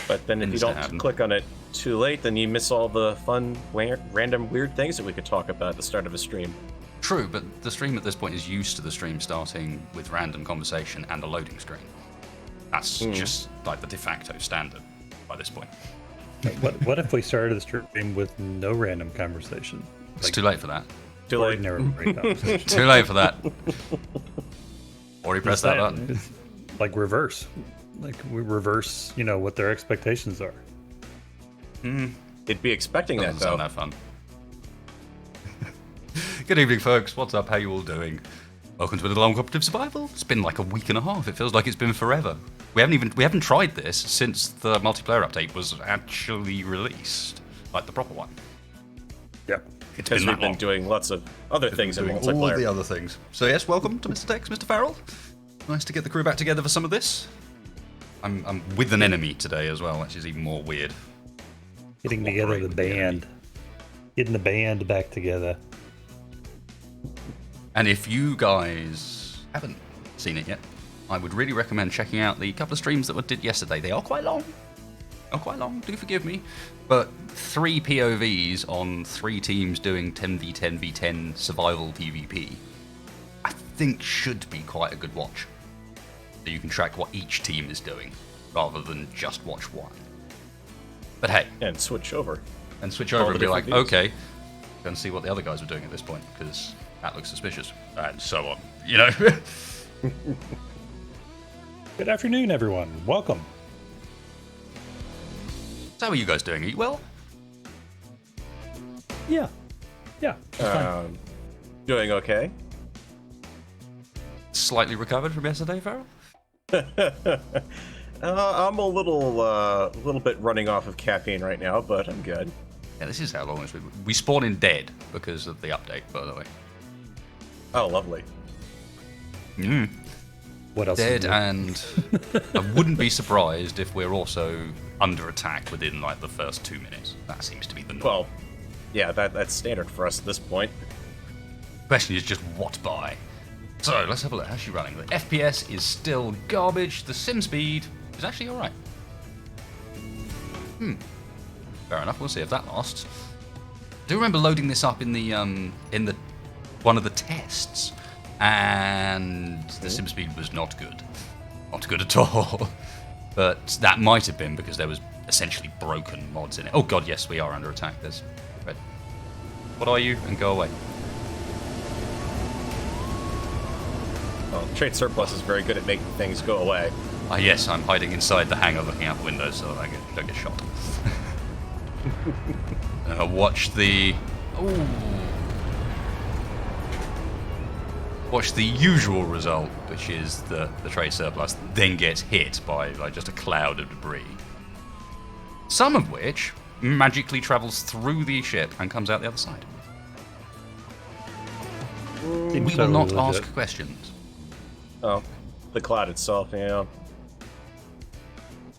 But then if you don't click on it too late, then you miss all the fun, random, weird things that we could talk about at the start of a stream. True, but the stream at this point is used to the stream starting with random conversation and a loading screen. That's just like the de facto standard by this point. What if we started the stream with no random conversation? It's too late for that. Too late. Ordinary conversation. Too late for that. Already pressed that button. It's like reverse. Like we reverse, what their expectations are. They'd be expecting that, Doesn't though. sound that fun. Good evening, folks. What's up? How you all doing? Welcome to a little Uncooperative Survival. It's been like a week and a half. It feels like it's been forever. We haven't tried this since the multiplayer update was actually released, like the proper one. Yep. Because we've been doing lots of other things in Doing multiplayer. all the other things. So yes, welcome to Mr. Tex, Mr. Farrell. Nice to get the crew back together for some of this. I'm with an enemy today as well, which is even more weird. Getting together the band. Getting the band back together. And if you guys haven't seen it yet, I would really recommend checking out the couple of streams that we did yesterday. They are quite long. Do forgive me. But 3 POVs on 3 teams doing 10v10v10 survival PvP, I think should be quite a good watch. So you can track what each team is doing, rather than just watch one. But hey. And switch over. And be like, views. Okay, go and see what the other guys are doing at this point, because that looks suspicious. And so on, Good afternoon, everyone. Welcome. So how are you guys doing? Are you well? Yeah. Doing okay. Slightly recovered from yesterday, Farrell? I'm a little bit running off of caffeine right now, but I'm good. Yeah, this is how long it's been. We spawn in dead because of the update, by the way. Oh, lovely. What else? Dead, and I wouldn't be surprised if we're also under attack within like the first 2 minutes. That seems to be the norm. Well, yeah, that's standard for us at this point. Question is just what by. So let's have a look. How's she running? The FPS is still garbage. The sim speed is actually alright. Fair enough. We'll see if that lasts. I do remember loading this up in the one of the tests, and the sim speed was not good. Not good at all. But that might have been because there was essentially broken mods in it. Oh god, yes, we are under attack. There's red. What are you? And go away. Well, Trade Surplus is very good at making things go away. Ah, yes, I'm hiding inside the hangar looking out the window so that I don't get shot. Watch the... Ooh. Watch the usual result, which is the Trade Surplus then gets hit by like just a cloud of debris. Some of which magically travels through the ship and comes out the other side. We will not ask questions. Oh, the cloud itself, yeah.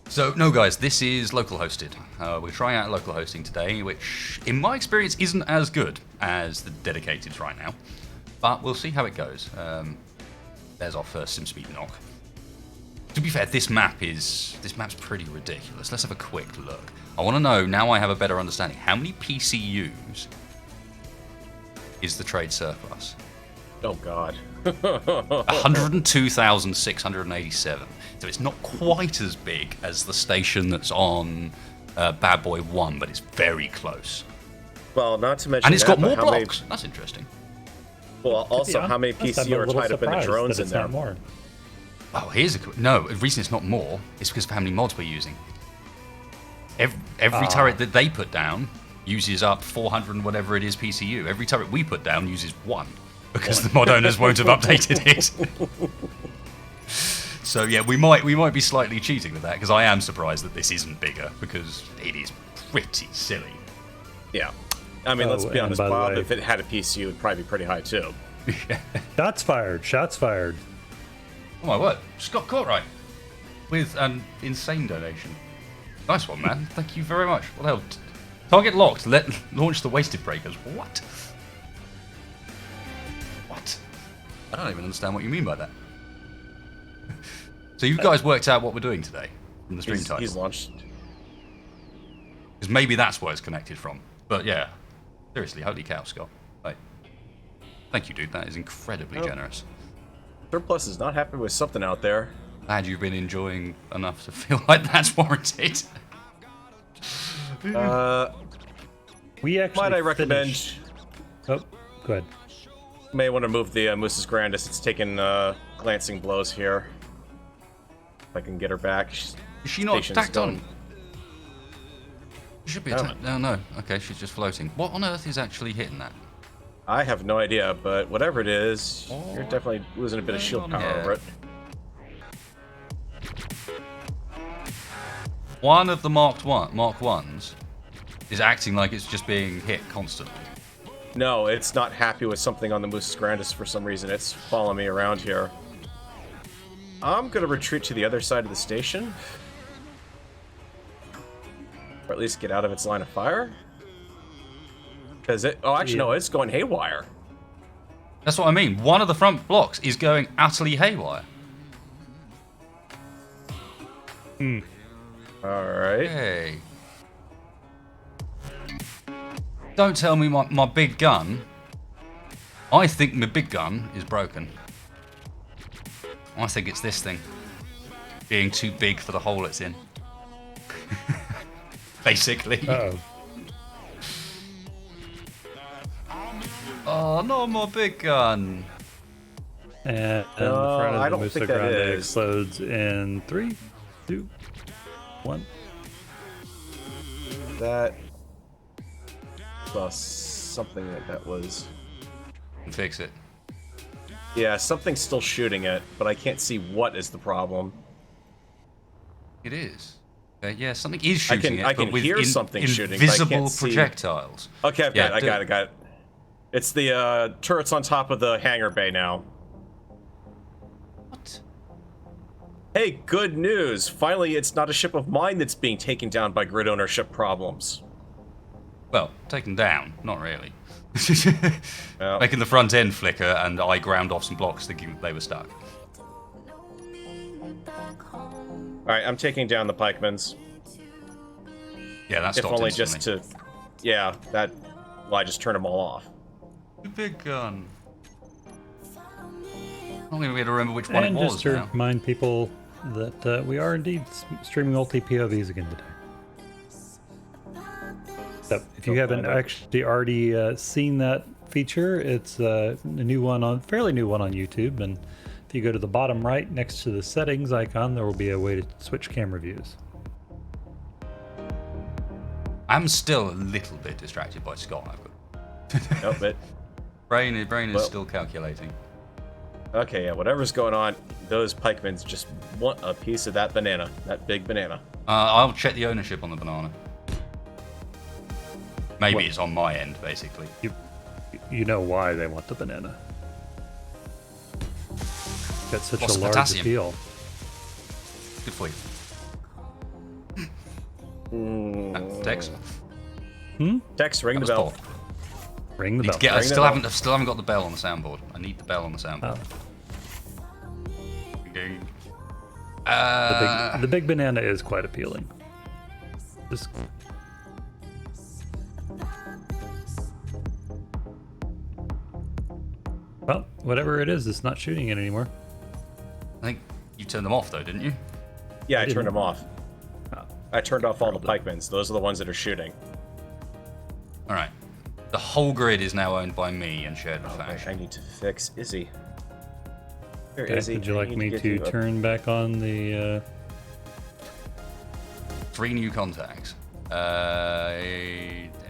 So, no guys, this is local hosted. We're trying out local hosting today, which in my experience isn't as good as the dedicated right now. But we'll see how it goes. There's our first SimSpeed knock. To be fair, this map's pretty ridiculous. Let's have a quick look. I want to know, now I have a better understanding, how many PCUs is the Trade Surplus? Oh god. 102,687. So it's not quite as big as the station that's on Bad Boy 1, but it's very close. Well, not to mention and it's got more how blocks. That's interesting. Well, also, how many PC are tied up in the drones in there? More. Oh, here's no. The reason it's not more is because of how many mods we're using. Every turret that they put down uses up 400 and whatever it is PCU. Every turret we put down uses 1 because the mod owners won't have updated it. So yeah, we might be slightly cheating with that because I am surprised that this isn't bigger because it is pretty silly. Yeah. I mean, let's be honest, Bob, if it had a PCU, it would probably be pretty high, too. Shots fired. Oh, my word. Scott Courtright with an insane donation. Nice one, man. Thank you very much. What the hell? Target locked. Launch the wasted breakers. What? I don't even understand what you mean by that. So you guys worked out what we're doing today from the stream title? He's launched. Because maybe that's where it's connected from. But yeah, seriously, holy cow, Scott. Like, thank you, dude. That is incredibly generous. Surplus is not happy with something out there. Glad you've been enjoying enough to feel like that's warranted. We actually Might I recommend? finished- Oh, go ahead. May want to move the Moose's Grandis. It's taking glancing blows here. If I can get her back. Is she not Station's attacked gone. on? She should be attacked. No, no. Okay, she's just floating. What on earth is actually hitting that? I have no idea, but whatever it is, you're definitely losing a bit of shield power over it. One of the Mark 1s is acting like it's just being hit constantly. No, it's not happy with something on the Moose's Grandis for some reason. It's following me around here. I'm gonna retreat to the other side of the station. Or at least get out of its line of fire. Because it... Oh, actually, no, it's going haywire. That's what I mean. One of the front blocks is going utterly haywire. Alright. Hey. Don't tell me my big gun. I think my big gun is broken. I think it's this thing. Being too big for the hole it's in. Basically. Uh-oh. Oh, no, my big gun. And the No, front of I the don't Musa think that Grande is. explodes in 3, 2, 1. That... something that was... Fix it. Yeah, something's still shooting it, but I can't see what is the problem. It is. Yeah, something is shooting it. I can but with hear something shooting, but I invisible can't see. projectiles. Okay, I've Yeah, got it. It's the turrets on top of the hangar bay now. What? Hey, good news! Finally, it's not a ship of mine that's being taken down by grid ownership problems. Well, taken down. Not really. Well, Making the front end flicker, and I ground off some blocks thinking they were stuck. Alright, I'm taking down the pikemans. Yeah, that's If only just to... Yeah, that... Well, I just turned them all off. The big gun. I'm not going to be able to remember which one And it was just to now. remind people that we are indeed streaming multi-POVs again today. So if you haven't actually already seen that feature, it's a new one on, fairly new one on YouTube. And if you go to the bottom right next to the settings icon, there will be a way to switch camera views. I'm still a little bit distracted by Scott. I've got Nope, but... brain is Well- still calculating. Okay, yeah, whatever's going on, those pikemans just want a piece of that banana. That big banana. I'll check the ownership on the banana. Maybe What? it's on my end, basically. You know why they want the banana. Got such Lots a of large potassium. appeal. Good for you. Tex. Tex, ring That the was bell. Bob. Ring the Need bell. to get, I Ring the still bell. haven't got the bell on the soundboard. I need the bell on the soundboard. The big banana is quite appealing. Just well, whatever it is, it's not shooting it anymore. I think you turned them off though, didn't you? Yeah, I didn't. turned them off. Oh. I turned off all the pikemans. Those are the ones that are shooting. All right. The whole grid is now owned by me and shared with Okay, I Faction. need to fix Izzy. Here, Okay, Izzy. would you I like need me get to you a- turn back on the 3 new contacts.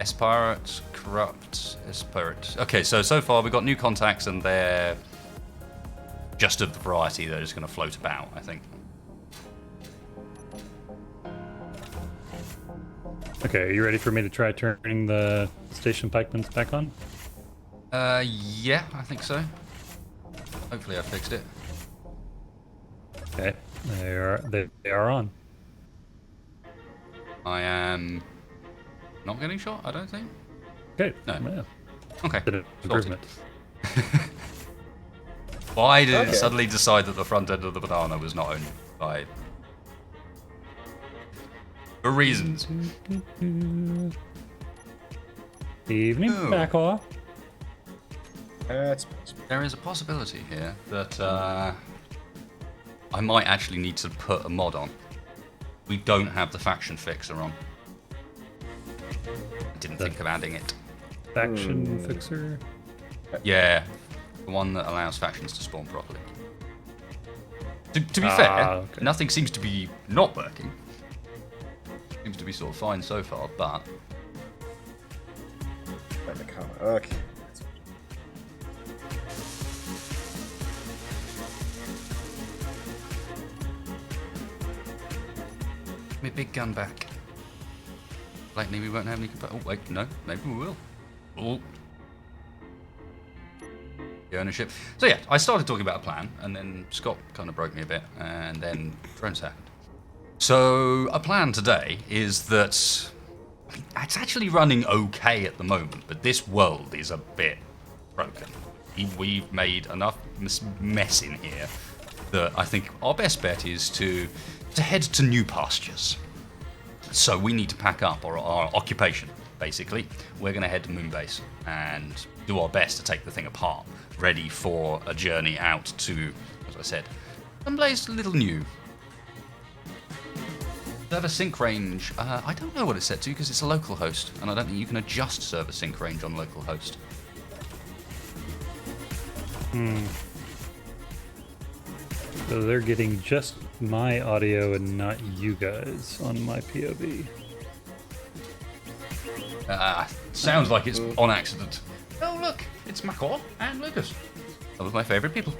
Espirate, Corrupt, Espirate. Okay, so far we've got new contacts and they're just of the variety that is going to float about, I think. Okay, are you ready for me to try turning the station pikemans back on? Yeah, I think so. Hopefully I fixed it. Okay, they are on. I am not getting shot, I don't think. Okay, No. yeah, Okay. bit of sorted. improvement. Why did Okay. it suddenly decide that the front end of the banana was not owned by... For reasons. Evening, Oh. Backlaw. There is a possibility here that I might actually need to put a mod on. We don't have the faction fixer on. I didn't think of adding it. Faction fixer. Yeah, the one that allows factions to spawn properly. To be fair, okay. nothing seems to be not working. Seems to be sort of fine so far, but Okay. give me a big gun back. Likely we won't have any. Oh wait, no, maybe we will. Oh. The ownership. So yeah, I started talking about a plan, and then Scott kind of broke me a bit, and then drones happened. So a plan today is that it's actually running okay at the moment, but this world is a bit broken. We've made enough mess in here that I think our best bet is to head to new pastures. So we need to pack up our occupation, basically. We're going to head to Moonbase and do our best to take the thing apart, ready for a journey out to, as I said, someplace a little new. Server sync range, I don't know what it's set to because it's a local host, and I don't think you can adjust server sync range on local host. So they're getting just my audio and not you guys on my POV. Sounds like it's on accident. Oh look, it's Macor and Lucas. Some of my favourite people.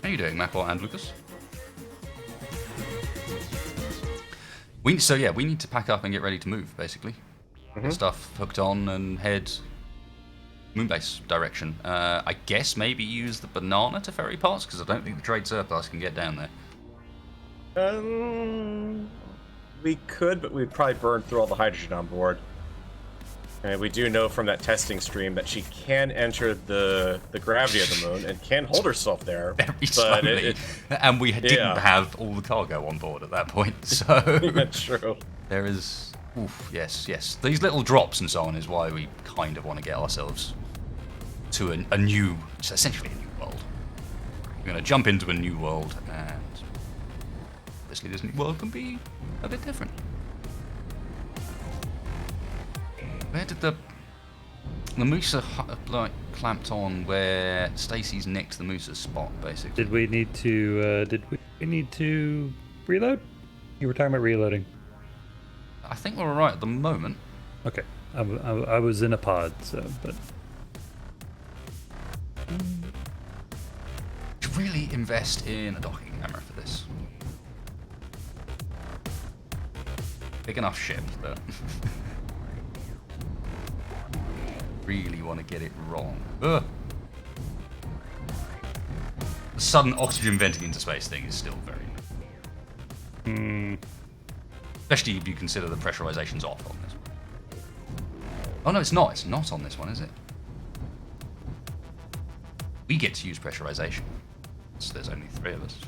How are you doing, Macor and Lucas? We need to pack up and get ready to move, basically. Get stuff hooked on and head Moonbase direction. I guess maybe use the banana to ferry parts, because I don't think the trade surplus can get down there. We could, but we'd probably burn through all the hydrogen on board. And we do know from that testing stream that she can enter the gravity of the moon and can hold herself there. Very slowly. And we didn't have all the cargo on board at that point, so... That's true. There is... Oof, yes. These little drops and so on is why we kind of want to get ourselves to a new... It's essentially a new world. We're going to jump into a new world, and... Obviously this new world can be a bit different. Where did the moose like clamped on where Stacy's nicked the moose's spot, basically? Did we need to reload? You were talking about reloading. I think we're alright at the moment. Okay, I was in a pod, so but Should really invest in a docking camera for this. Big enough ship that really want to get it wrong. Ugh. The sudden oxygen venting into space thing is still very... Especially if you consider the pressurization's off on this one. Oh no, it's not. It's not on this one, is it? We get to use pressurization. So there's only 3 of us.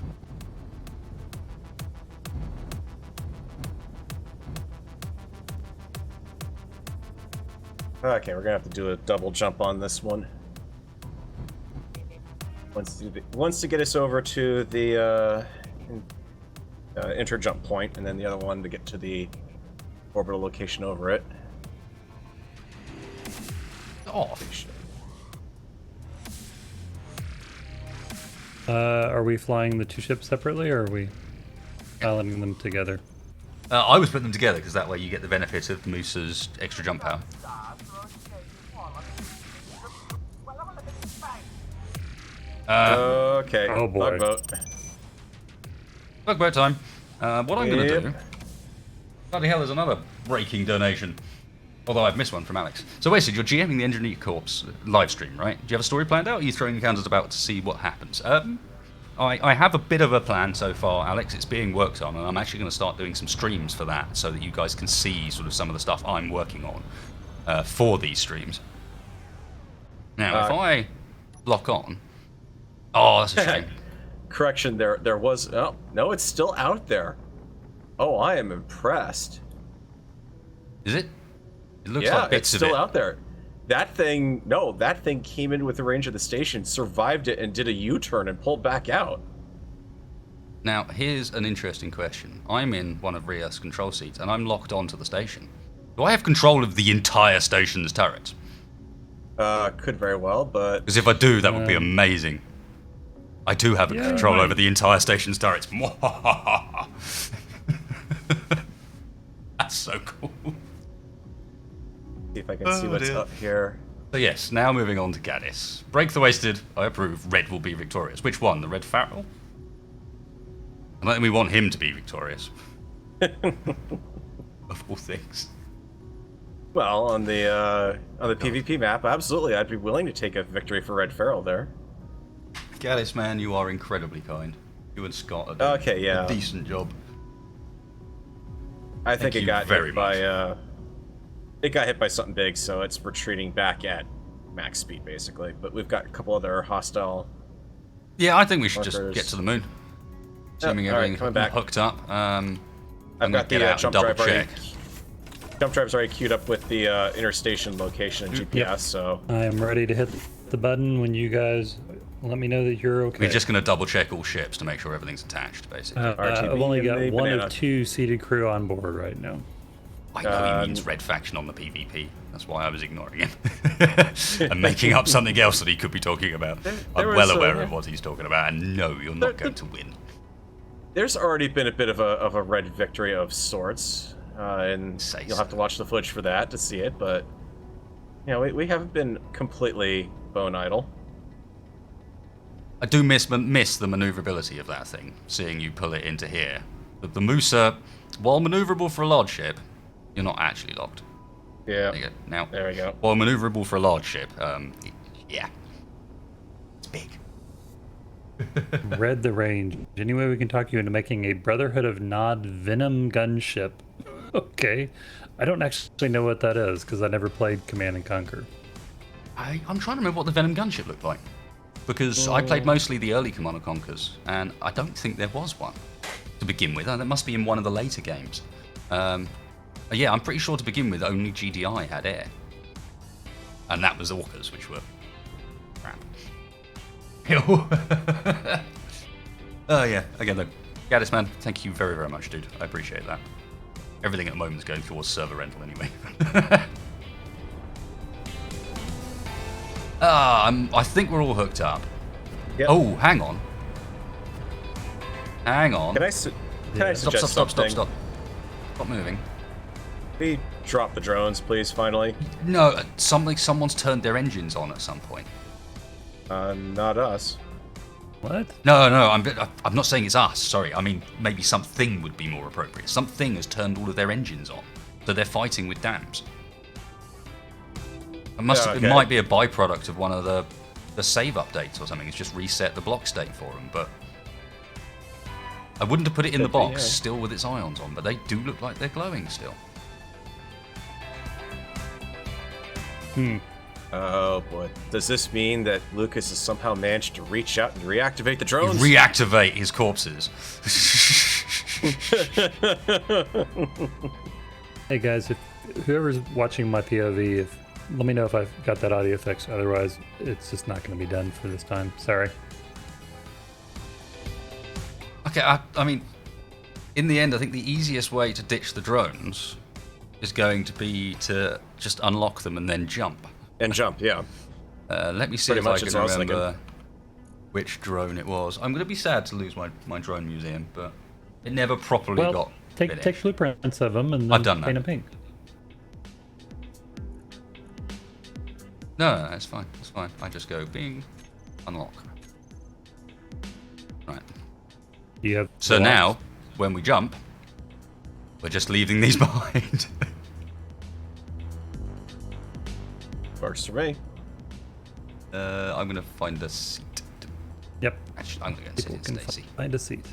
Okay, we're gonna have to do a double jump on this one. Once to get us over to the interjump point, and then the other one to get to the orbital location over it. Off. are we flying the 2 ships separately, or are we piloting them together? I was putting them together because that way you get the benefit of Moose's extra jump power. Okay. Oh boy. Tugboat. Tugboat time. What I'm going to do... Bloody hell, there's another breaking donation. Although I've missed one from Alex. So basically, you're GMing the Engineer Corps live stream, right? Do you have a story planned out, or are you throwing your counters about to see what happens? I have a bit of a plan so far, Alex. It's being worked on, and I'm actually going to start doing some streams for that, so that you guys can see sort of some of the stuff I'm working on for these streams. Now, if I lock on... Oh, that's a shame. Correction, there was... Oh, no, it's still out there. Oh, I am impressed. Is it? It looks Yeah, like bits it's of still it. out there. That thing, no, that thing came in with the range of the station, survived it, and did a U-turn and pulled back out. Now, here's an interesting question. I'm in one of Ria's control seats, and I'm locked onto the station. Do I have control of the entire station's turrets? Could very well, but... Because if I do, that would be amazing. I do have control over the entire station's turrets. That's so cool. See if I can see what's up here. So yes, now moving on to Gaddis. Break the Wasted, I approve. Red will be victorious. Which one? The Red Farrell? I don't think we want him to be victorious. Of all things. Well, on the PvP map, absolutely, I'd be willing to take a victory for Red Farrell there. Gaddis, man, you are incredibly kind. You and Scott are doing a decent job. I think it got very hit by it got hit by something big, so it's retreating back at max speed basically. But we've got a couple other hostile. Yeah, I think we should just markers. get to the moon. Assuming everything's hooked up. I've got the jump drive already. Jump drive's already queued up with the interstation location and GPS. Yep. So I am ready to hit the button when you guys let me know that you're okay. We're just going to double check all ships to make sure everything's attached, basically. RTB I've only and got the one banana. of 2 seated crew on board right now. I know he means Red Faction on the PvP. That's why I was ignoring him. And making up something else that he could be talking about. I'm well aware of what he's talking about, and no, you're not going to win. There's already been a bit of a red victory of sorts, and you'll have to watch the footage for that to see it, but you know, we haven't been completely bone idle. I do miss the maneuverability of that thing, seeing you pull it into here. But the Musa, while maneuverable for a large ship, you're not actually locked. Yeah. There you go. Now, there we go. While maneuverable for a large ship, yeah. It's big. Read the range. Any way we can talk you into making a Brotherhood of Nod Venom gunship? Okay. I don't actually know what that is, because I never played Command and Conquer. I'm trying to remember what the Venom gunship looked like. Because I played mostly the early Command and Conquers, and I don't think there was one to begin with. That must be in one of the later games. Yeah, I'm pretty sure to begin with, only GDI had air. And that was Orcas, which were crap. Oh, yeah. Again, though, Gaddis, man, thank you very, very much, dude. I appreciate that. Everything at the moment is going towards server rental anyway. I think we're all hooked up. Yep. Oh, hang on. Hang on. Can I suggest Stop something? Stop moving. We drop the drones, please, finally. No, someone's turned their engines on at some point. Not us. What? No, I'm not saying it's us. Sorry, I mean maybe something would be more appropriate. Something has turned all of their engines on, so they're fighting with dams. It might be a byproduct of one of the save updates or something. It's just reset the block state for them, but I wouldn't have put it in the box still with its ions on, but they do look like they're glowing still. Oh boy. Does this mean that Lucas has somehow managed to reach out and reactivate the drones? Reactivate his corpses. Hey guys, if whoever's watching my POV, let me know if I've got that audio fixed. Otherwise, it's just not going to be done for this time. Sorry. Okay, I mean, in the end, I think the easiest way to ditch the drones is going to be to just unlock them and then jump. And jump, yeah. Let me see Pretty if much I as can I was remember which drone it was. I'm going to be sad to lose my drone museum, but it never properly got take finished. blueprints of them and I've then done paint that. them pink. No, it's fine. It's fine. I just go bing, unlock. Right. You have So now, when we jump, we're just leaving these behind. Works for me. I'm gonna find a seat. Yep. Actually, I'm gonna go and sit People in can Stacy. find a seat.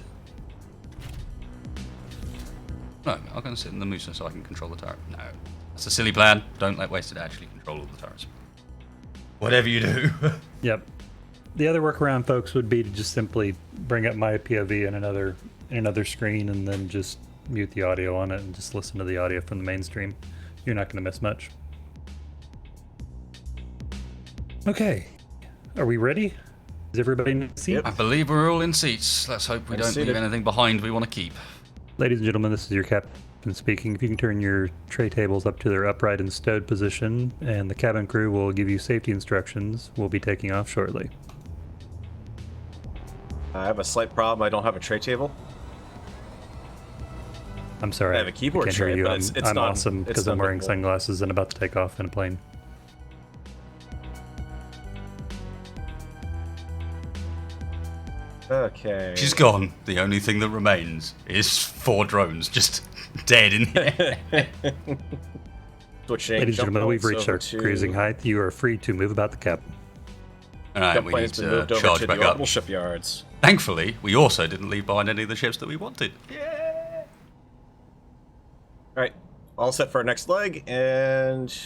No, I'm gonna sit in the Musa so I can control the turret. No, that's a silly plan. Don't let Wasted actually control all the turrets. Whatever you do. Yep. The other workaround, folks, would be to just simply bring up my POV in another screen and then just mute the audio on it and just listen to the audio from the mainstream. You're not going to miss much. Okay, are we ready? Is everybody in the seat? I believe we're all in seats. Let's hope we don't leave anything behind we want to keep. Ladies and gentlemen, this is your captain speaking. If you can turn your tray tables up to their upright and stowed position, and the cabin crew will give you safety instructions. We'll be taking off shortly. I have a slight problem. I don't have a tray table. I'm sorry. I have a keyboard I can't tray, hear you. but it's I'm not awesome because I'm wearing sunglasses and about to take off in a plane. Okay. She's gone. The only thing that remains is 4 drones just dead in here. Switching. Ladies and gentlemen, we've reached our to... cruising height. You are free to move about the cabin. Alright, we need to charge back up. Shipyards. Thankfully, we also didn't leave behind any of the ships that we wanted. Yeah. Alright, all set for our next leg, and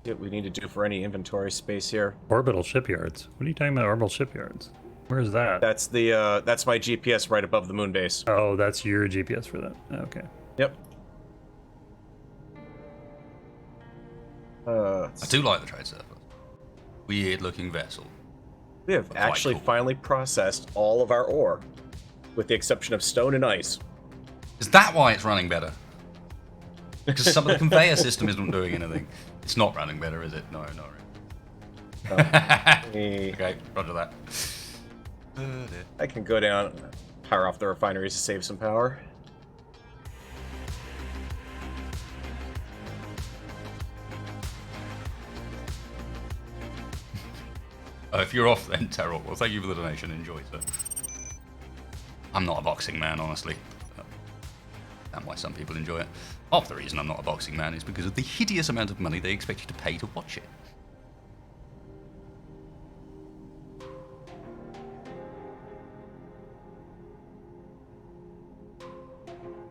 what we need to do for any inventory space here. Orbital shipyards. What are you talking about, orbital shipyards? Where's that? That's my GPS right above the moon base. Oh, that's your GPS for that. Okay. Yep. I do like the trade surface. Weird looking vessel. We have actually finally processed all of our ore, with the exception of stone and ice. Is that why it's running better? Because some of the conveyor system isn't doing anything. It's not running better, is it? No, not really. Okay, roger that. I can go down and power off the refineries to save some power. If you're off then, Terrell, well, thank you for the donation. Enjoy, sir. I'm not a boxing man, honestly. That's why some people enjoy it. Half the reason I'm not a boxing man is because of the hideous amount of money they expect you to pay to watch it.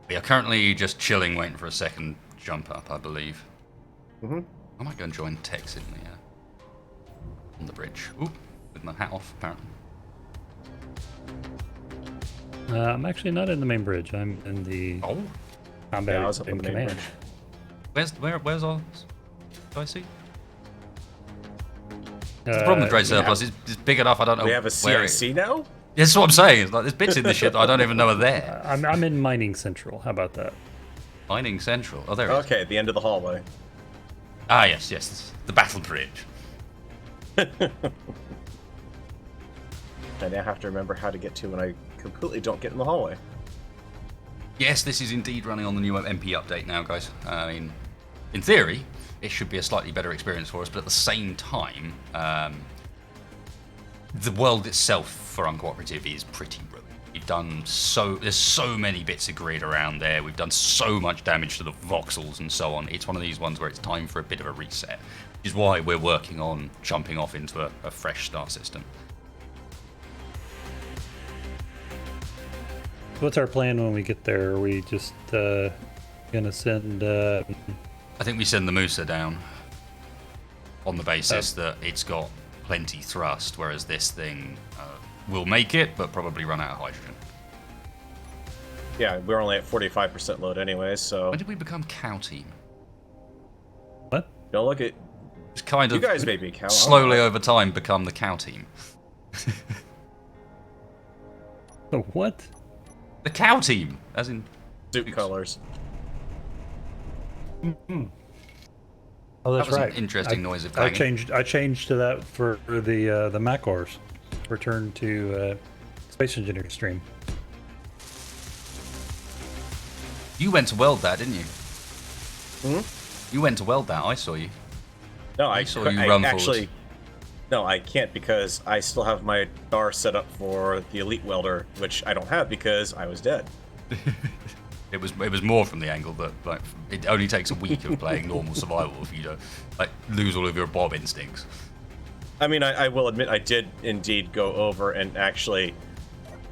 We are currently just chilling, waiting for a second jump up, I believe. Mm-hmm. I might go and join Tex in on the bridge. Ooh, with my hat off, apparently. I'm actually not in the main bridge. I'm in the combat I was up in on the main command. bridge. Where's our... Do I see? The problem with Trade Surplus is it's big enough, I don't know We have a where CIC now? Yeah, that's what I'm saying. It's like, there's bits in this ship that I don't even know are there. I'm in Mining Central. How about that? Mining Central. Oh, there it is. Okay, at the end of the hallway. Ah, yes. The battle bridge. I now have to remember how to get to when I completely don't get in the hallway. Yes, this is indeed running on the new MP update now, guys. I mean, in theory, it should be a slightly better experience for us, but at the same time, the world itself for Uncooperative is pretty ruined. We've done there's so many bits of grid around there. We've done so much damage to the voxels and so on. It's one of these ones where it's time for a bit of a reset, which is why we're working on jumping off into a fresh star system. What's our plan when we get there? Are we just gonna send? I think we send the Musa down on the basis that it's got plenty thrust, whereas this thing will make it, but probably run out of hydrogen. Yeah, we're only at 45% load anyway, so... When did we become cow team? What? Don't look at... It's kind of You guys may be cow. slowly over time become the cow team. The what? The cow team, as in... Suit colors. Mm-hmm. Oh, that's that was right. an interesting noise of clanging. I changed to that for the Macors. Return to Space Engineer stream. You went to weld that, didn't you? Hmm? You went to weld that. I saw you. No, I saw you run actually... No, I can't because I still have my bar set up for the Elite Welder, which I don't have because I was dead. It was more from the angle that like it only takes a week of playing normal survival for you to like lose all of your Bob instincts. I mean, I will admit I did indeed go over and actually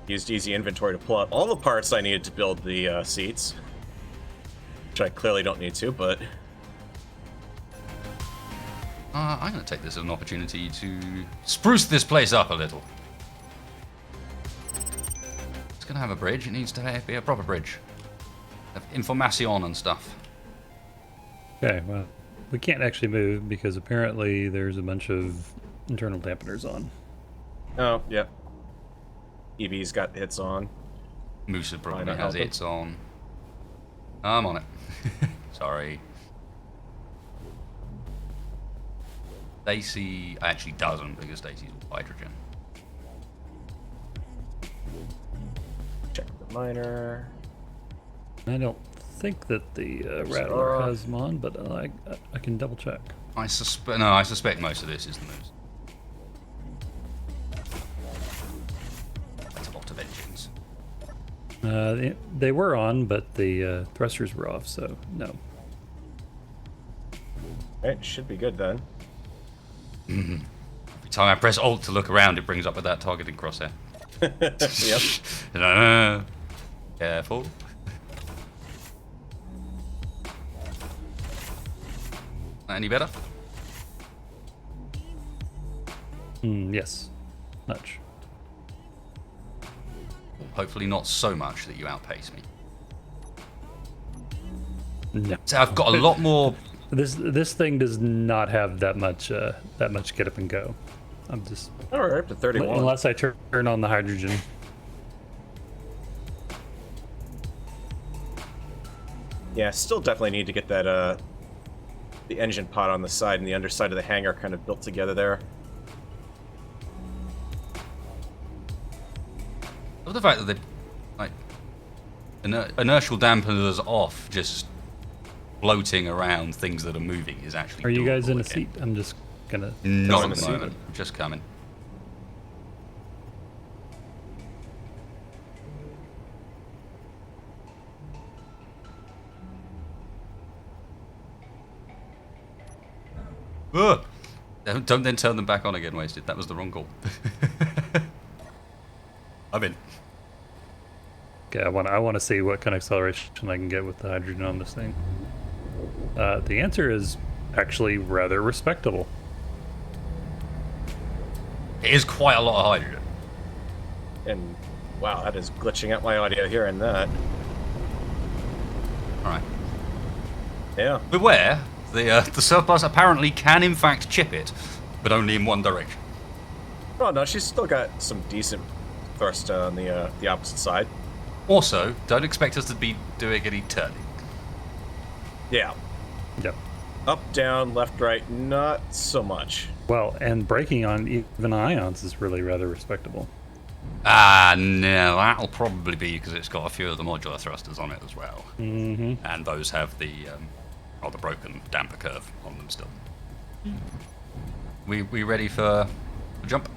used easy inventory to pull out all the parts I needed to build the seats, which I clearly don't need to, but... I'm going to take this as an opportunity to spruce this place up a little. Let's going to have a bridge. It needs to be a proper bridge. Have information and stuff. Okay, well, we can't actually move because apparently there's a bunch of internal dampeners on. Oh, yep. EV's got hits on. Moose probably not has helping. its on. I'm on it. Sorry. Stacy actually doesn't because Stacy's all hydrogen. Check the miner. I don't think that the Rattler has them on, but I can double check. I suspect most of this is the Moose. That's a lot of engines. They were on, but the thrusters were off, so no. It should be good then. Every time I press Alt to look around, it brings up with that targeting crosshair. Yep. Careful. Any better? Yes. Much. Hopefully not so much that you outpace me. No. So I've got a lot more. This thing does not have that much get up and go. I'm just All right, up to 31. unless I turn on the hydrogen. Yeah, still definitely need to get that the engine pod on the side and the underside of the hangar kind of built together there. I love the fact that they like inertial dampeners off, just floating around things that are moving is actually. Are you guys doable in a again. seat? I'm just gonna. Not in at the the seat. moment. Just coming. Ugh. Don't then turn them back on again, Wasted. That was the wrong call. I'm in. Okay, I want to see what kind of acceleration I can get with the hydrogen on this thing. The answer is actually rather respectable. It is quite a lot of hydrogen. And wow, that is glitching out my audio hearing that. Alright. Yeah. Beware, the surplus apparently can in fact chip it, but only in one direction. Oh no, she's still got some decent thrust on the opposite side. Also, don't expect us to be doing any turning. Yeah. Yep. Up, down, left, right, not so much. Well, and braking on even ions is really rather respectable. Ah, no, that'll probably be because it's got a few of the modular thrusters on it as well. Mm-hmm. And those have the broken damper curve on them still. We ready for a jump?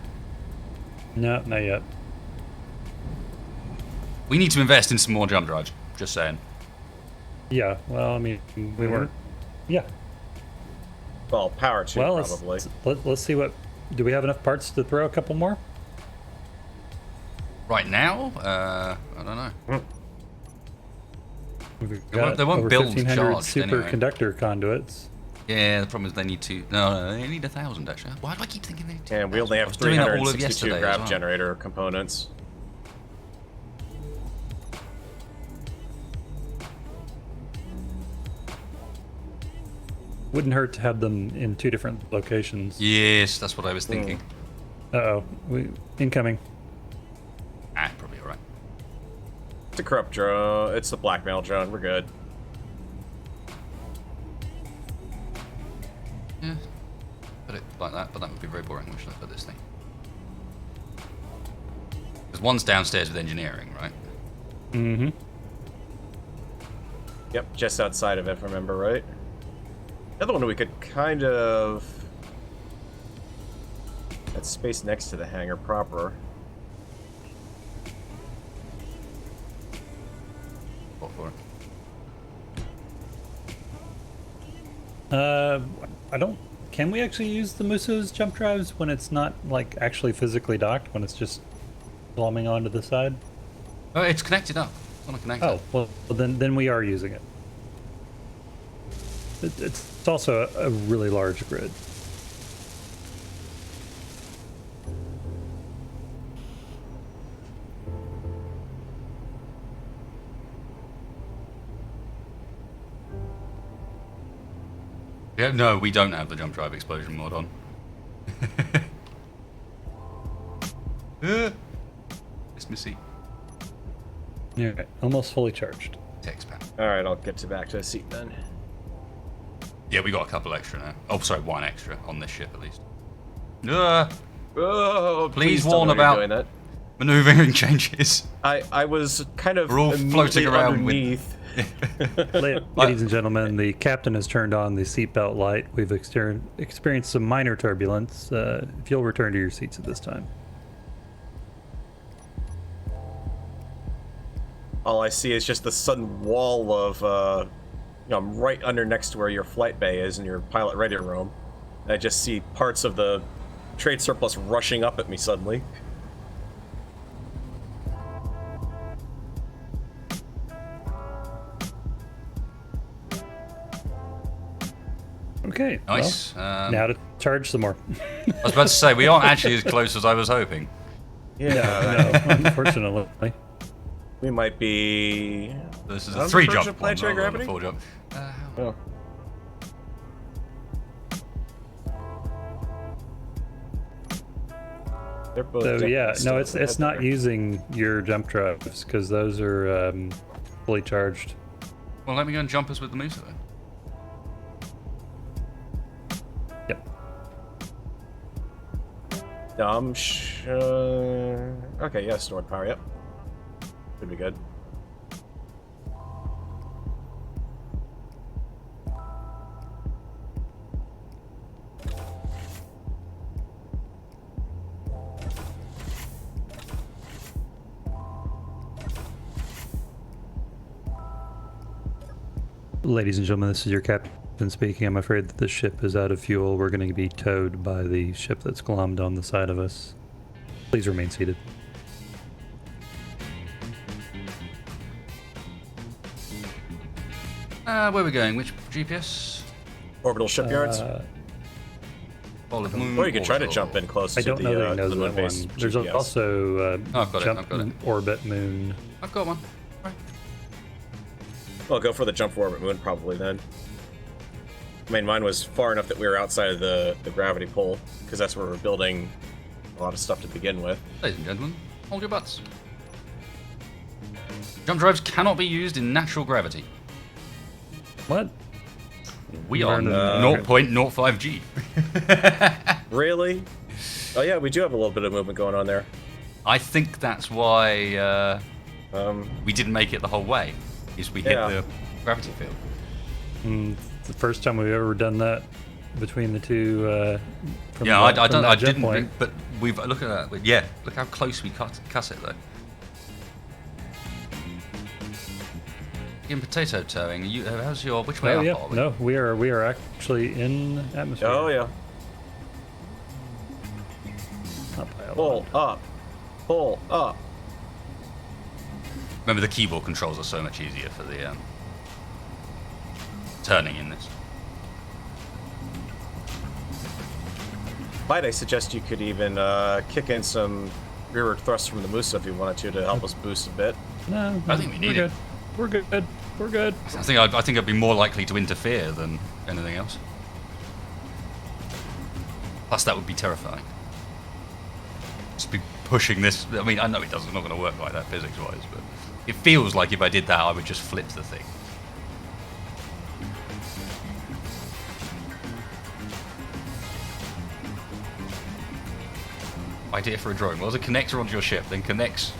No, not yet. We need to invest in some more jump drives, just saying. Yeah. Well, I mean, we weren't. Yeah. Well, power to Well, probably. let's see what. Do we have enough parts to throw a couple more? Right now, I don't know. We've got they won't over build 1,500 charged anyway. superconductor conduits. Yeah, the problem is they need to. No, they need 1,000 actually. Why do I keep thinking they need 2,000? And we only I have was doing that all of 362 yesterday grav as well. generator components. Wouldn't hurt to have them in 2 different locations. Yes, that's what I was thinking. Uh-oh. Incoming. Ah, probably alright. It's a corrupt drone. It's the blackmail drone. We're good. Yeah. Put it like that, but that would be very boring. Where should I put this thing? Because one's downstairs with engineering, right? Mm-hmm. Yep, just outside of it, if I remember right. The other one we could kind of... That space next to the hangar proper. What for it? I don't... Can we actually use the Muso's jump drives when it's not, like, actually physically docked? When it's just glomming onto the side? Oh, it's connected up. It's on a connector. Oh, well then we are using it. It's also a really large grid. Yeah, no, we don't have the jump drive explosion mod on. It's Missy. Yeah, almost fully charged. Text panel. All right, I'll get back to the seat then. Yeah, we got a couple extra now. Oh, sorry, one extra on this ship at least. Oh, Please tell warn me you're about doing that. maneuvering changes. I was kind of We're all floating around underneath. Ladies and gentlemen, the captain has turned on the seatbelt light. We've experienced some minor turbulence. If you'll return to your seats at this time. All I see is just the sudden wall of, I'm right under next to where your flight bay is in your pilot ready room. And I just see parts of the trade surplus rushing up at me suddenly. Okay. Nice. Well, now to charge some more. I was about to say, we aren't actually as close as I was hoping. Yeah, No, unfortunately. we might be. This is On a the 3 verge jump of one planetary rather than a gravity? 4 jump. Oh. They're both So yeah, definitely no, still it's not there. using your jump drives because those are fully charged. Well, let me go and jump us with the Musa then. Yep. Okay, yeah, stored power, yep. Should be good. Ladies and gentlemen, this is your captain speaking. I'm afraid that the ship is out of fuel. We're going to be towed by the ship that's glommed on the side of us. Please remain seated. Where are we going? Which GPS? Orbital shipyards. Olive Moon. Or you could try to Orbital. jump in close I to don't know that he the knows that moon-based one. There's GPS. also I've got it, jump I've got it. orbit moon. I've got one. Right. Well, go for the jump for orbit moon probably then. I mean, mine was far enough that we were outside of the gravity pull, because that's where we're building a lot of stuff to begin with. Ladies and gentlemen, hold your butts. Jump drives cannot be used in natural gravity. What? We are Learn 0.05 G. Really? Oh yeah, we do have a little bit of movement going on there. I think that's why Um, we didn't make it the whole way. Is we hit Yeah. the gravity field. It's the first time we've ever done that between the two. From Yeah, that- I from don't. that I jet didn't. point. But we've look at that. Yeah, look how close we cut it though. In potato towing, how's your which way Oh up yeah, are we? no, we are actually in atmosphere. oh yeah. Not by a Pull lot. up. Pull up. Remember, the keyboard controls are so much easier for the turning in this. Might I suggest you could even kick in some rearward thrust from the Musa if you wanted to help us boost a bit. No, I think we need we're it. good. We're good. We're good. I think I'd be more likely to interfere than anything else. Plus, that would be terrifying. Just be pushing this. I mean, I know it's not going to work like that physics-wise, but it feels like if I did that, I would just flip the thing. Idea for a drawing. Well, there's a connector onto your ship, then connects.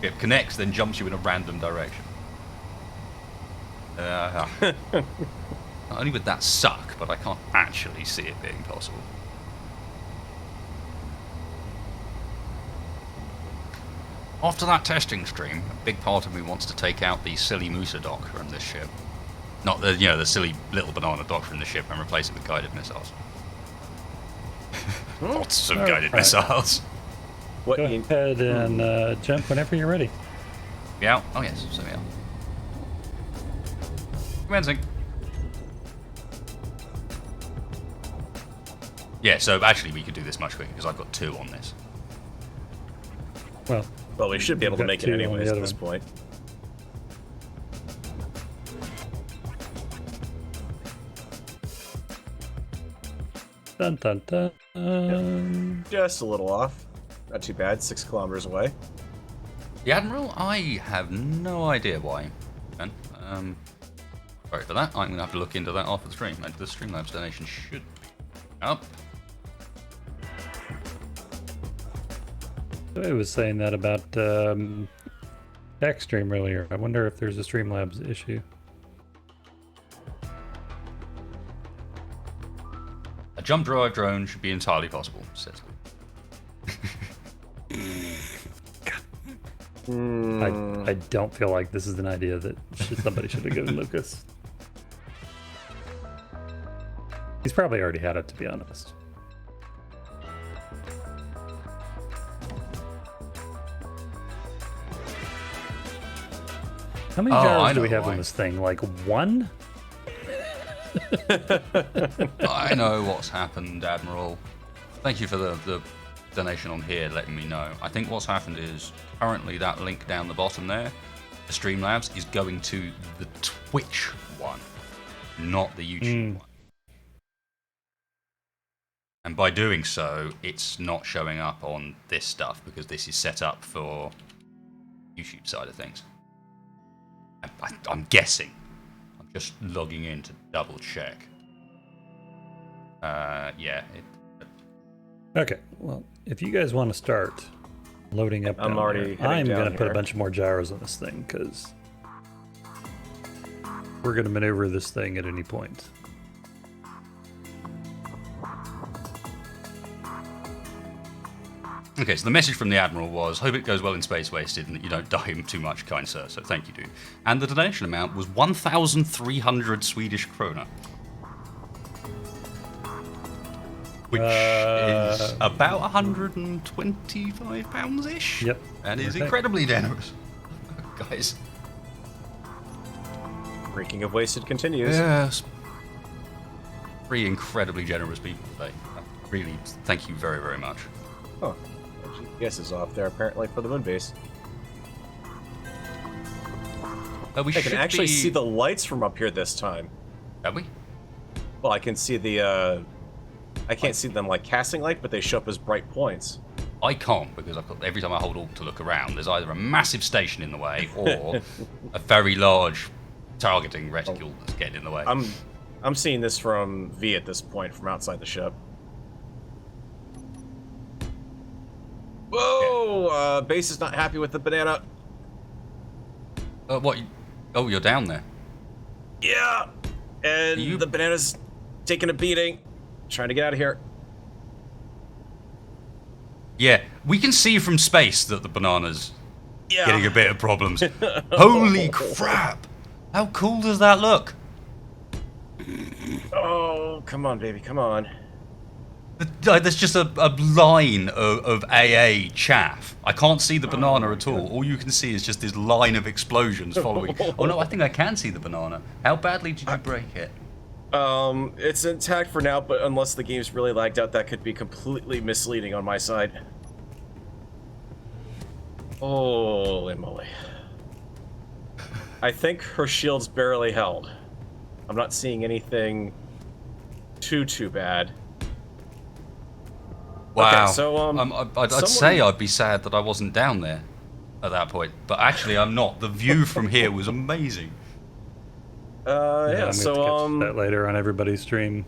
It connects, then jumps you in a random direction. Not only would that suck, but I can't actually see it being possible. After that testing stream, a big part of me wants to take out the silly Musa dock from this ship. Not the, the silly little banana dock from the ship and replace it with guided missiles. Lots of guided Alright. missiles. What Go you, ahead and jump whenever you're ready. Yeah. Oh yes, so yeah. Commencing. Yeah, so actually we could do this much quicker because I've got 2 on this. well, we should be able to Got make it 2 on the anyways at other this one. point. Dun dun dun. Just a little off. Not too bad. 6 kilometers away. The Admiral, I have no idea why. Ben. Sorry for that. I'm going to have to look into that after the stream. And the Streamlabs donation should be up. I was saying that about Backstream earlier. I wonder if there's a Streamlabs issue. A jump drive drone should be entirely possible, says I don't feel like this is an idea that somebody should have given Lucas. He's probably already had it, to be honest. How many gyros do we have on this thing? Like 1? I know what's happened, Admiral. Thank you for the donation on here letting me know. I think what's happened is currently that link down the bottom there, the Streamlabs, is going to the Twitch one, not the YouTube one. And by doing so, it's not showing up on this stuff because this is set up for YouTube side of things. I'm guessing. I'm just logging in to double check. Yeah. Okay, well, if you guys want to start loading up, I'm already. I'm going to put a bunch more gyros on this thing because we're going to maneuver this thing at any point. Okay, so the message from the Admiral was, hope it goes well in Space Wasted and that you don't die too much, kind sir. So thank you, dude. And the donation amount was 1,300 Swedish krona. Which is about 125 pounds-ish. Yep. That is incredibly generous. Guys. Reeking of Wasted continues. Yes. 3 incredibly generous people today. Really, thank you very, very much. Oh. GPS is off there apparently for the moon base. We I can actually see the lights from up here this time. Have we? Well, I can see the. I can't see them like casting light, but they show up as bright points. I can't because I've got, every time I hold Alt to look around, there's either a massive station in the way or a very large targeting reticule that's getting in the way. I'm seeing this from V at this point, from outside the ship. Whoa! Base is not happy with the banana. What? Oh, you're down there. Yeah, and the banana's taking a beating. Trying to get out of here. Yeah, we can see from space that the banana's getting a bit of problems. Holy crap! How cool does that look? Oh, come on, baby, come on. There's just a line of AA chaff. I can't see the banana at all. All you can see is just this line of explosions following. Oh no, I think I can see the banana. How badly did you break it? It's intact for now, but unless the game's really lagged out, that could be completely misleading on my side. Holy moly. I think her shield's barely held. I'm not seeing anything too bad. Wow. Okay, so, I'd say I'd be sad that I wasn't down there at that point, but actually I'm not. The view from here was amazing. Yeah, I'm so, catch that later on everybody's stream.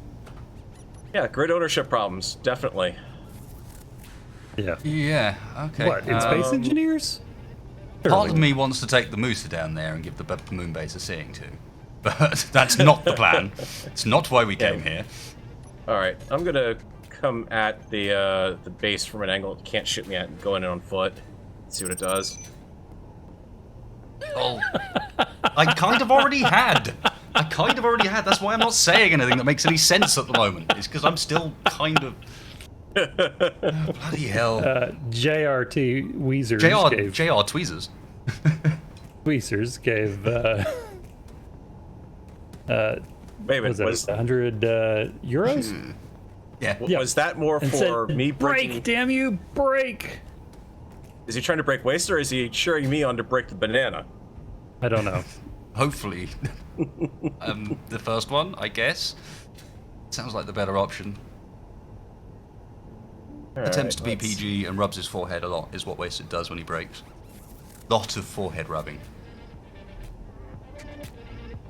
Yeah, grid ownership problems, definitely. Yeah. Yeah, okay. What, in Space Engineers? Part of me wants to take the Musa down there and give the moon base a seeing to. But that's not the plan. It's not why we came here. Alright, I'm gonna come at the base from an angle it can't shoot me at and go in on foot. See what it does. Oh, I kind of already had. That's why I'm not saying anything that makes any sense at the moment. It's because I'm still kind of... Oh, bloody hell. JRT Weezers gave... JR Tweezers. Weezers gave... wait a minute, was that 100 euros? Yeah. Was that more And for said, me breaking... Break, damn you, break! Is he trying to break waste, or is he cheering me on to break the banana? I don't know. Hopefully. The first one, I guess. Sounds like the better option. attempts to be let's- PG and rubs his forehead a lot is what Wasted does when he breaks. Lot of forehead rubbing.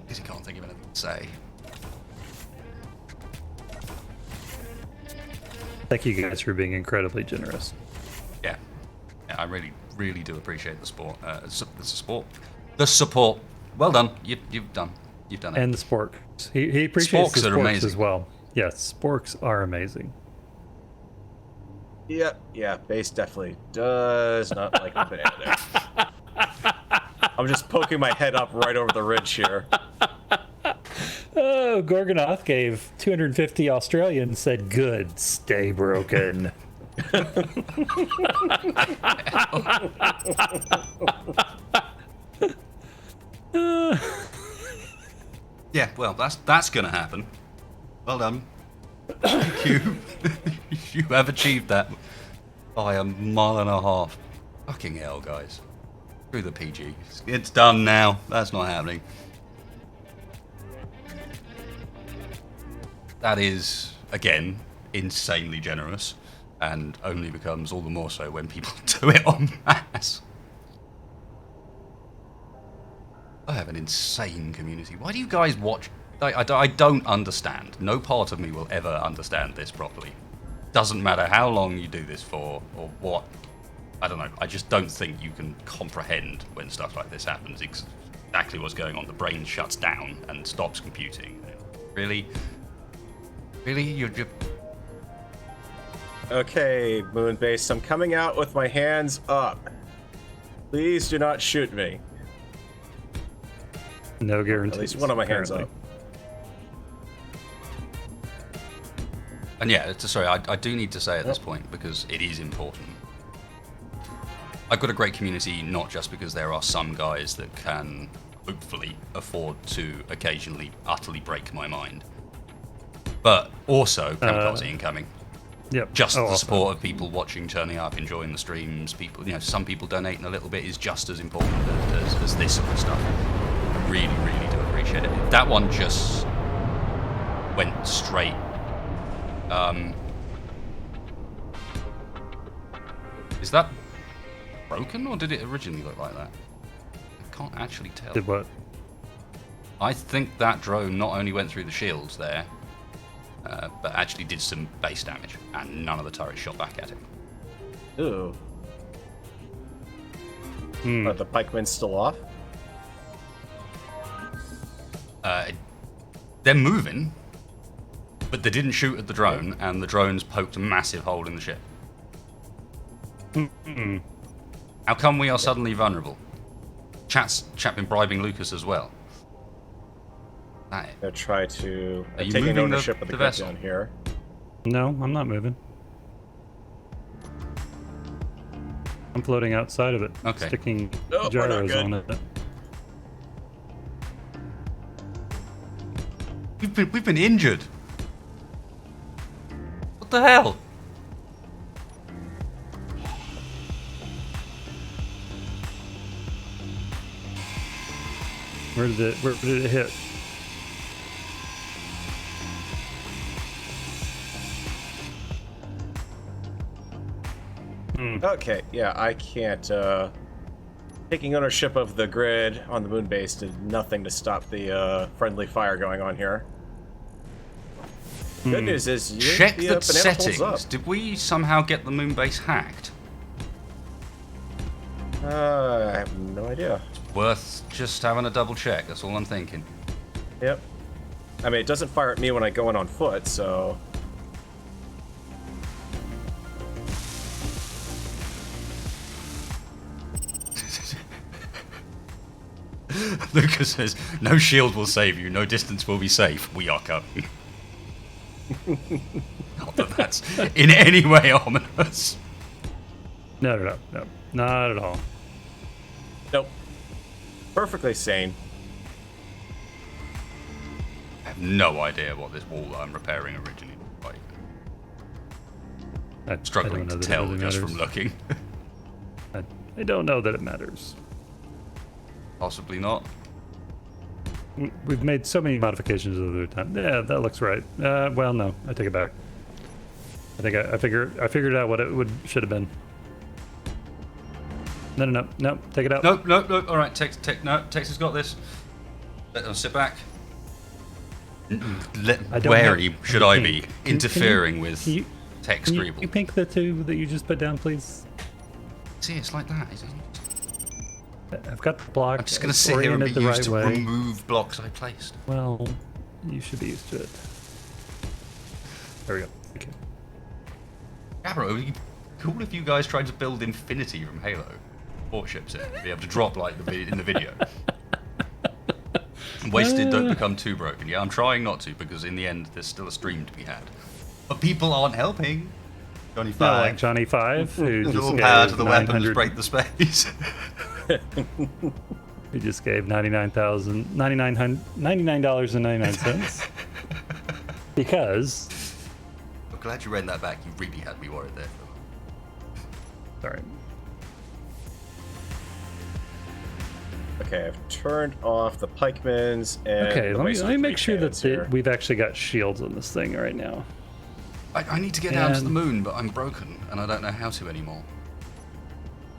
Because he can't think of anything to say. Thank you guys for being incredibly generous. Yeah, I really, really do appreciate the support. The support. Well done. You've done it. And the sporks. He appreciates Sporks the are sporks amazing. as well. Yes, sporks are amazing. Yeah, base definitely does not like the banana there. I'm just poking my head up right over the ridge here. Oh, Gorgonoth gave 250 Australian and said, "Good, stay broken." Yeah, well, that's gonna happen. Well done. You have achieved that by a mile and a half. Fucking hell, guys. Through the PG. It's done now. That's not happening. That is, again, insanely generous, and only becomes all the more so when people do it en masse. I have an insane community. Why do you guys watch? I don't understand. No part of me will ever understand this properly. Doesn't matter how long you do this for, or what. I don't know. I just don't think you can comprehend when stuff like this happens. Exactly what's going on. The brain shuts down and stops computing. Really? Really? You're... Okay, Moonbase, I'm coming out with my hands up. Please do not shoot me. No guarantees. At least one of my hands up. And yeah, sorry, I do need to say at this point, because it is important. I've got a great community, not just because there are some guys that can hopefully afford to occasionally utterly break my mind, but also kamikaze incoming. Yep. Just the awesome. support of people watching, turning up, enjoying the streams. People, some people donating a little bit is just as important as this sort of stuff. I really, really do appreciate it. That one just went straight. Is that broken, or did it originally look like that? I can't actually tell. Did what? I think that drone not only went through the shields there, but actually did some base damage, and none of the turrets shot back at it. Ooh. Are the pikemen's still off? They're moving, but they didn't shoot at the drone, and the drone's poked a massive hole in the ship. How come we are suddenly vulnerable? Chat been bribing Lucas as well. I'm gonna try to Are you taking moving ownership of the the grid vessel? down here. No, I'm not moving. I'm floating outside of it, Okay. sticking Nope, we're not gyros good. on it. We've been injured. What the hell? Where did it hit? Okay, yeah, I can't. Taking ownership of the grid on the moon base did nothing to stop the friendly fire going on here. Good news is you Check the the banana pulls settings. up. Did we somehow get the moon base hacked? I have no idea. Worth just having a double check. That's all I'm thinking. Yep. I mean, it doesn't fire at me when I go in on foot, so. Lucas says, "No shield will save you. No distance will be safe. We are coming." Not that that's in any way ominous. No, not at all. Nope. Perfectly sane. I have no idea what this wall that I'm repairing originally looked like. I don't Struggling know to that it tell really just matters. from looking. I don't know that it matters. Possibly not. We've made so many modifications over the time. Yeah, that looks right. Well, no, I take it back. I think I figured out what it should have been. No, take it out. No. All right, Tex has got this. Let them sit back. Wary should I be interfering with Tex Greeble? Can you pink the two that you just put down, please? See, it's like that. I've got the block. I'm just going to sit here and be used to way. remove blocks I placed. Well, you should be used to it. There we go. Okay. Yeah, bro, it'd be cool if you guys tried to build Infinity from Halo. 4 ships in, be able to drop like in the video. Wasted, don't become too broken. Yeah, I'm trying not to because in the end there's still a stream to be had. But people aren't helping. Johnny 5. Like Johnny 5, who just all gave power to the weapons, break the space. He just gave $99.99 because. I'm glad you ran that back. You really had me worried there. Sorry. Okay, I've turned off the pikemans and. Okay, the let me make sure that we've actually got shields on this thing right now. I need to get down to the moon, but I'm broken and I don't know how to anymore.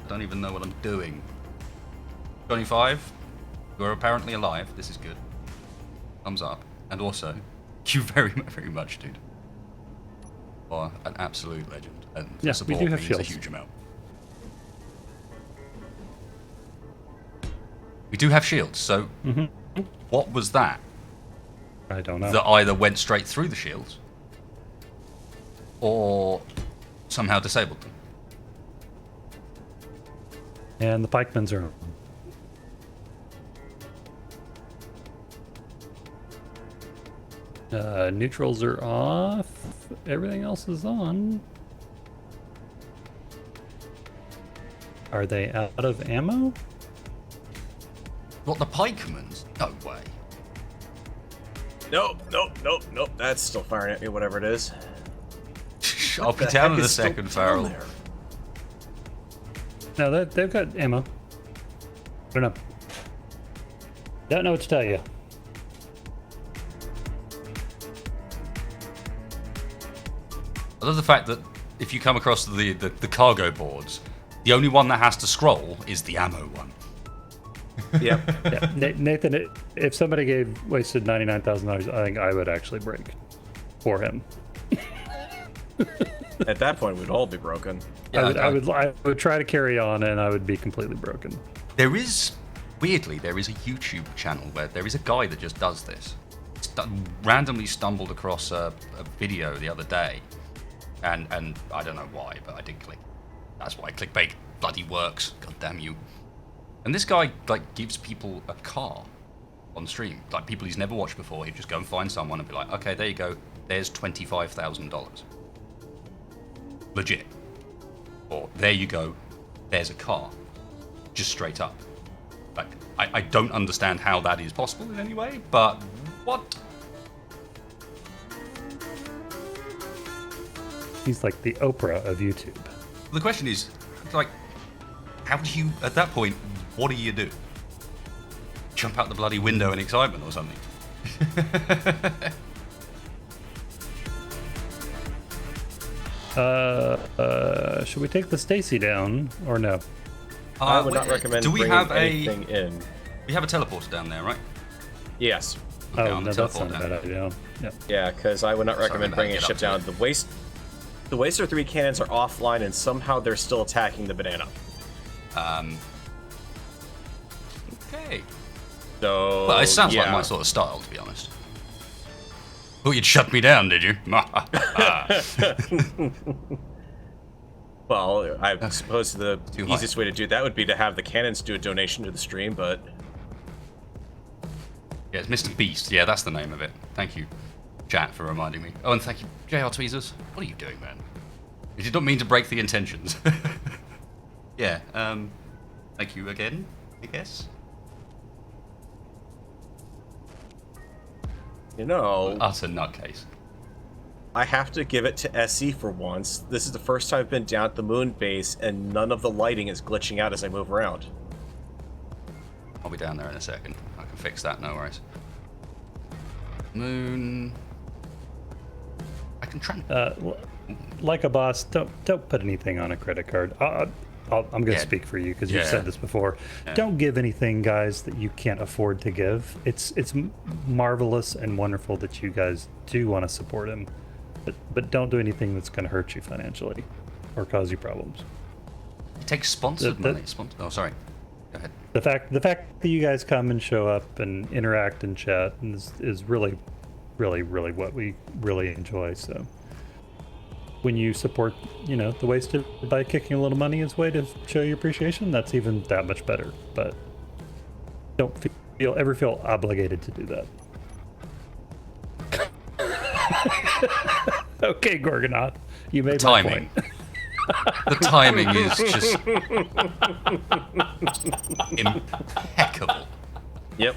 I don't even know what I'm doing. Johnny 5, you are apparently alive. This is good. Thumbs up. And also, thank you very, very much, dude. You are an absolute legend. And yeah, we do have means shields. A huge amount. We do have shields, so what was that? I don't know. That either went straight through the shields or somehow disabled them. And the pikemans are on. Neutrals are off. Everything else is on. Are they out of ammo? What, the pikemans? No way. Nope. That's still firing at me, whatever it is. I'll be down in a second, Farrell. No, they've got ammo. I don't know. Don't know what to tell you. I love the fact that if you come across the cargo boards, the only one that has to scroll is the ammo one. Yep. Yeah. Nathan, if somebody wasted $99,000, I think I would actually break for him. At that point, we'd all be broken. Yeah, I would try to carry on, and I would be completely broken. Weirdly, there is a YouTube channel where there is a guy that just does this. Randomly stumbled across a video the other day, and I don't know why, but I did click. That's why clickbait bloody works. God damn you. And this guy gives people a car on stream, like people he's never watched before. He'd just go and find someone and be like, okay, there you go. There's $25,000. Legit. Or there you go. There's a car. Just straight up. Like, I don't understand how that is possible in any way, but what? He's like the Oprah of YouTube. The question is, how do you, at that point, what do you do? Jump out the bloody window in excitement or something? Should we take the Stacy down or no? I would not recommend bringing anything in. We have a teleporter down there, right? Yes. Okay, no, that's not a bad idea. Yep. Yeah, because I would not recommend bringing a ship down. The Waster 3 cannons are offline, and somehow they're still attacking the banana. Okay. So. Well, it sounds like my sort of style, to be honest. Oh, you'd shut me down, did you? Well, I suppose the easiest way to do that would be to have the cannons do a donation to the stream, but. Yeah, it's Mr. Beast. Yeah, that's the name of it. Thank you, chat, for reminding me. Oh, and thank you, JR Tweezers. What are you doing, man? You did not mean to break the intentions. Yeah, thank you again, I guess. You know, Utter nutcase. I have to give it to SE for once. This is the first time I've been down at the moon base, and none of the lighting is glitching out as I move around. I'll be down there in a second. I can fix that, no worries. Moon. I can try. like a boss, don't put anything on a credit card. I'm going to speak for you because you've said this before. Yeah. Don't give anything, guys, that you can't afford to give. It's marvelous and wonderful that you guys do want to support him, but don't do anything that's going to hurt you financially or cause you problems. It takes sponsored money. Oh, sorry. Go ahead. The fact that you guys come and show up and interact and chat is really, really, really what we really enjoy. So when you support, the Wasted by kicking a little money as a way to show your appreciation, that's even that much better. But don't ever feel obligated to do that. Okay, Gorgonoth, you made my point. The timing is just impeccable. Yep.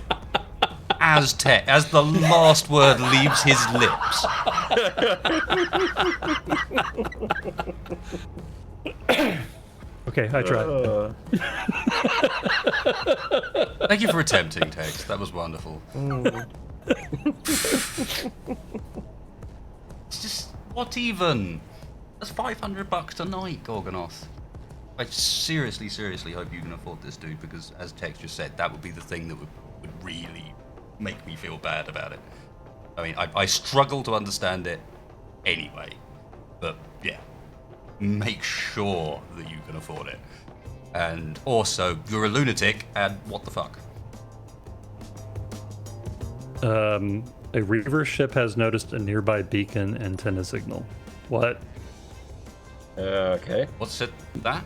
As the last word leaves his lips. Okay, I tried. Thank you for attempting, Tex. That was wonderful. It's just, what even? That's $500 a night, Gorgonoth. I seriously hope you can afford this, dude, because as Tex just said, that would be the thing that would really make me feel bad about it. I mean, I struggle to understand it anyway, but yeah, make sure that you can afford it. And also, you're a lunatic, and what the fuck? A Reaver ship has noticed a nearby beacon antenna signal. What? Okay. What's it? That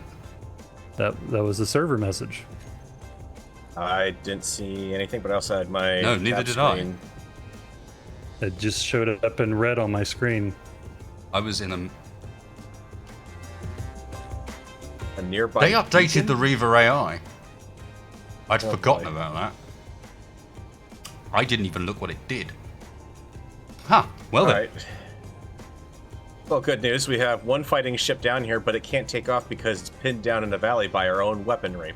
was a server message. I didn't see anything, but I also had my No, neither did I. It just showed up in red on my screen. I was in a nearby. They updated beacon? the Reaver AI. I'd Oh, forgotten boy. about that. I didn't even look what it did. Huh. Well All then. right. Well, good news. We have one fighting ship down here, but it can't take off because it's pinned down in a valley by our own weaponry.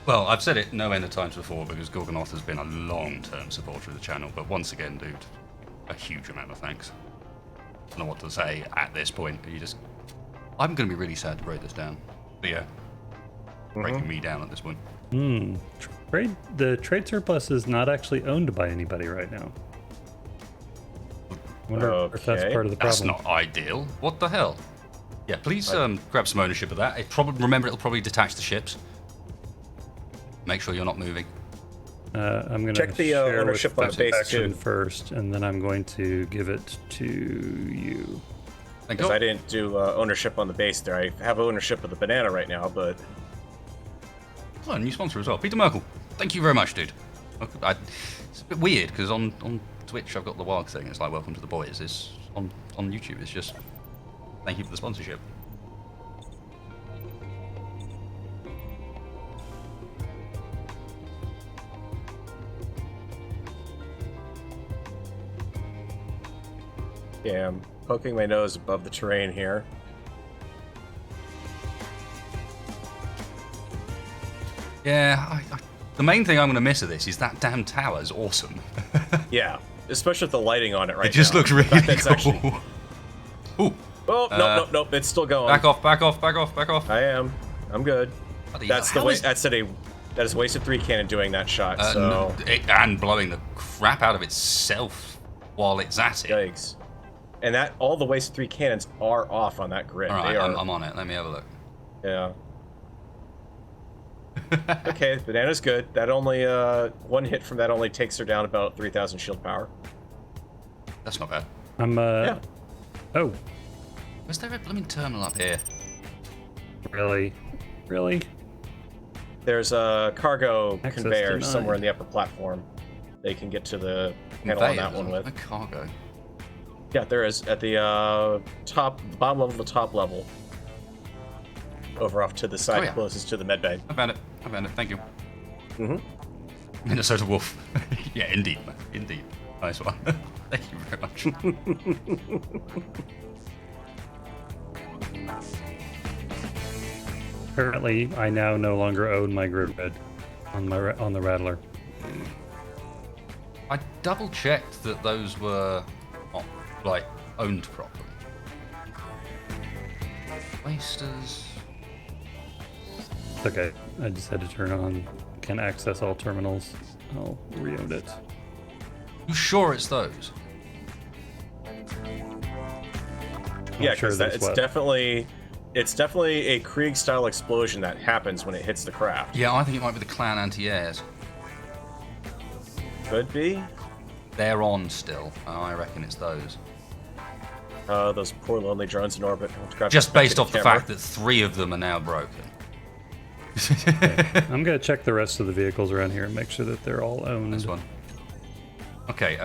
Well, I've said it no end of times before because Gorgonoth has been a long-term supporter of the channel, but once again, dude, a huge amount of thanks. I don't know what to say at this point. I'm going to be really sad to break this down. But yeah, breaking me down at this point. The trade surplus is not actually owned by anybody right now. I wonder if that's part of the problem. That's not ideal. What the hell? Yeah, please grab some ownership of that. Remember, it'll probably detach the ships. Make sure you're not moving. I'm going to check the share ownership with on the base faction too first, and then I'm going to give it to you. Thank because you. I didn't do ownership on the base there. I have ownership of the banana right now, but Oh, a new sponsor as well. Peter Merkel. Thank you very much, dude. It's a bit weird because on Twitch I've got the wild thing. It's like welcome to the boys. It's on YouTube. It's just thank you for the sponsorship. yeah, I'm poking my nose above the terrain here. Yeah, the main thing I'm going to miss of this is that damn tower is awesome. Yeah, especially with the lighting on it right now. It just looks really That's cool. actually- Ooh, Oh, nope, it's still going. back off. I am. I'm good. Bloody That's hell, the way. how is- That is wasted 3 cannon doing that shot. So no, and blowing the crap out of itself while it's at it. yikes. And that all the wasted 3 cannons are off on that grid. All right, They are, I'm on it. Let me have a look. yeah. Okay, banana's good. That only one hit from that only takes her down about 3,000 shield power. That's not bad. I'm Yeah. Oh, Was there a blooming terminal up here? really? There's a cargo Access conveyor denied. somewhere in the upper platform. They can get to the panel on that one with. A cargo. Yeah, there is at the bottom level, the top level. Over off to the side, yeah. closest to the med bay. I found it. Thank you. Mm-hmm. Minnesota Wolf. Yeah, indeed. Nice one. Thank you very much. Apparently, I now no longer own my grid on the Rattler. I double checked that those were not, like, owned properly. Wasters. Okay, I just had to turn on can access all terminals. I'll re-own it. You sure it's those? Yeah, sure because that's it's what. definitely a Krieg-style explosion that happens when it hits the craft. Yeah, I think it might be the clan anti-airs. Could be. They're on still. I reckon it's those. Those poor lonely drones in orbit. Just based off the fact that 3 of them are now broken. I'm gonna check the rest of the vehicles around here and make sure that they're all owned. This one. Okay,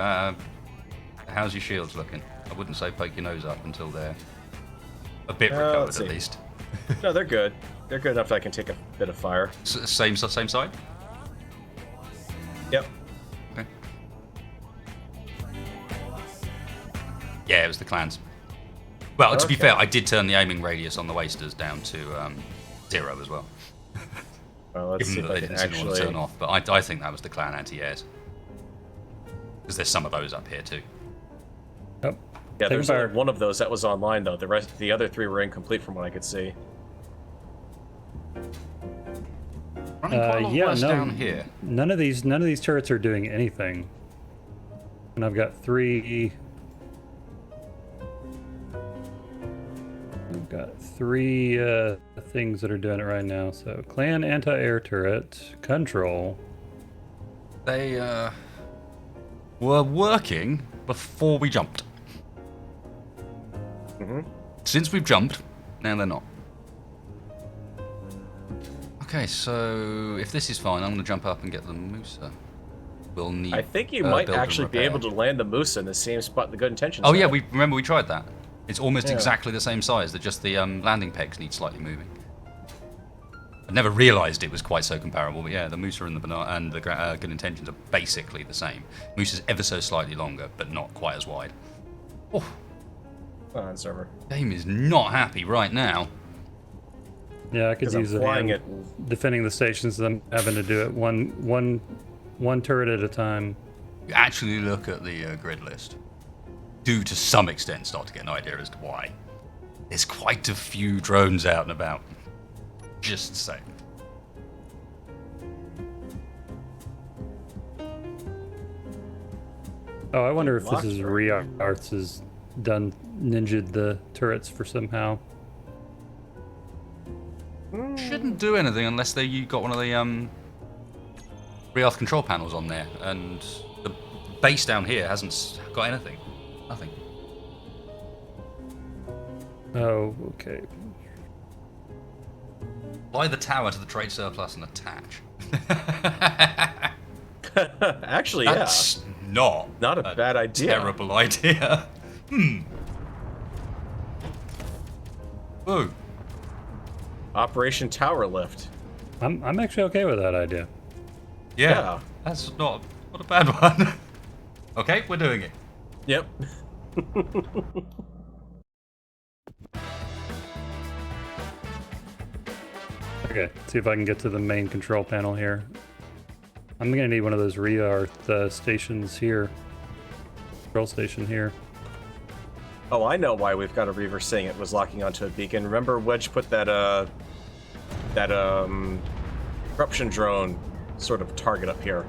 how's your shields looking? I wouldn't say poke your nose up until they're a bit recovered at least. No, they're good. They're good enough that I can take a bit of fire. Same side? Yep. Okay. Yeah, it was the clans. Well, to be fair, I did turn the aiming radius on the wasters down to 0 as well. Well, let's see Even if though I they can didn't seem to want to actually... turn off. But I think that was the clan anti-airs. Because there's some of those up here too. Yep. Yeah, there's only one of those that was online though. The other 3 were incomplete from what I could see. Running quite a lot worse down here. None of these turrets are doing anything. And I've got 3. I've got 3 things that are doing it right now. So clan anti-air turret control. They were working before we jumped. Since we've jumped, now they're not. Okay, so if this is fine, I'm going to jump up and get the Musa. We'll need. I think you might actually be able to land the Musa in the same spot the Good Intentions. Oh yeah, we tried that. It's almost exactly the same size. That just the landing pegs need slightly moving. I never realised it was quite so comparable, but yeah, the Musa and the Good Intentions are basically the same. Musa's ever so slightly longer, but not quite as wide. Oh, on server. Game is not happy right now. Yeah, I could use a hand defending the stations. I'm having to do it one turret at a time. You actually look at the grid list. Do to some extent start to get an idea as to why. There's quite a few drones out and about. Just saying. Oh, I wonder if this is Arts has done ninja'd the turrets for somehow. Shouldn't do anything unless you got one of the Re-Earth control panels on there, and the base down here hasn't got anything. Nothing. Oh, okay. Fly the tower to the trade surplus and attach. Actually, That's not a bad idea. Terrible idea. Ooh. Operation Tower Lift. I'm actually okay with that idea. Yeah. That's not a bad one. Okay, we're doing it. Yep. Okay, see if I can get to the main control panel here. I'm gonna need one of those Re-Earth stations here. Control station here. Oh, I know why we've got a Reaver saying it was locking onto a beacon. Remember Wedge put that corruption drone sort of target up here.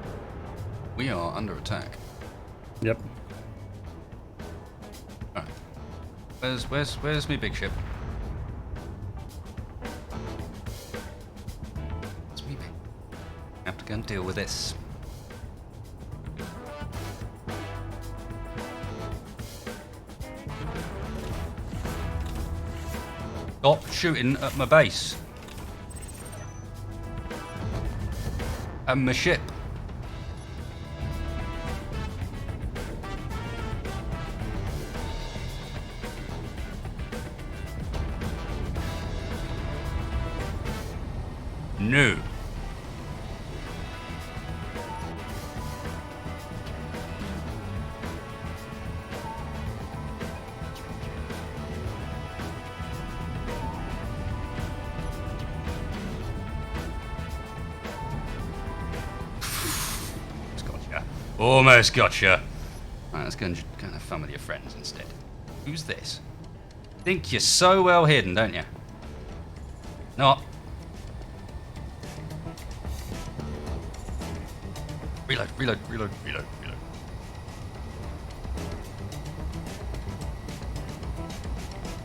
We are under attack. Yep. Alright. Where's me big ship? Where's me big? I have to go and deal with this. Stop shooting at my base. And my ship. No. Almost gotcha. Alright, let's go and have fun with your friends instead. Who's this? Think you're so well hidden, don't you? Not. Reload, reload, reload, reload, reload.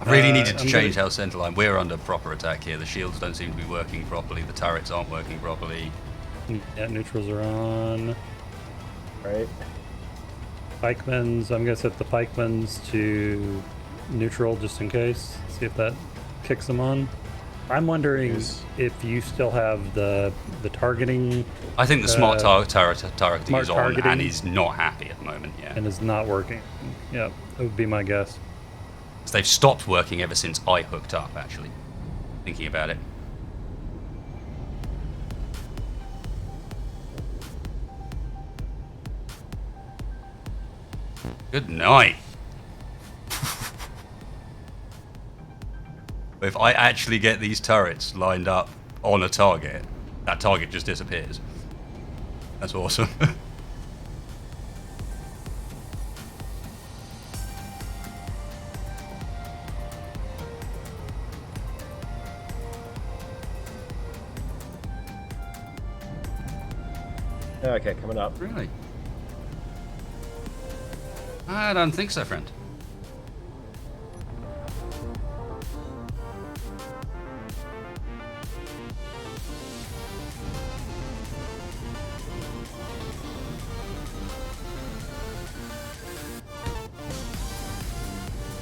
I really needed to change how central line. We're under proper attack here. The shields don't seem to be working properly. The turrets aren't working properly. Yeah, neutrals are on. Right. Pikemen's, I'm gonna set the pikemen's to neutral just in case. See if that kicks them on. I'm wondering if you still have the targeting. I think the smart turret smart is on targeting. and is not happy at the moment. Yeah, And is not working. Yeah, that would be my guess. so they've stopped working ever since I hooked up. Actually, thinking about it. Good night. If I actually get these turrets lined up on a target, that target just disappears. That's awesome. Okay, coming up. Really? I don't think so, friend.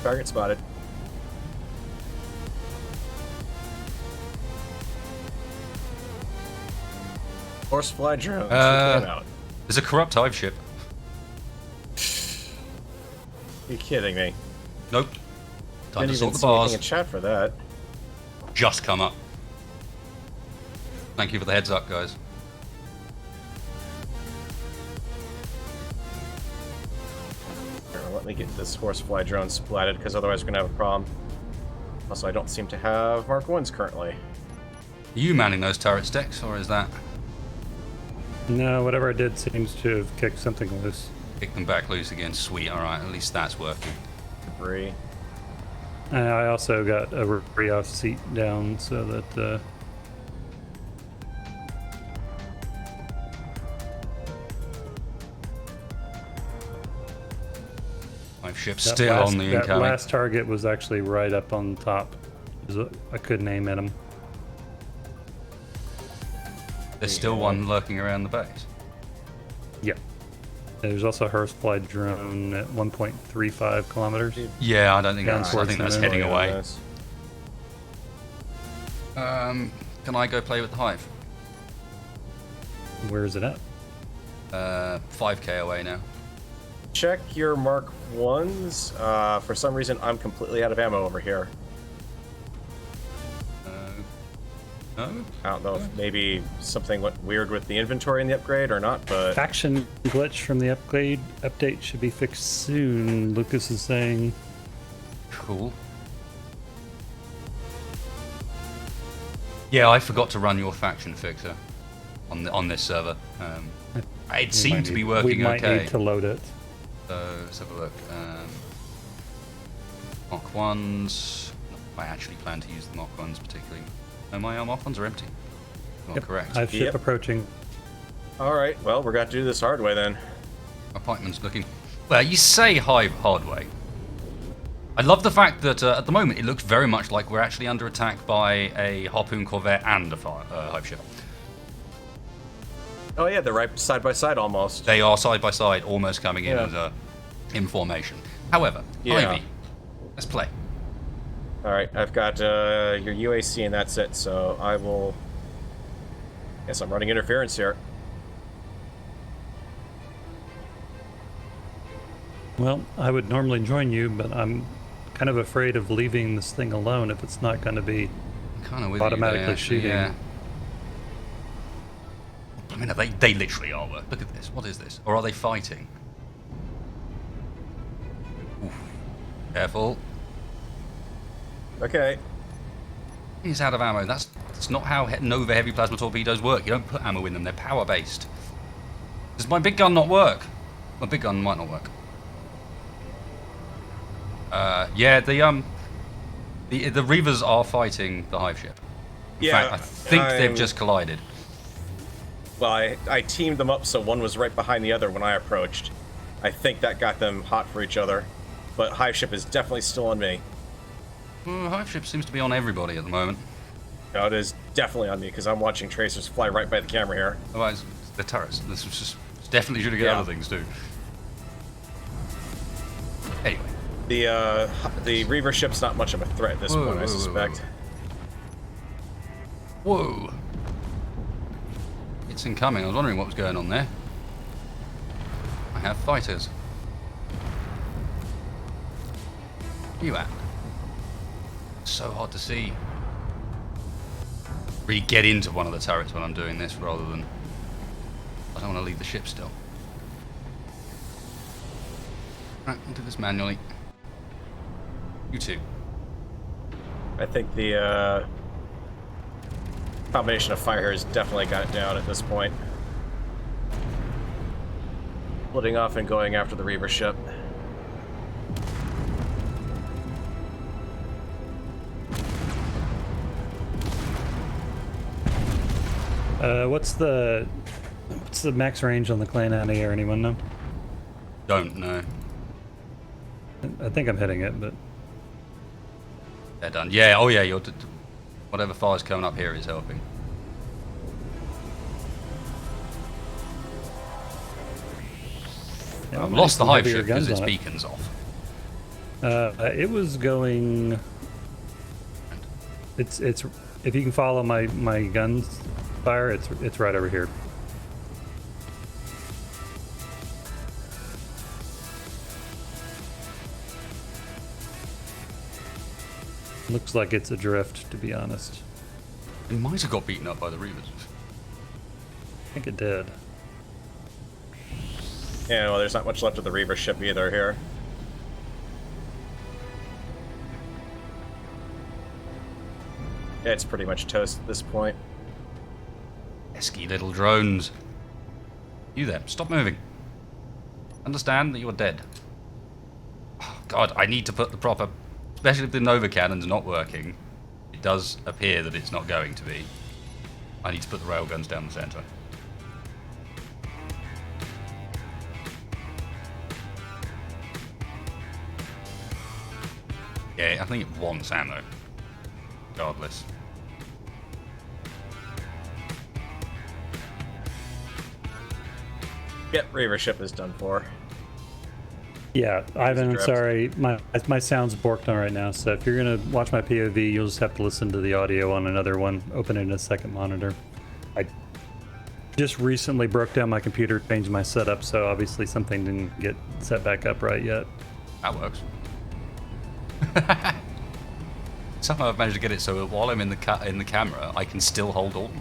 Target spotted. Horsefly drones. Out. There's a corrupt hive ship. You kidding me? Nope. Time Didn't to even sort the see anything bars. in chat for that. Just come up. Thank you for the heads up, guys. Here, let me get this horsefly drone splatted, because otherwise we're gonna have a problem. Also, I don't seem to have Mark 1s currently. Are you manning those turret sticks, or is that No, whatever I did seems to have kicked something loose. kick them back loose again? Sweet. All right, at least that's working. Debris. And I also got a re-off seat down so that Hive ship that still last, on the that incoming. last target was actually right up on top. I couldn't aim at him. There's still one lurking around the base. Yeah. There's also a horsefly drone at 1.35 kilometers. Yeah, I don't think Down that's. I towards think the that's middle. heading Yeah, away. nice. Can I go play with the hive? Where is it at? 5k away now. Check your Mark 1s. For some reason, I'm completely out of ammo over here. No. I don't know if maybe something went weird with the inventory in the upgrade or not, but Faction glitch from the update should be fixed soon, Lucas is saying. Cool. Yeah, I forgot to run your faction fixer on this server. It seemed to be working We might okay. need to load it. So let's have a look. Mock 1s. I actually plan to use the Mock 1s particularly. No, my Mock 1s are empty. Not correct. Hive ship Yep. approaching. alright, well, we're going to do this hard way then. My pikeman's looking. Well, you say hive hard way. I love the fact that at the moment it looks very much like we're actually under attack by a harpoon corvette and a hive ship. Oh yeah, they're right side by side almost. They are side by side, almost coming in Yeah. as in formation. However, Yeah. Ivy, let's play. Alright, I've got your UAC and that's it, so I will... Guess I'm running interference here. Well, I would normally join you, but I'm kind of afraid of leaving this thing alone if it's not going to be Kind of with automatically you there, actually, shooting. Yeah. I mean, they literally are. Look at this. What is this? Or are they fighting? Oof. Careful. Okay. He's out of ammo. That's not how Nova heavy plasma torpedoes work. You don't put ammo in them. They're power based. Does my big gun not work? A big gun might not work. Yeah, the Reavers are fighting the hive ship. In fact, I think they've just collided. Well, I teamed them up so one was right behind the other when I approached. I think that got them hot for each other. But hive ship is definitely still on me. Hive ship seems to be on everybody at the moment. No, it is definitely on me because I'm watching tracers fly right by the camera here. Otherwise, the turrets. This was just definitely should have get other things too. Anyway. The Reaver ship's not much of a threat at this point, I suspect. Whoa. It's incoming. I was wondering what was going on there. I have fighters. Where you at? So hard to see. Really get into one of the turrets when I'm doing this rather than... I don't want to leave the ship still. Right, I'll do this manually. You two. I think the combination of fire here has definitely got it down at this point. Splitting off and going after the Reaver ship. What's the max range on the clan anti-air? Anyone know? Don't know. I think I'm hitting it, but They're done. Yeah. Oh yeah. Whatever fire's coming up here is helping. yeah, I've lost the hive heavier ship because guns its on it. beacon's off. It was going. It's if you can follow my guns fire, it's right over here. Looks like it's adrift, to be honest. It might have got beaten up by the Reavers. I think it did. Yeah, well, there's not much left of the Reaver ship either here. Yeah, it's pretty much toast at this point. Pesky little drones. You there, stop moving. Understand that you're dead. Oh, God, I need to put the proper... Especially if the Nova cannon's not working. It does appear that it's not going to be. I need to put the railguns down the center. Yeah, I think it wants ammo. Regardless. Yep, Reaver ship is done for. Yeah, Ivan, I'm drift. sorry. My sound's borked on right now, so if you're going to watch my POV, you'll just have to listen to the audio on another one, open it in a second monitor. I just recently broke down my computer, changed my setup, so obviously something didn't get set back up right yet. That works. Somehow I've managed to get it so that while I'm in the camera, I can still hold on.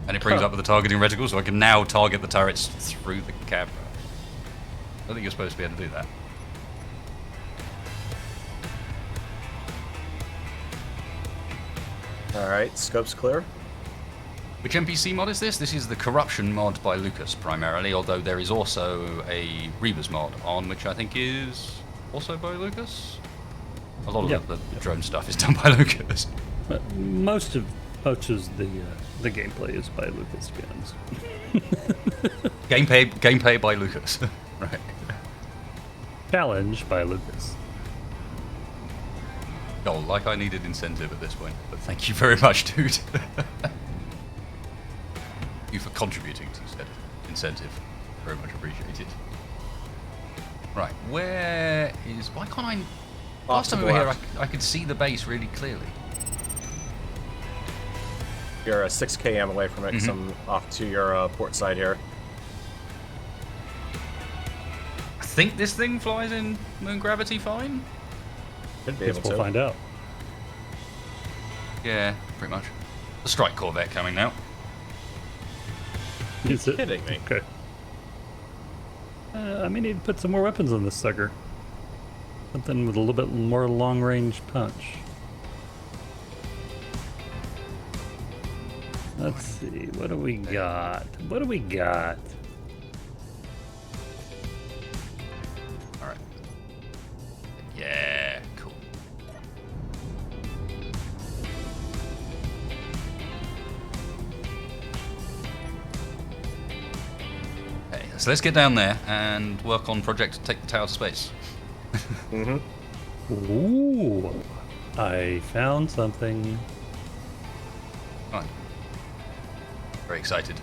And it brings up with the targeting reticle, so I can now target the turrets through the camera. I don't think you're supposed to be able to do that. Alright, scope's clear. Which NPC mod is this? This is the Corruption mod by Lucas, primarily, although there is also a Reavers mod on, which I think is also by Lucas? A lot of the drone stuff is done by Lucas. But most of the gameplay is by Lucas, to be honest. Gameplay by Lucas. Right. Challenge by Lucas. Oh, like I needed incentive at this point, but thank you very much, dude. You for contributing to said incentive. Very much appreciated. Right, where is... Why can't I... Last time we were here, I could see the base really clearly. You're 6 km away from it, because I'm off to your port side here. I think this thing flies in moon gravity fine? Should be Guess able we'll to. find out. Yeah, pretty much. The strike corvette coming now. Is it? Kidding me. Okay. I may need to put some more weapons on this sucker. Something with a little bit more long-range punch. Let's see, what do we got? What do we got? So let's get down there and work on project to take the tower to space. Ooh, I found something. Fine. Very excited.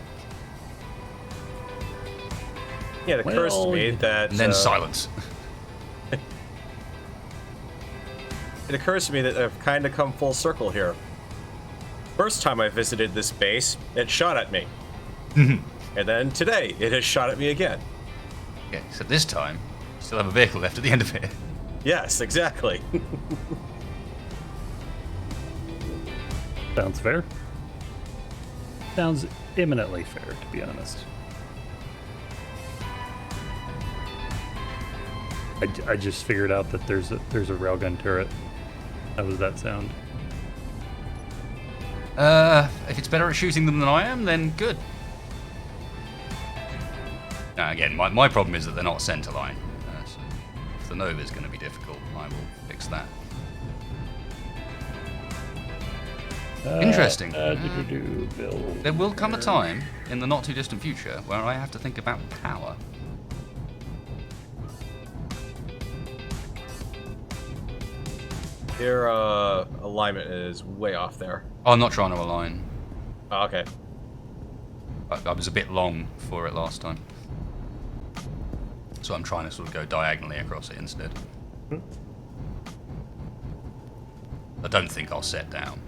Yeah, it occurs to me that... And then silence. It occurs to me that I've kind of come full circle here. First time I visited this base, it shot at me. And then today, it has shot at me again. Okay, so this time, you still have a vehicle left at the end of it. Yes, exactly. Sounds fair. Sounds imminently fair, to be honest. I just figured out that there's a railgun turret. How does that sound? If it's better at shooting them than I am, then good. Now, again, my problem is that they're not centerline. So if the Nova is going to be difficult, I will fix that. Interesting. There will come a time in the not too distant future where I have to think about power. Your alignment is way off there. Oh, I'm not trying to align. Oh, okay. I was a bit long for it last time. So I'm trying to sort of go diagonally across it instead. I don't think I'll set down.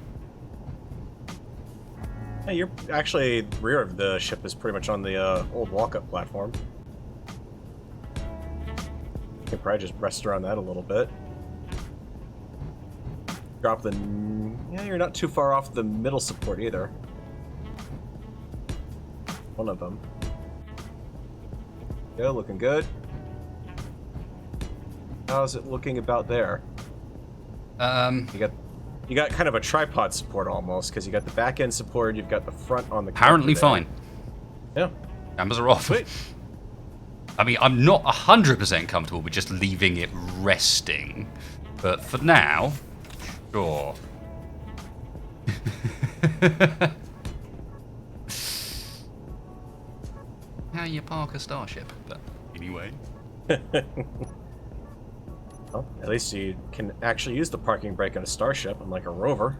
Hey, you're actually rear of the ship is pretty much on the old walk-up platform. You can probably just rest around that a little bit. Drop the... Yeah, you're not too far off the middle support either. One of them. Yeah, looking good. How's it looking about there? You got kind of a tripod support almost, because you got the back end support, you've got the front on the... Apparently fine. Yeah. Cameras are off. Sweet. I mean, I'm not 100% comfortable with just leaving it resting, but for now, sure. How you park a starship, but anyway. Well, at least you can actually use the parking brake on a starship, unlike a rover.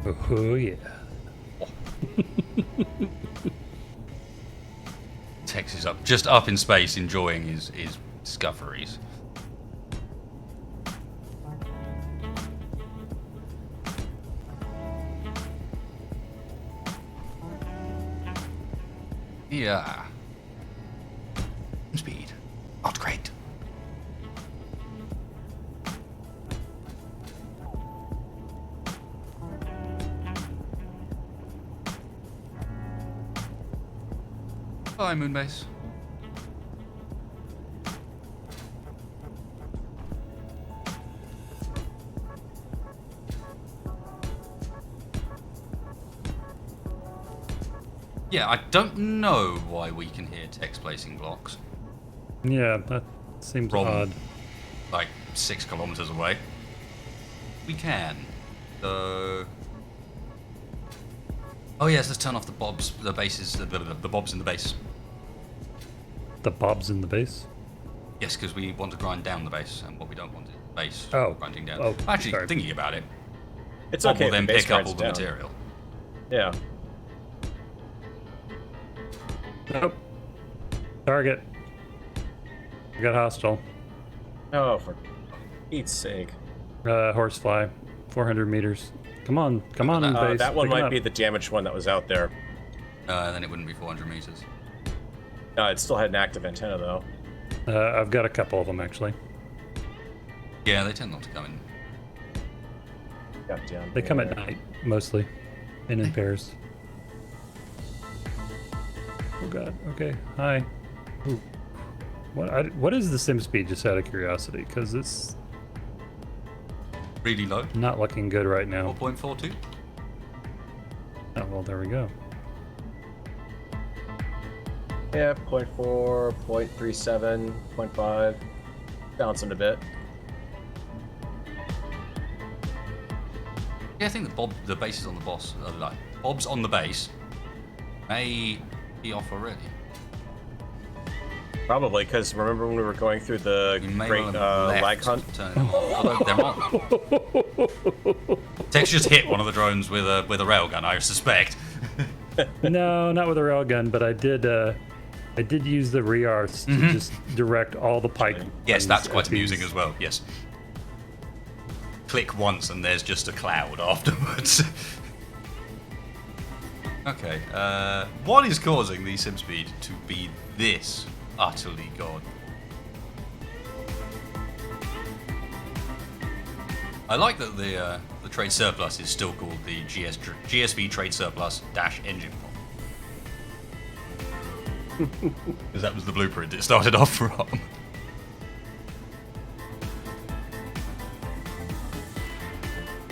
Oh yeah. Tex is up, just up in space, enjoying his discoveries. Yeah. Speed. Not great. Bye, Moonbase. Yeah, I don't know why we can hear text placing blocks. Yeah, that seems From, odd. like 6 kilometers away. We can. So... Oh yes, let's turn off the bobs, the bases, the bobs in the base. The bobs in the base? Yes, because we want to grind down the base, and what we don't want is the base grinding down. Oh, actually, sorry. thinking about it, It's Bob okay. will then the base pick up grinds all the down. material. Yeah. Nope. Target. We got hostile. Oh, for Pete's sake. Horsefly. 400 meters. Come on, base. That one Pick it might up. be the damaged one that was out there. Then it wouldn't be 400 meters. It still had an active antenna, though. I've got a couple of them, actually. Yeah, they tend not to come in. Got down They come at there. night, mostly. And in pairs. Oh god, okay. Hi. Ooh. What is the sim speed, just out of curiosity? Because it's Really low. not looking good right now. 4.42. Oh, well, there we go. Yeah, 0.4, 0.37, 0.5. Bouncing a bit. Yeah, I think the bases on the boss, like Bob's on the base, may be off already. Probably, because remember when we were going through the great lag hunt? Although they're not. Tex just hit one of the drones with a railgun, I suspect. No, not with a railgun, but I did use the REARs to just direct all the pike. Yes, that's quite amusing as well. Yes. Click once and there's just a cloud afterwards. Okay. What is causing the sim speed to be this utterly god? I like that the trade surplus is still called the GSV trade surplus dash engine bomb. Because that was the blueprint it started off from.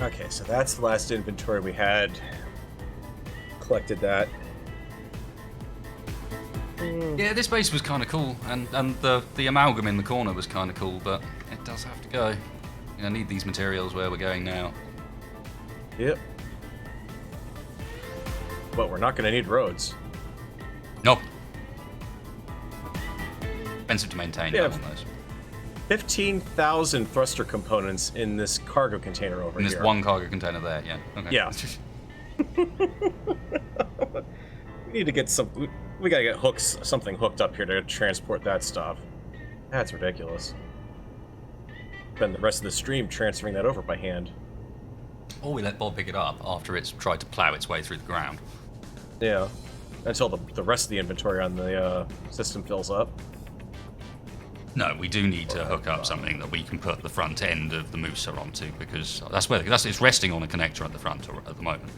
Okay, so that's the last inventory we had. Collected that. Yeah, this base was kind of cool, and the amalgam in the corner was kind of cool, but it does have to go. I need these materials where we're going now. Yep. But we're not going to need roads. Nope. Expensive to maintain. Yeah. On those. 15,000 thruster components in this cargo container over And here. there's one cargo container there, yeah. Okay. Yeah. We need to get some. We gotta get something hooked up here to transport that stuff. That's ridiculous. Spend the rest of the stream transferring that over by hand. Or we let Bob pick it up after it's tried to plow its way through the ground. Yeah. Until the rest of the inventory on the system fills up. No, we do need to hook up something that we can put the front end of the Musa onto, because it's resting on a connector at the front at the moment.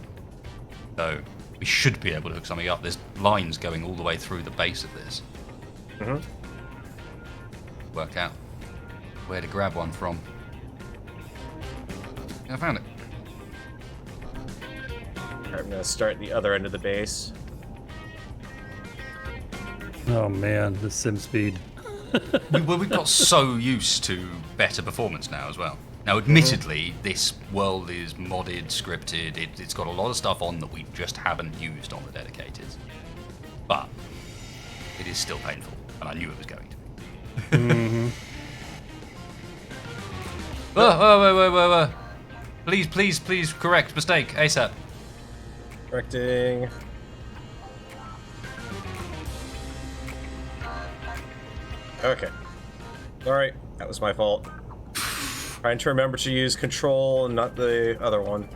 So we should be able to hook something up. There's lines going all the way through the base of this. Work out where to grab one from. Yeah, I found it. Alright, I'm gonna start the other end of the base. Oh man, the sim speed. We've got so used to better performance now as well. Now, admittedly, this world is modded, scripted. It's got a lot of stuff on that we just haven't used on the dedicated. But it is still painful, and I knew it was going to be. Whoa. Please, correct mistake ASAP. Correcting. Okay. Alright, that was my fault. Trying to remember to use control and not the other one.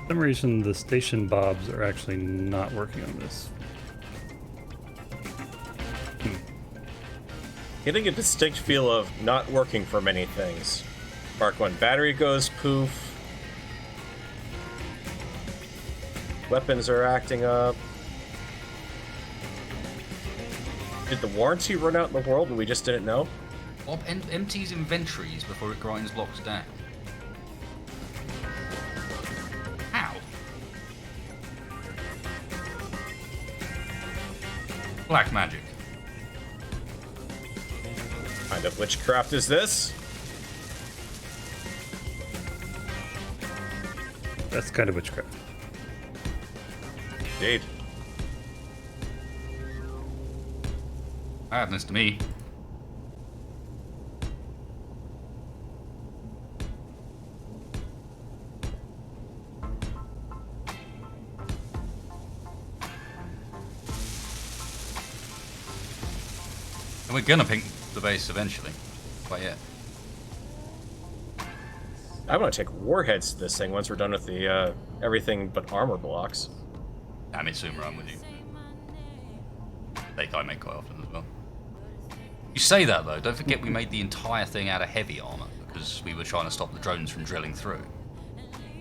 For some reason, the station bobs are actually not working on this. Getting a distinct feel of not working for many things. Mark 1 battery goes poof. Weapons are acting up. Did the warranty run out in the world and we just didn't know? Bob empties inventories before it grinds blocks down. How? Black magic. What kind of witchcraft is this? That's kind of witchcraft. Indeed. Happens to me. And we're gonna pink the base eventually. Quite yet. I want to take warheads to this thing once we're done with the everything but armor blocks. Damn it, Sumer, I'm with you. I make quite often as well. You say that though, don't forget we made the entire thing out of heavy armor because we were trying to stop the drones from drilling through.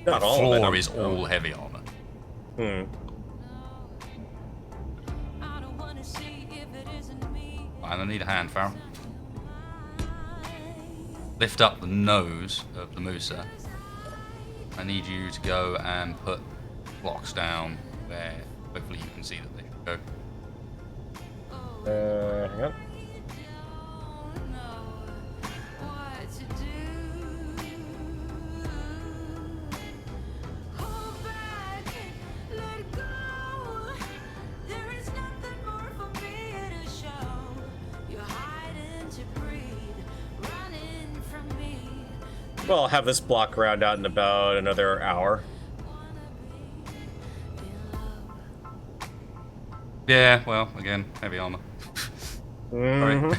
Not the all floor of it, is all heavy armor. I need a hand, Farrell. Lift up the nose of the Musa. I need you to go and put blocks down where hopefully you can see that they should go. Hang on. Well, I'll have this block around out in about another hour. Yeah, well, again, heavy armor. Alright.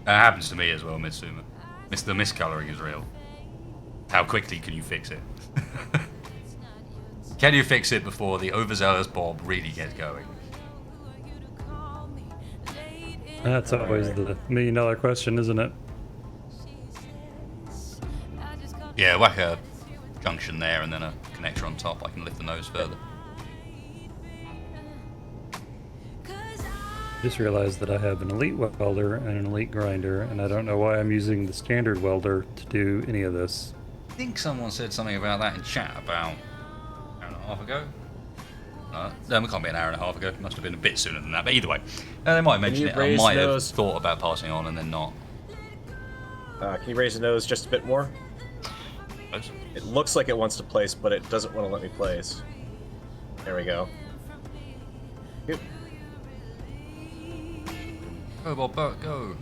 That happens to me as well, Mitsuma. The miscoloring is real. How quickly can you fix it? Can you fix it before the overzealous Bob really gets going? That's always the million-dollar question, isn't it? Yeah, whack a junction there and then a connector on top. I can lift the nose further. Just realized that I have an elite welder and an elite grinder, and I don't know why I'm using the standard welder to do any of this. I think someone said something about that in chat about an hour and a half ago. No, it can't be an hour and a half ago. It must have been a bit sooner than that. But either way, they might mention it. I might have thought about passing on and then not. Can you raise the nose just a bit more? Close. It looks like it wants to place, but it doesn't want to let me place. There we go. Yep. Go, Bob, go.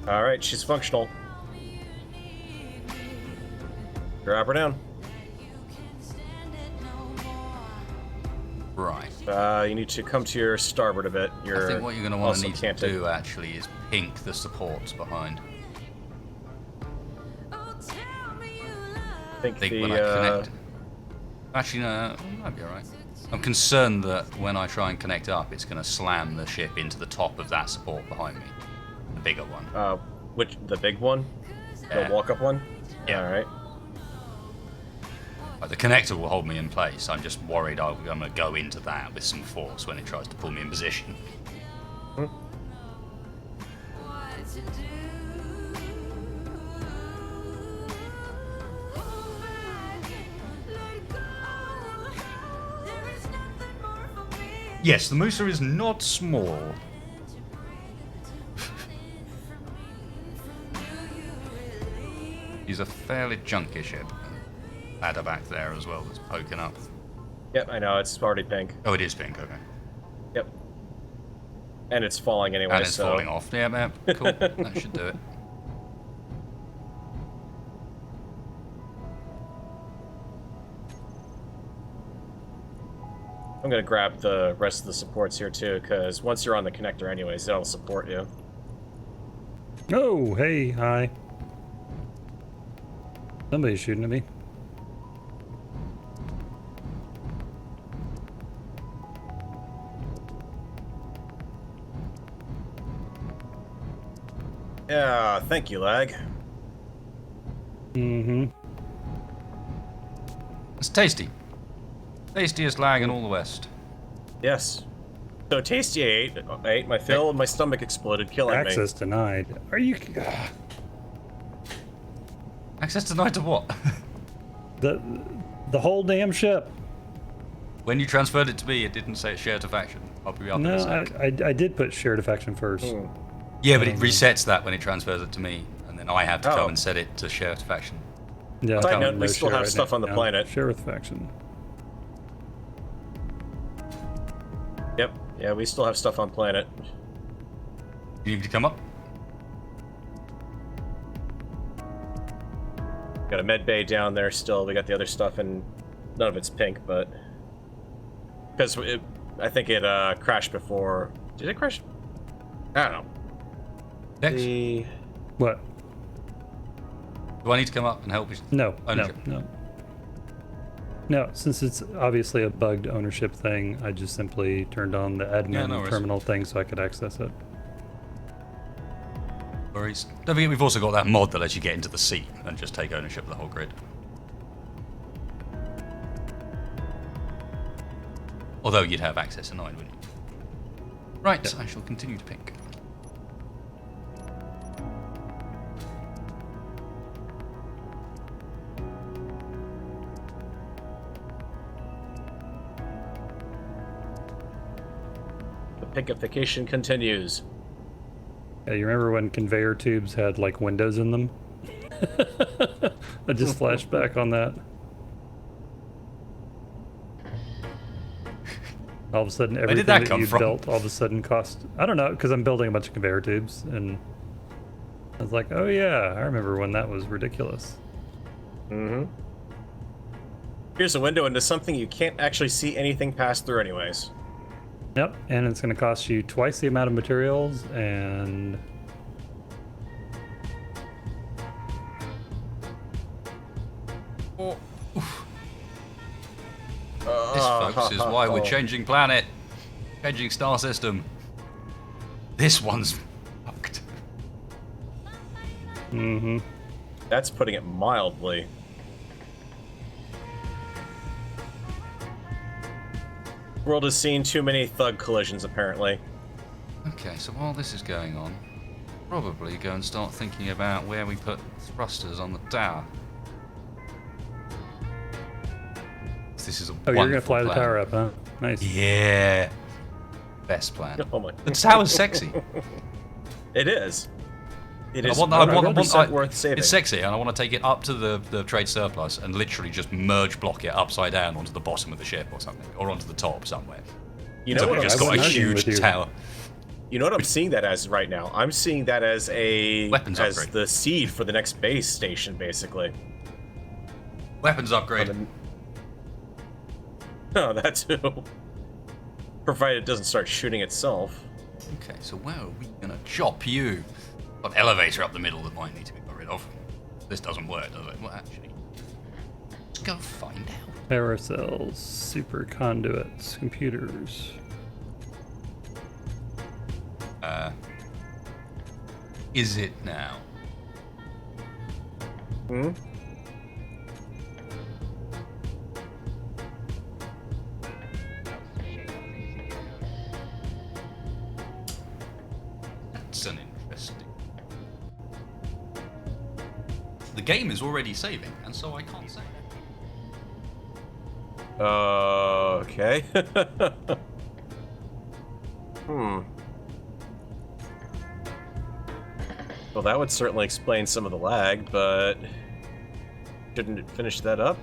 Alright, she's functional. Grab her down. Right. You need to come to your starboard a bit. I think what you're going to want to need to canted. do actually is pink the supports behind. I think when I connect. Actually, no, it might be alright. I'm concerned that when I try and connect up, it's going to slam the ship into the top of that support behind me. The bigger one. The big one? Yeah. The walk-up one? Yeah. Alright. Like, the connector will hold me in place. I'm just worried I'm going to go into that with some force when it tries to pull me in position. Hmm. Yes, the Musa is not small. He's a fairly junky ship. Ladder back there as well that's poking up. Yep, I know, it's already pink. Oh, it is pink, okay. Yep. And it's falling anyway, And it's falling off. Yeah, man, cool. That should do it. I'm gonna grab the rest of the supports here too, because once you're on the connector anyways, that'll support you. Oh, hey, hi. Somebody's shooting at me. Yeah, thank you, lag. Mm-hmm. It's tasty. Tastiest lag in all the West. Yes. So tasty I ate my fill and my stomach exploded, killing me. Access denied. Are you... Access denied to what? The whole damn ship. When you transferred it to me, it didn't say share to faction. I'll be up in a No, sec. I did put share to faction first. Yeah, but it resets that when it transfers it to me, and then I have to Oh. come and set it to share to faction. Yeah, Side I'm note, we no still share have right stuff on the now. planet. Share with faction. Yep, yeah, we still have stuff on planet. You need me to come up? Got a med bay down there still. We got the other stuff, and none of it's pink, but because I think it crashed before. Did it crash? I don't know. Next. What? Do I need to come up and help you? No, Ownership. No, since it's obviously a bugged ownership thing, I just simply turned on the admin no worries. terminal thing so I could access it. Worries. Don't forget we've also got that mod that lets you get into the seat and just take ownership of the whole grid. Although you'd have access denied, wouldn't you? Right, Yep. I shall continue to pink. The pinkification continues. Yeah, you remember when conveyor tubes had like windows in them? I just flashed back on that. All of a sudden, did everything that that come you from? built all of a sudden cost. I don't know, because I'm building a bunch of conveyor tubes, and I was like, oh yeah, I remember when that was ridiculous. Mm-hmm. Here's a window into something you can't actually see anything pass through anyways. Yep, and it's going to cost you twice the amount of materials, and Oh. This, folks, is why we're changing planet. Changing star system. This one's fucked. mm-hmm. That's putting it mildly. World has seen too many thug collisions, apparently. Okay, so while this is going on, probably go and start thinking about where we put thrusters on the tower. This is a Oh, you're going to fly plan. the tower up, huh? Nice. Yeah. Best plan. Oh my. The tower's sexy. It is. It is I want 100% worth saving. It's sexy, and I want to take it up to the trade surplus and literally just merge block it upside down onto the bottom of the ship or something, or onto the top somewhere. You know So what? we've just I got a wasn't arguing with huge you. tower. You know what I'm seeing that as right now? I'm seeing that as a Weapons as upgrade. the seed for the next base station, basically. Weapons upgrade. No, that too. Provided it doesn't start shooting itself. Okay, so where are we gonna chop you? Got an elevator up the middle that might need to be got rid of. This doesn't work, does it? Well, actually, let's go find out. Power cells, super conduits, computers. Is it now? Hmm? That's an interesting. The game is already saving, and so I can't save. Okay. Well, that would certainly explain some of the lag, but shouldn't it finish that up?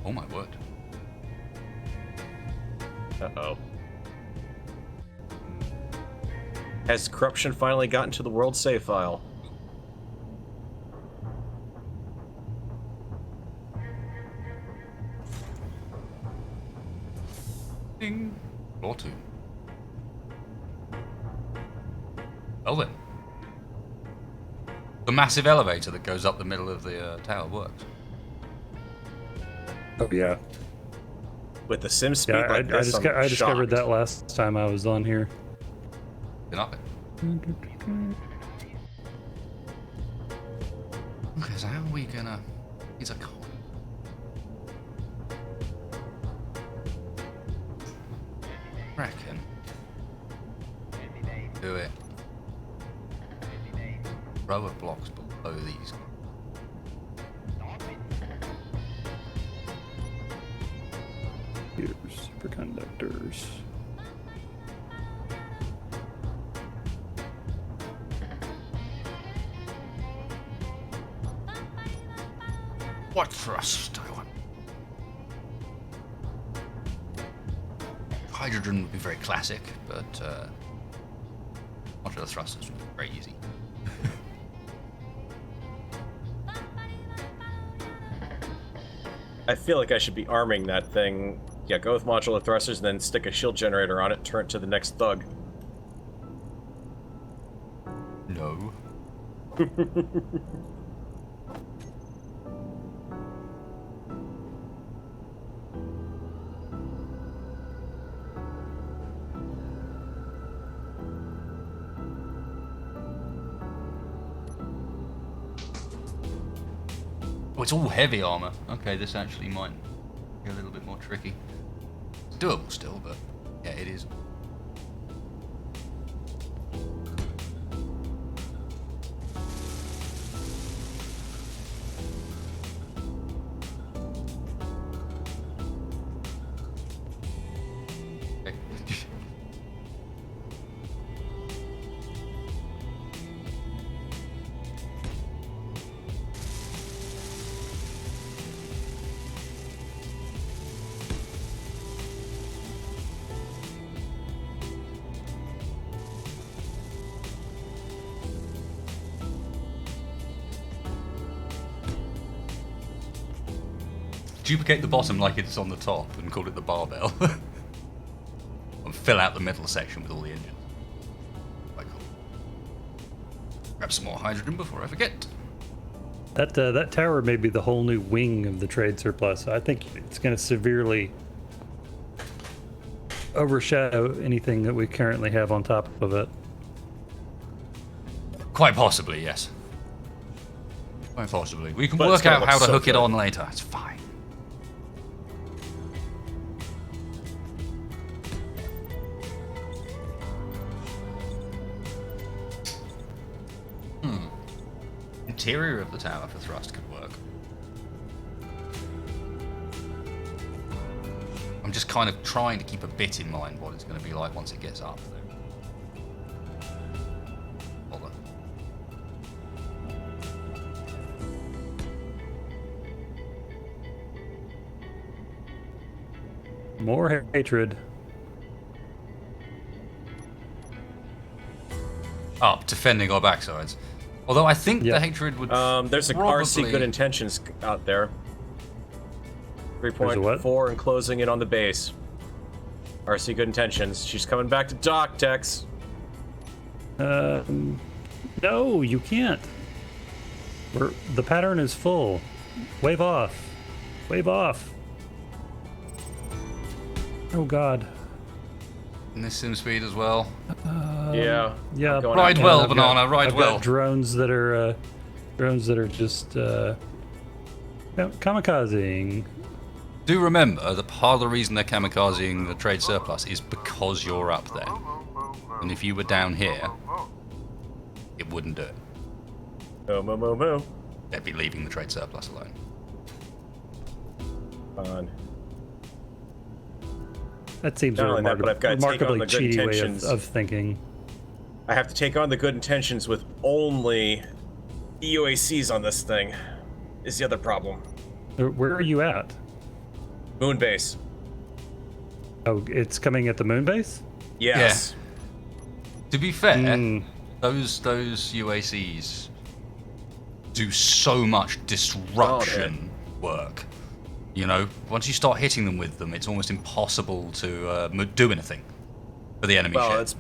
Oh my word. Uh-oh. Has corruption finally gotten to the world save file? Ding. Floor 2. Well then. The massive elevator that goes up the middle of the tower works. Oh yeah. With the sim speed Yeah, like this, I discovered shocked. that last time I was on here. Been up it. Okay, so how are we gonna... It's a con. Reckon. Do it. Rubber blocks below these. Computers, superconductors. What thrust? I want. Hydrogen would be very classic, but modular thrusters would be very easy. I feel like I should be arming that thing. Yeah, go with modular thrusters and then stick a shield generator on it, turn it to the next thug. No. Oh, it's all heavy armor. Okay, this actually might be a little bit more tricky. It's doable still, but yeah, it is. Okay. duplicate the bottom like it's on the top and call it the barbell. And fill out the middle section with all the engines. Quite cool. Grab some more hydrogen before I forget. That tower may be the whole new wing of the trade surplus. I think it's going to severely overshadow anything that we currently have on top of it. Quite possibly, yes. Quite possibly. We can But it's work gonna out look how to so hook it good. on later. It's fine. Interior of the tower for thrust could work. I'm just kind of trying to keep a bit in mind what it's going to be like once it gets up there. Hold on. More hatred. Up, defending our backsides. Although I think Yeah. the hatred would There's a probably... RC good intentions out there. There's a what? 3.4 and closing in on the base. RC good intentions. She's coming back to dock, Tex. No, you can't. The pattern is full. Wave off. Wave off. Oh God. And this sim speed as well. Yeah. Yeah. I'm going Ride out well, there. Banana, ride I've well. got drones that are just kamikazing. Do remember that part of the reason they're kamikazing the trade surplus is because you're up there. And if you were down here, it wouldn't do it. Moo, moo, moo, moo. They'd be leaving the trade surplus alone. Fun. That seems Not a only that, but I've gotta take on remarkably the good cheaty way intentions. of thinking. I have to take on the good intentions with only UACs on this thing. Is the other problem. Where are you at? Moon base. Oh, it's coming at the moon base? Yes. To be fair, Mm. those UACs do so much disruption work. You know, once you start hitting them with them, it's almost impossible to do anything for the enemy Well, ship. it's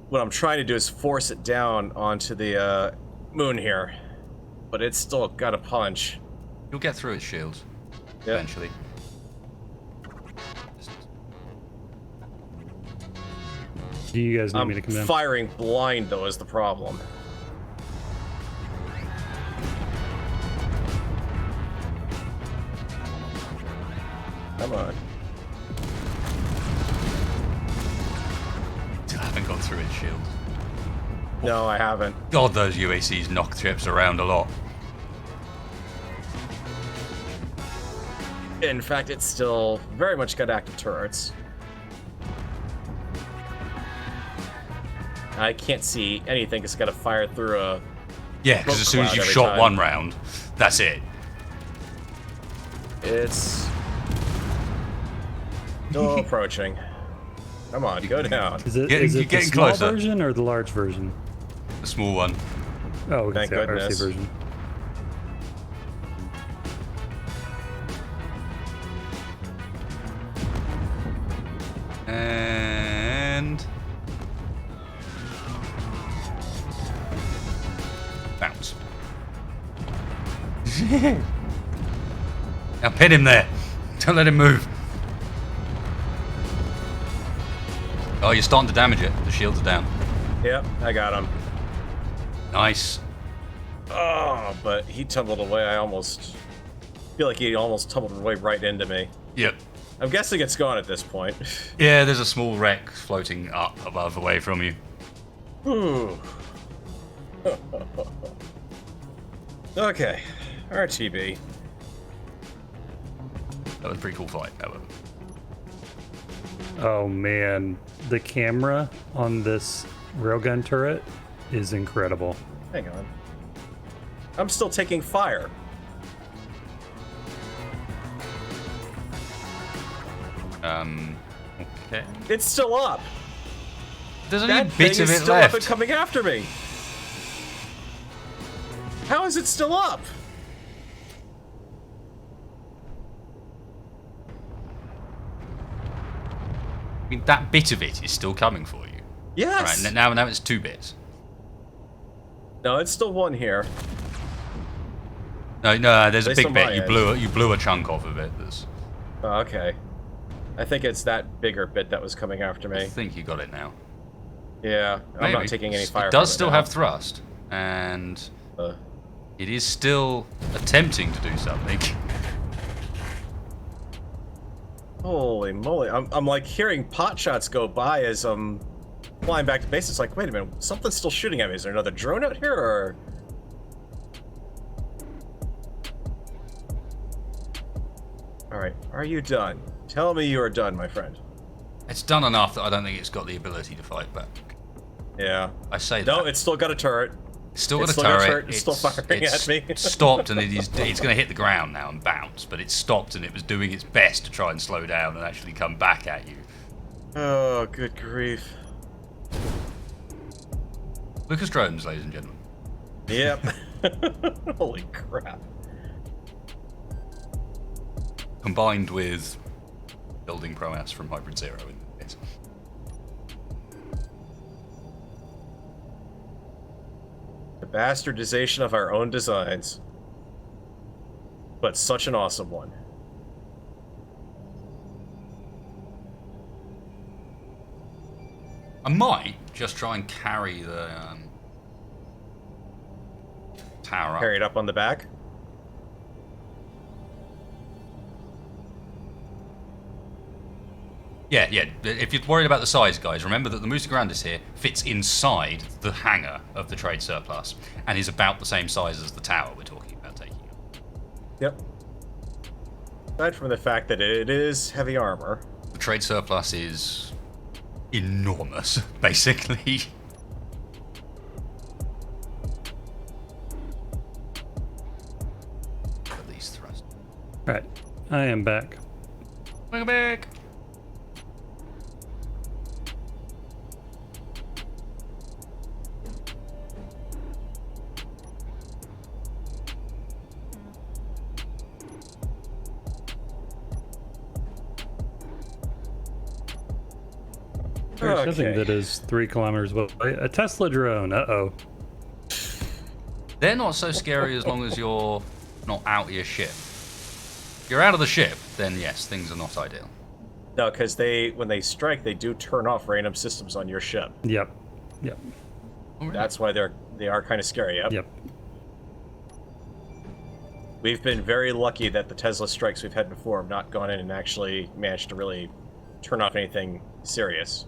what I'm trying to do is force it down onto the moon here, but it's still got a punch. You'll get through its shields Yep. eventually. Do you guys need I'm me to come in? firing blind though is the problem. Come on. Still haven't gone through its shields. No, I haven't. God, those UACs knock ships around a lot. In fact, it's still very much got active turrets. I can't see anything. It's got to fire through a. Yeah, because as soon as cloud you've every shot time. one round, that's it. It's still approaching. Come on, go down. Is it, Getting- is you're it the getting small closer. version or the large version? The small one. Oh, Thank it's the goodness. RC version. And... bounce. Now pin him there. Don't let him move. Oh, you're starting to damage it. The shields are down. Yep, I got him. Nice. Oh, but he tumbled away. I almost feel like he almost tumbled away right into me. Yep. I'm guessing it's gone at this point. Yeah, there's a small wreck floating up above away from you. Ooh. Okay, RTB. That was a pretty cool fight, however. Oh man, the camera on this railgun turret is incredible. Hang on. I'm still taking fire. Okay. It's still up. There's only That a thing bit is of it still up and left. coming after me. How is it still up? I mean, that bit of it is still coming for you. Yes. Right, now it's 2 bits. No, it's still 1 here. No, there's a At least big on bit. my You blew a chunk off of it. Oh, okay. I think it's that bigger bit that was coming after I me. think you got it now. Yeah, I'm not taking any fire. It does from still now. have thrust, and Uh, it is still attempting to do something. Holy moly! I'm like hearing pot shots go by as I'm flying back to base. It's like, wait a minute, something's still shooting at me. Is there another drone out here, or? All right, are you done? Tell me you are done, my friend. It's done enough that I don't think it's got the ability to fight back. Yeah. I say that. No, it's still got a turret. It's still got a turret. It's still firing at me. Stopped, and it's going to hit the ground now and bounce. But it stopped, and it was doing its best to try and slow down and actually come back at you. Oh, good grief. Lucas drones, ladies and gentlemen. Yep. Holy crap. Combined with building prowess from Hybrid Zero in this. The bastardization of our own designs. But such an awesome one. I might just try and carry the tower up. Carry it up on the back. Yeah. If you're worried about the size, guys, remember that the Musa Grandis here fits inside the hangar of the trade surplus and is about the same size as the tower we're talking about taking up. Yep. Aside from the fact that it is heavy armor. The trade surplus is enormous, basically. At least thrust. Right, I am back. Welcome back. There's something Okay. that is 3 kilometers away. A Tesla drone. Uh-oh. They're not so scary as long as you're not out of your ship. If you're out of the ship, then yes, things are not ideal. No, because when they strike, they do turn off random systems on your ship. Yep. Oh, really? That's why they are kind of scary. Yep. Yep. We've been very lucky that the Tesla strikes we've had before have not gone in and actually managed to really turn off anything serious.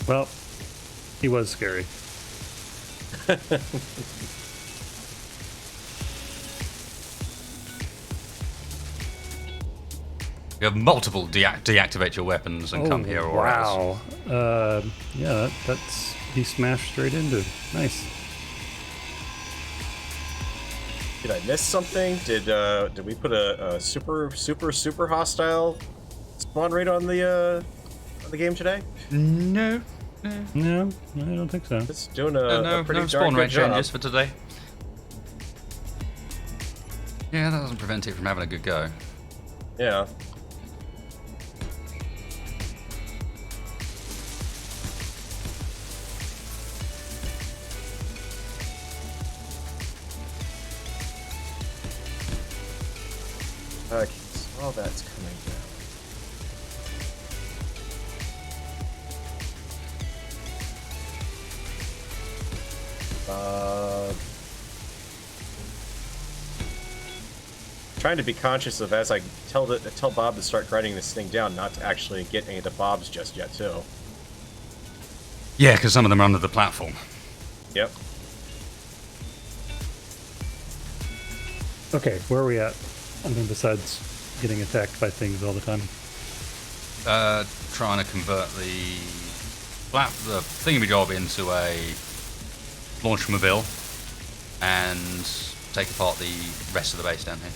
Well, he was scary. You have multiple deactivate your weapons and come here or else. Wow. Yeah, he smashed straight into. Nice. Did I miss something? Did we put a super hostile spawn rate on the game today? No. No, I don't think so. It's doing a pretty no darn spawn good rate job. changes for today. Yeah, that doesn't prevent it from having a good go. Yeah. Okay, so all that's coming down. Trying to be conscious of as I tell Bob to start grinding this thing down, not to actually get any of the bobs just yet, too. Yeah, because some of them are under the platform. Yep. Okay, where are we at? I mean, besides getting attacked by things all the time. Trying to convert the thingamajig into a launch-mobile and take apart the rest of the base down here.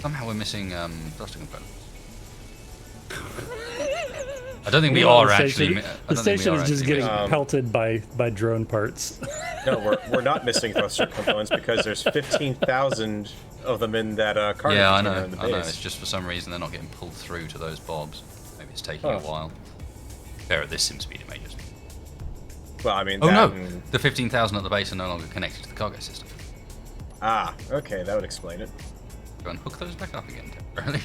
Somehow we're missing thruster components. I don't think we Well, are the actually. station- The station is just getting missing. pelted by drone parts. No, we're not missing thruster components because there's 15,000 of them in that cargo Yeah, I container know. in the I know. base. It's just for some reason they're not getting pulled through to those bobs. Maybe it's taking a while. Fair at this sim speed, it may just be. Well, I mean, Oh no! and... The 15,000 at the base are no longer connected to the cargo system. Ah, okay, that would explain it. Go and hook those back up again temporarily.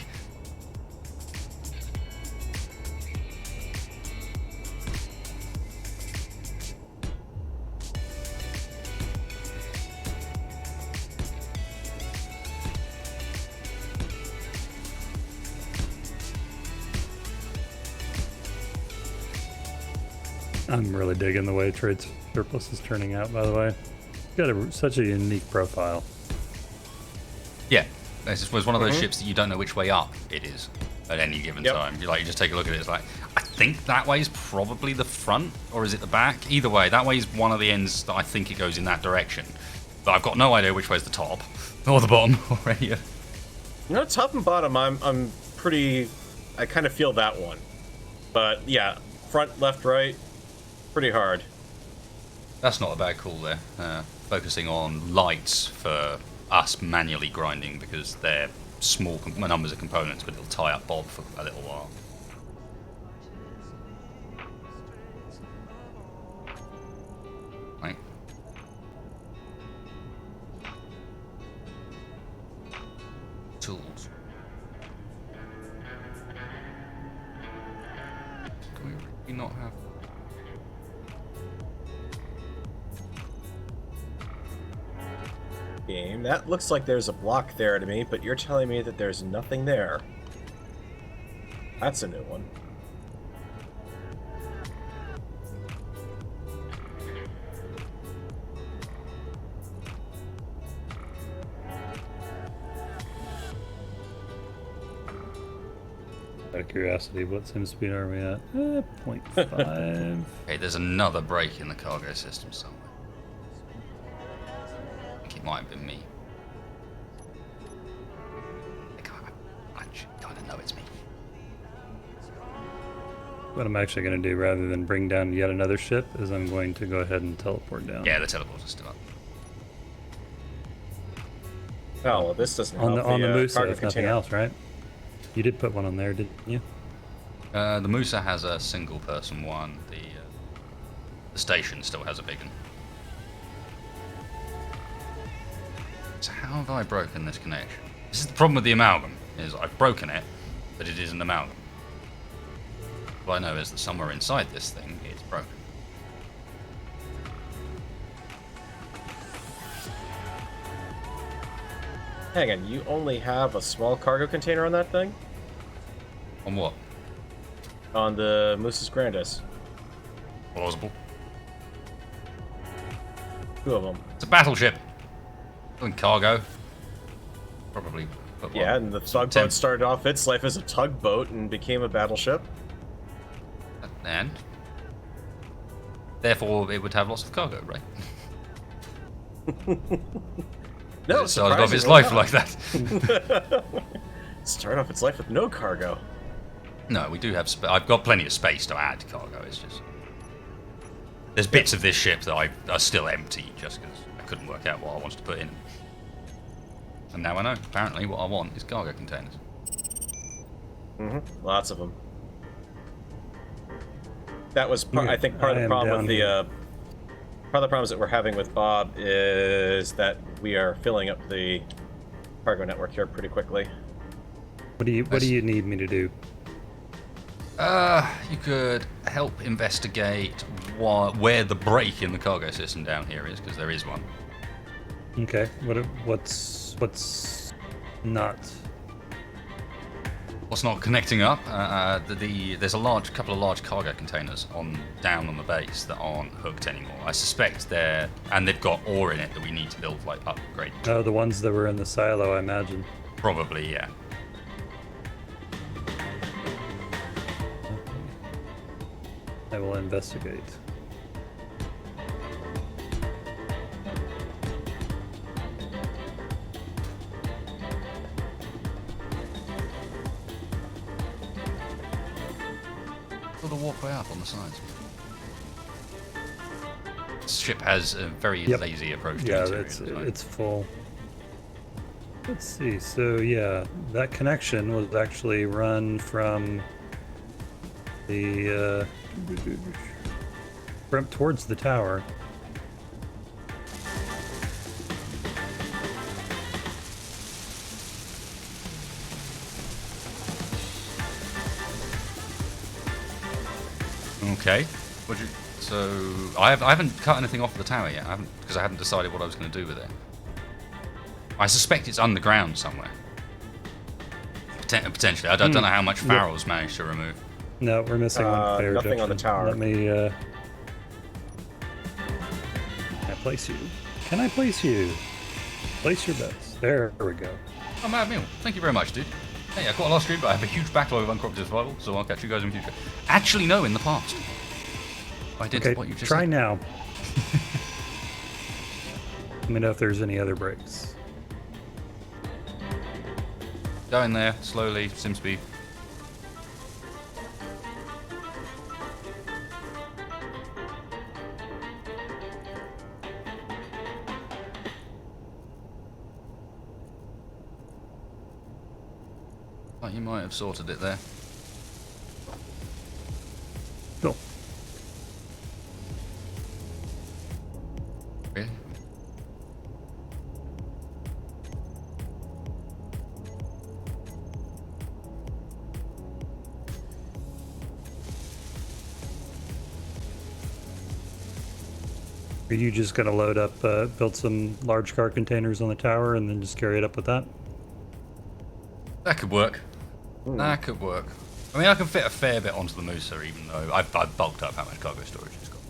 I'm really digging the way Trade Surplus is turning out, by the way. It's got such a unique profile. Yeah, this was one of those ships that you don't know which way up it is at any given time. You just take a look at it. It's like, I think that way is probably the front, or is it the back? Either way, that way is one of the ends that I think it goes in that direction. But I've got no idea which way is the top or the bottom or any. You know, top and bottom, I'm pretty. I kind of feel that one, but yeah, front, left, right, pretty hard. That's not a bad call there. Focusing on lights for us manually grinding because they're small numbers of components, but it'll tie up Bob for a little while. Right. Tools. Do we really not have? Game. That looks like there's a block there to me, but you're telling me that there's nothing there. That's a new one. Out of curiosity, what sim speed are we at? 0.5. Okay, there's another break in the cargo system somewhere. I think it might have been me. I kind of know it's me. What I'm actually going to do, rather than bring down yet another ship, is I'm going to go ahead and teleport down. Yeah, the teleport's still up. Oh, well, this doesn't help. On the Musa, cargo if nothing container. else, right? You did put one on there, didn't you? The Musa has a single person one. The station still has a big one. So how have I broken this connection? This is the problem with the amalgam, is I've broken it, but it is an amalgam. What I know is that somewhere inside this thing, it's broken. Hang on, you only have a small cargo container on that thing? On what? On the Musa's Grandis. Plausible. 2 of them. It's a battleship. Doing cargo. Probably. But what? Yeah, and the tugboat started off its life as a tugboat and became a battleship. And? Therefore, it would have lots of cargo, right? No, it started off its life like that. Started off its life with no cargo. No, we do have. I've got plenty of space to add cargo. It's just there's bits of this ship that are still empty, just because I couldn't work out what I wanted to put in. And now I know. Apparently, what I want is cargo containers. Lots of them. That was, I think, part of the problem with the. Part of the problems that we're having with Bob is that we are filling up the cargo network here pretty quickly. What do you need me to do? You could help investigate where the break in the cargo system down here is, because there is one. Okay. What's not? What's not connecting up? There's a couple of large cargo containers down on the base that aren't hooked anymore. I suspect they've got ore in it that we need to build upgrade. Oh, the ones that were in the silo, I imagine. Probably, yeah. I will investigate. Build a walkway up on the sides. This ship has a very lazy approach to Yeah, interior it's full. Let's see. So yeah, that connection was actually run from the from towards the tower. Okay. So I haven't cut anything off the tower yet. Because I haven't decided what I was going to do with it. I suspect it's underground somewhere. Potentially. I don't know how much Farrell's managed to remove. No, we're missing one fair nothing on the tower. Let me can I place you? Can I place you? Place your bets. There we go. Oh, Mad Meal. Thank you very much, dude. Hey, I quite a lot of stream, but I have a huge backlog of Uncooperative survival, so I'll catch you guys in the future. Actually, no, in the past. I did what you just try said. now. Let me know if there's any other breaks. Go in there, slowly, sim speed. Oh, you might have sorted it there. Cool. Really? Are you just gonna load up, build some large car containers on the tower and then just carry it up with that? That could work. That could work. I mean, I can fit a fair bit onto the Musa, even though I've bulked up how much cargo storage it's got.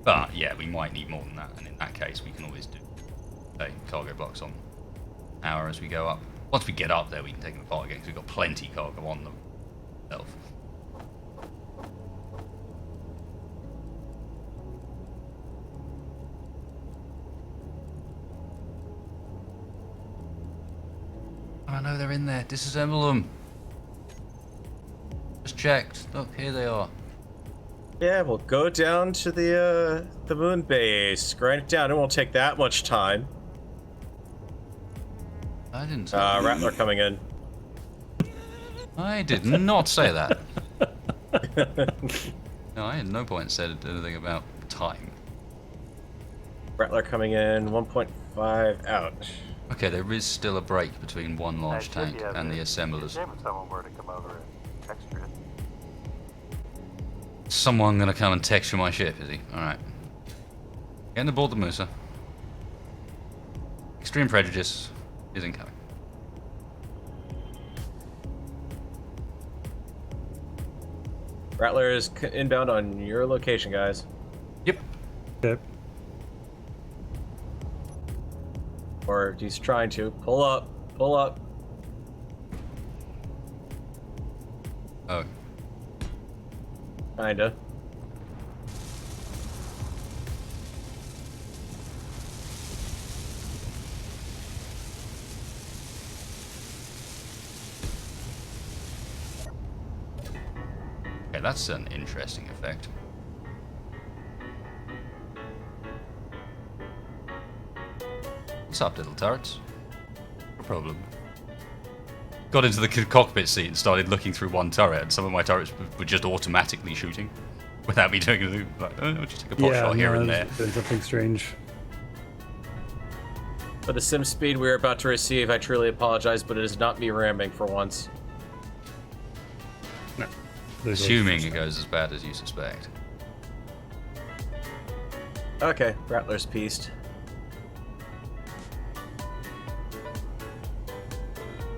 But yeah, we might need more than that, and in that case, we can always do cargo blocks on tower as we go up. Once we get up there, we can take them apart again, because we've got plenty cargo on them. I know they're in there. Disassemble them. Just checked. Look, here they are. Yeah, we'll go down to the moon base, grind it down. It won't take that much time. I didn't say Rattler coming in. I did not say that. No, I had no point said anything about time. Rattler coming in, 1.5 out. Okay, there is still a break between one large tank and the assemblers. If someone were to come over and texture it. Someone gonna come and texture my ship, is he? Alright. Getting aboard the Musa. Extreme Prejudice is incoming. Rattler is inbound on your location, guys. Yep. Okay. Or he's trying to. Pull up. Pull up. Oh. Kinda. Okay, that's an interesting effect. What's up, little turrets? No problem. Got into the cockpit seat and started looking through one turret, and some of my turrets were just automatically shooting without me doing anything. Like, oh, I'll just take a pot shot here and there. Been something strange. For the sim speed we are about to receive, I truly apologize, but it is not me ramming for once. No. Assuming it goes as bad as you suspect. Okay, Rattler's pieced.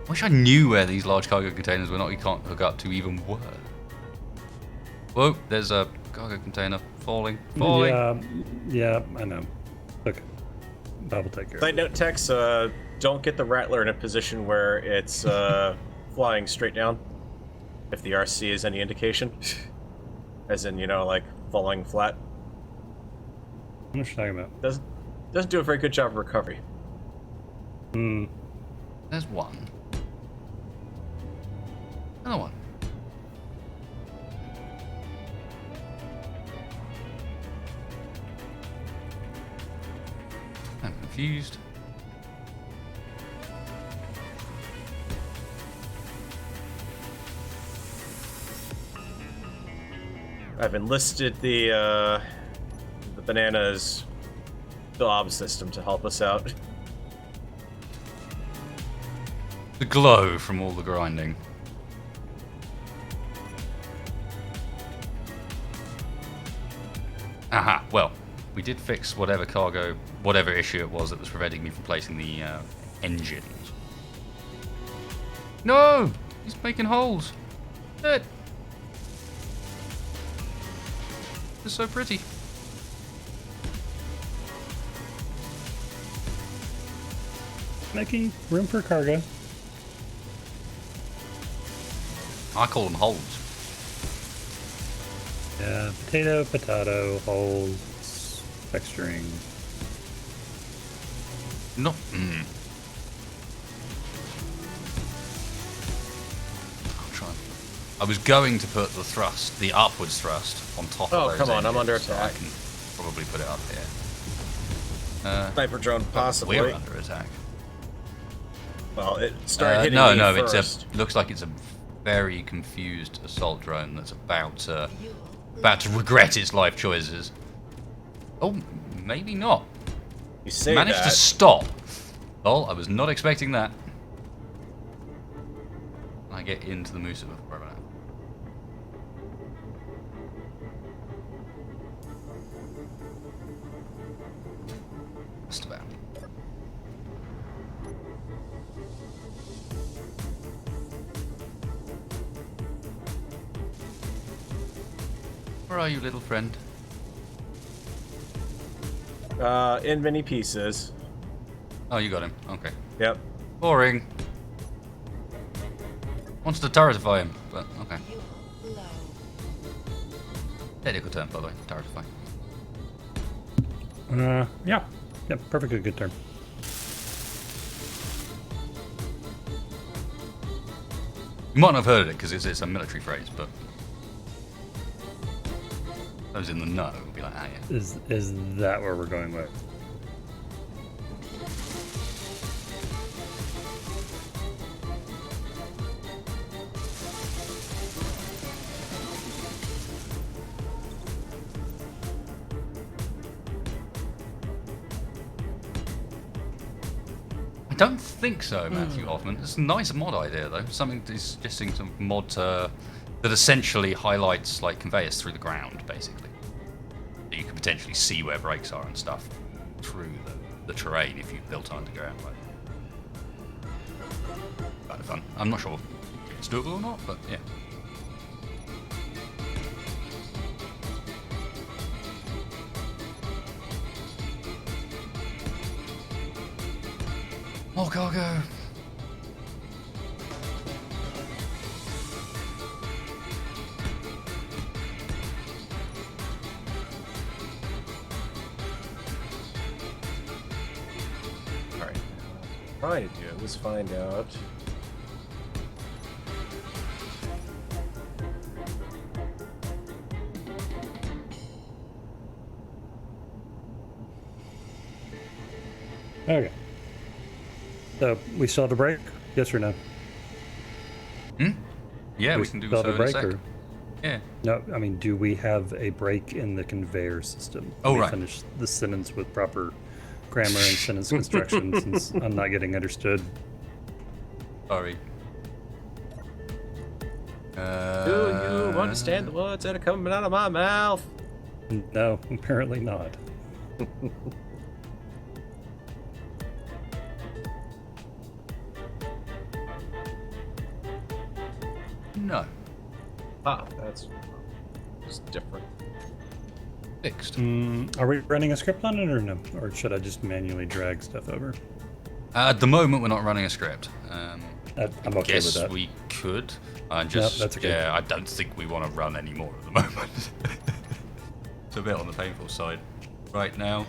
Wish I knew where these large cargo containers were not. You can't hook up to even were. Whoa, there's a cargo container falling. Yeah, I know. Okay. Bob will take care of Side it. note, Tex, don't get the Rattler in a position where it's flying straight down. If the RC is any indication. As in, you know, like falling flat. What are you talking about? Doesn't do a very good job of recovery. There's one. Another one. confused. I've enlisted the bananas blob system to help us out. The glow from all the grinding. Aha, well, we did fix whatever issue it was that was preventing me from placing the engines. No! He's making holes! Good! It's so pretty. Making room for cargo. I call them holes. Yeah, potato, holes, texturing. No. I'll try. I was going to put the upwards thrust on top of those come on, I'm engines, under so attack. I can probably put it up here. Sniper drone, possibly. We're under attack. Well, it started hitting no, me no, first. looks like it's a very confused assault drone that's about to regret its life choices. Oh, maybe not. You say Managed that. to stop. Lol, I was not expecting that. I get into the Musa before I run out. Just about. Where are you, little friend? In many pieces. Oh, you got him. Okay. Yep. Boring. Wants to turretify him, but okay. Technical term, by the way. Turretify. Yeah, perfectly good term. You might not have heard of it because it's a military phrase, but those in the know will be like, ah, yeah. Is that where we're going with? I don't think so, Matthew Hoffman. It's a nice mod idea, though. Something suggesting some mod that essentially highlights like conveyors through the ground, basically. So you can potentially see where brakes are and stuff through the terrain if you've built underground. Like. Kind of fun. I'm not sure if it's doable or not, but yeah. More cargo. Alright. Trying to do it. Let's find out. Okay. So we still have a break? Yes or no? Yeah, we can do still so have a in a break, sec. or Yeah. no? I mean, do we have a break in the conveyor system? Oh, Let me right. Finish the sentence with proper grammar and sentence construction, since I'm not getting understood. Sorry. Do you understand the words that are coming out of my mouth? No, apparently not. No. Ah, that's just different. Fixed. Are we running a script on it or no? Or should I just manually drag stuff over? At the moment, we're not running a script. I'm okay with Guess that. we could. Just that's okay. yeah, I don't think we want to run any more at the moment. It's a bit on the painful side right now.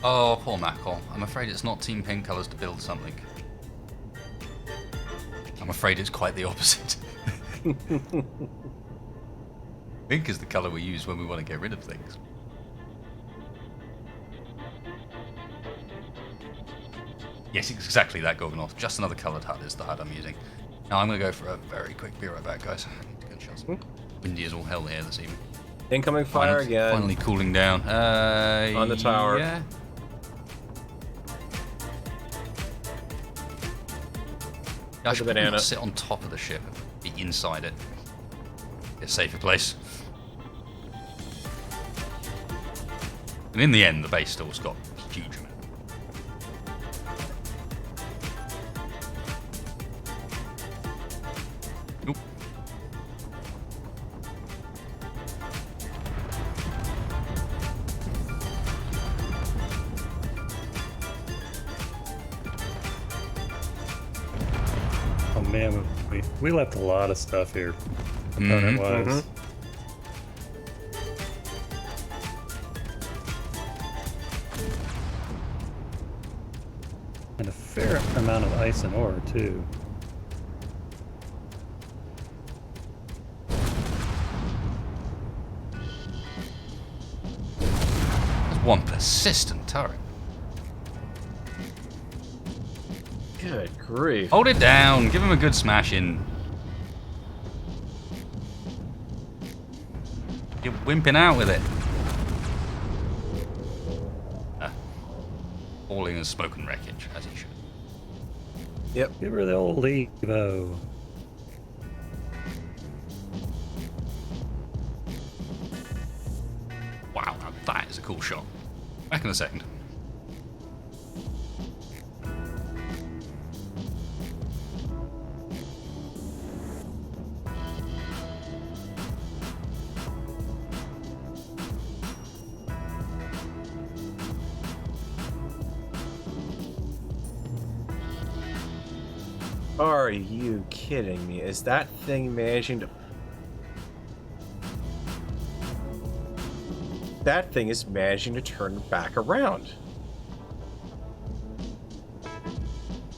Oh, poor Mackel. I'm afraid it's not Team Pink colours to build something. I'm afraid it's quite the opposite. Pink is the color we use when we want to get rid of things. Yes, exactly that, Gorgonoth. Just another coloured HUD is the HUD I'm using. Now I'm going to go for a very quick be right back, guys. I need to go and shut some. Windy as all hell here this evening. Incoming fire again. Finally cooling down. On the tower. Yeah. I should banana. not sit on top of the ship, be inside it. Be a safer place. And in the end, the base still's got a huge amount. Oop. Oh man, we left a lot of stuff here. Opponent-wise. And a fair amount of ice and ore, too. There's one persistent turret. Good grief. Hold it down. Give him a good smash in. You're wimping out with it. Falling as smoke and wreckage, as he should. Yep. Give her the old Evo. Wow, now that is a cool shot. Back in a second. Are you kidding me? Is that thing managing to... That thing is managing to turn back around.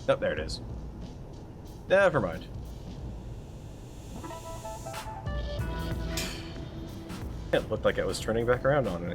Oh, there it is. Never mind. It looked like it was turning back around on me.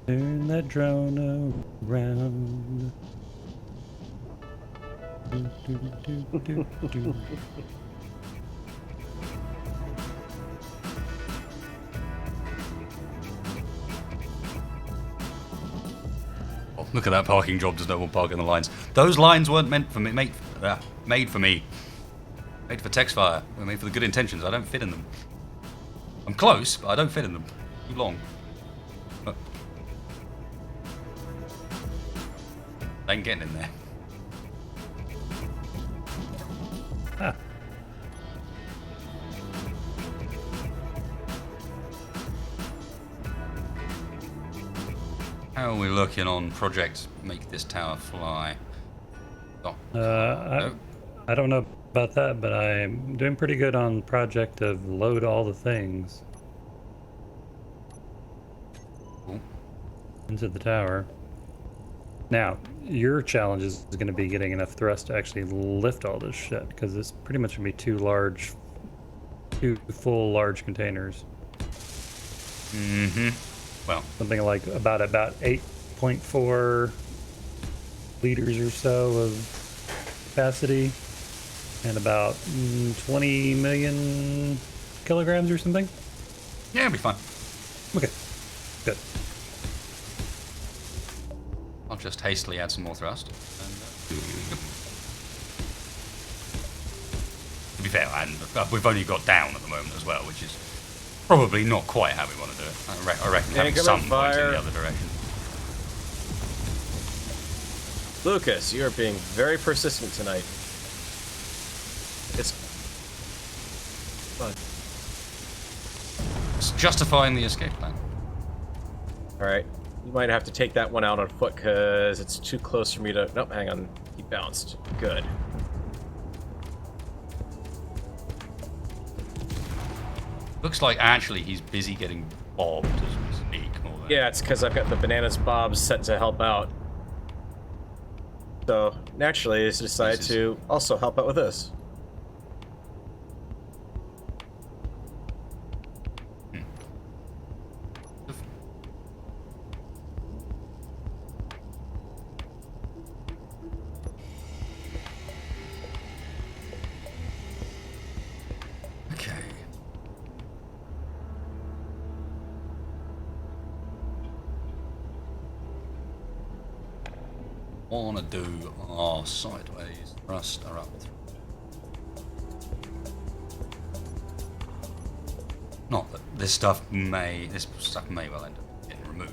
Turn that drone around. Oh, look at that parking job. There's no one parking the lines. Those lines weren't meant for me. Made for me. Made for text fire. They're made for the good intentions. I don't fit in them. I'm close, but I don't fit in them. Too long. I ain't getting in there. Ah. How are we looking on Project Make This Tower Fly? Oh. I don't know about that, but I'm doing pretty good on project of load all the things Cool. into the tower. Now, your challenge is going to be getting enough thrust to actually lift all this shit, because it's pretty much going to be two full large containers. Mm-hmm. Well, Something like about 8.4 liters or so of capacity, and about 20 million kilograms or something. yeah, it'll be fine. Okay, good. I'll just hastily add some more thrust. And, to be fair, and we've only got down at the moment as well, which is probably not quite how we want to do it. I reckon having Incoming some points in fire. the other direction. Lucas, you are being very persistent tonight. It's fun. It's justifying the escape plan. Alright. You might have to take that one out on foot because it's too close for me to... Nope, hang on. He bounced. Good. Looks like actually he's busy getting bobbed as we speak. More than... Yeah, it's because I've got the bananas bobs set to help out. So, naturally, I decided to also help out with this. Okay. Wanna do our sideways thrust or up through. Not that this stuff may well end up getting removed.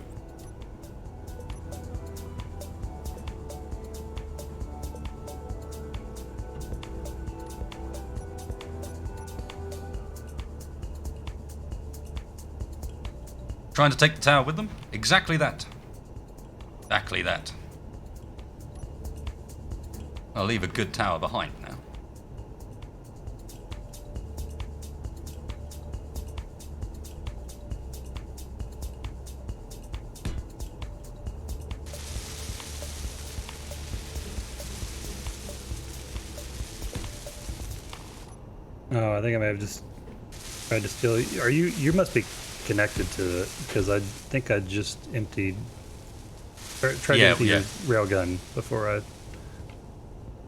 Trying to take the tower with them? Exactly that. Exactly that. I'll leave a good tower behind now. Oh, I think I may have just tried to steal. Are you must be connected to it because I think I just emptied. Tried to empty your railgun before I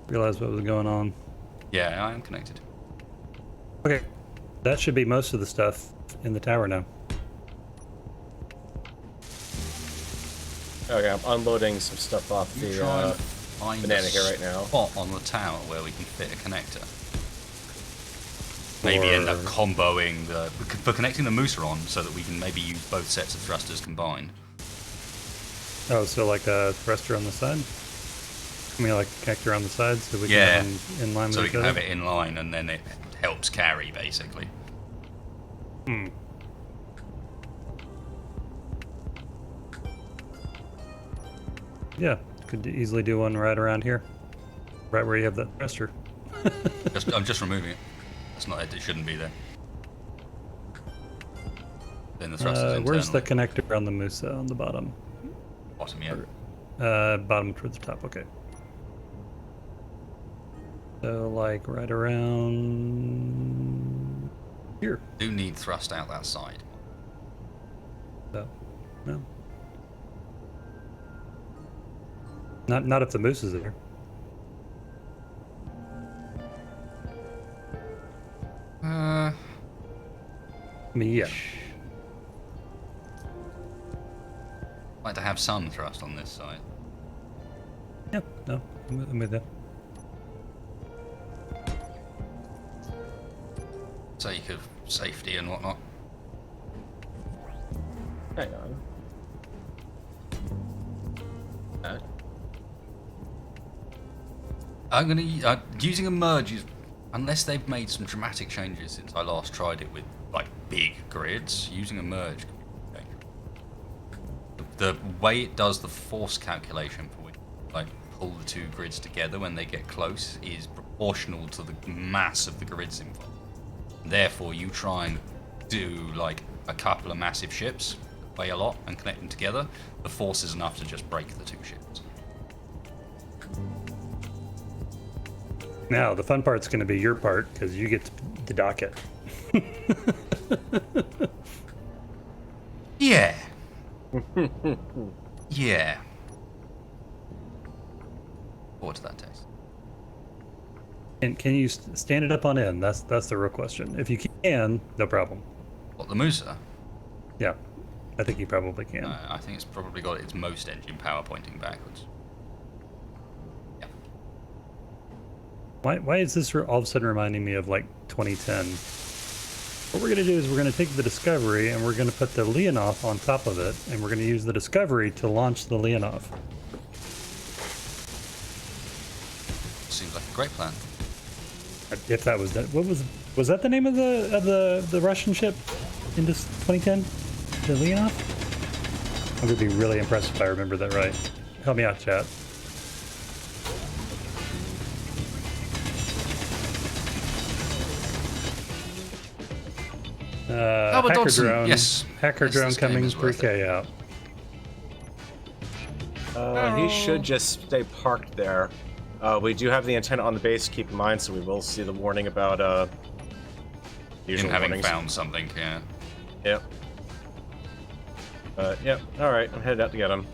realized what was going on. Yeah, I am connected. Okay, that should be most of the stuff in the tower now. Okay, I'm unloading some stuff off the banana here right now. Spot on the tower where we can fit a connector. Maybe end up comboing for connecting the Mooser on so that we can maybe use both sets of thrusters combined. Oh, so like a thruster on the side? I mean, like a connector on the side so we can have them in line with each other? So we can have it in line and then it helps carry, basically. Hmm. Yeah, could easily do one right around here. Right where you have that thruster. I'm just removing it. That's not it, it shouldn't be there. Then the thrusters internally. Where's the connector on the Musa on the bottom? Bottom, yeah. Bottom towards the top, okay. So, like, right around here. Do need thrust out that side. So, no. Not if the moose is there. I mean, yeah. Like to have some thrust on this side. Yeah, no, I'm with that. Sake of safety and whatnot. Hang on. I'm gonna using a merge is, unless they've made some dramatic changes since I last tried it with like big grids. Using a merge can be dangerous. The way it does the force calculation for when you, like pull the two grids together when they get close is proportional to the mass of the grids involved. Therefore, you try and do like a couple of massive ships that weigh a lot and connect them together. The force is enough to just break the two ships. Now, the fun part's going to be your part, because you get to dock it. Yeah. Yeah. What's that taste? And can you stand it up on end? That's the real question. If you can, no problem. What, the Musa? Yeah, I think you probably can. I think it's probably got its most engine power pointing backwards. Yeah. Why is this all of a sudden reminding me of like 2010? What we're going to do is we're going to take the Discovery and we're going to put the Leonov on top of it, and we're going to use the Discovery to launch the Leonov. Seems like a great plan. If that was that, was that the name of the Russian ship in this 2010? The Leonov? I'm gonna be really impressed if I remember that right. Help me out, chat. Albert Hacker Dodson, drone. yes. Hacker Yes, drone this game coming is worth 3K out. He should just stay parked there. We do have the antenna on the base, keep in mind, so we will see the warning about Him usual having warnings. found something, yeah. Yep. Yep. Alright, I'm headed out to get him.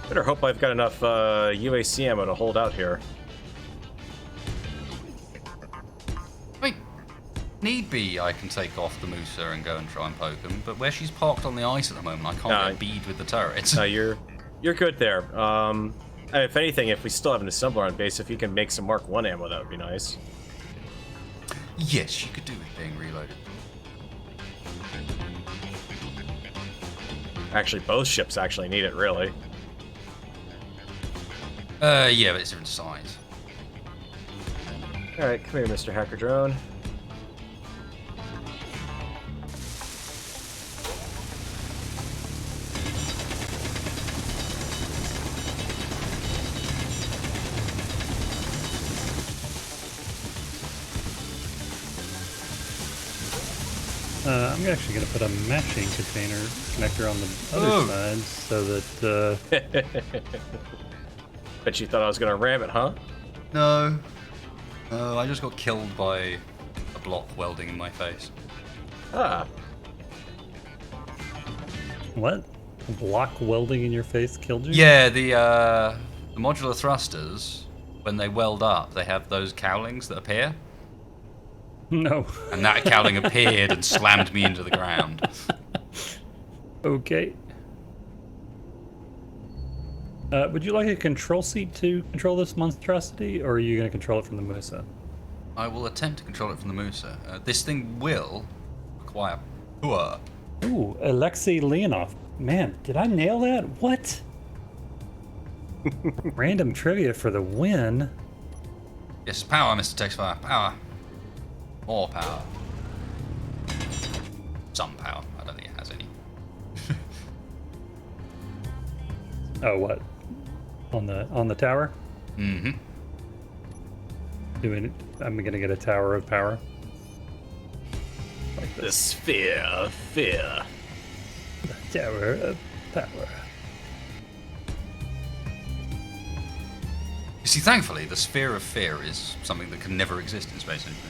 Better hope I've got enough UAC ammo to hold out here. Wait, need be I can take off the Musa and go and try and poke him, but where she's parked on the ice at the moment, I can't get bead with the turret. No, you're good there. If anything, if we still have an assembler on base, if you can make some Mark 1 ammo, that would be nice. Yes, you could do with being reloaded. Actually, both ships actually need it, really. Yeah, but it's different size. Alright, come here, Mr. Hacker Drone. I'm actually going to put a matching container connector on the other side so that... Bet you thought I was going to ram it, huh? No. No, I just got killed by a block welding in my face. Ah. What? Block welding in your face killed you? Yeah, the modular thrusters, when they weld up, they have those cowlings that appear. No. And that cowling appeared and slammed me into the ground. Okay. Would you like a control seat to control this monstrosity, or are you going to control it from the Musa? I will attempt to control it from the Musa. This thing will require power. Ooh, Alexei Leonov. Man, did I nail that? What? Random trivia for the win. Yes, power, Mr. Texfire. Power. More power. Some power. I don't think it has any. Oh, what? On the tower? Mm-hmm. I'm gonna get a tower of power. Like The this. sphere of fear. Tower of power. You see, thankfully, the sphere of fear is something that can never exist in space anymore.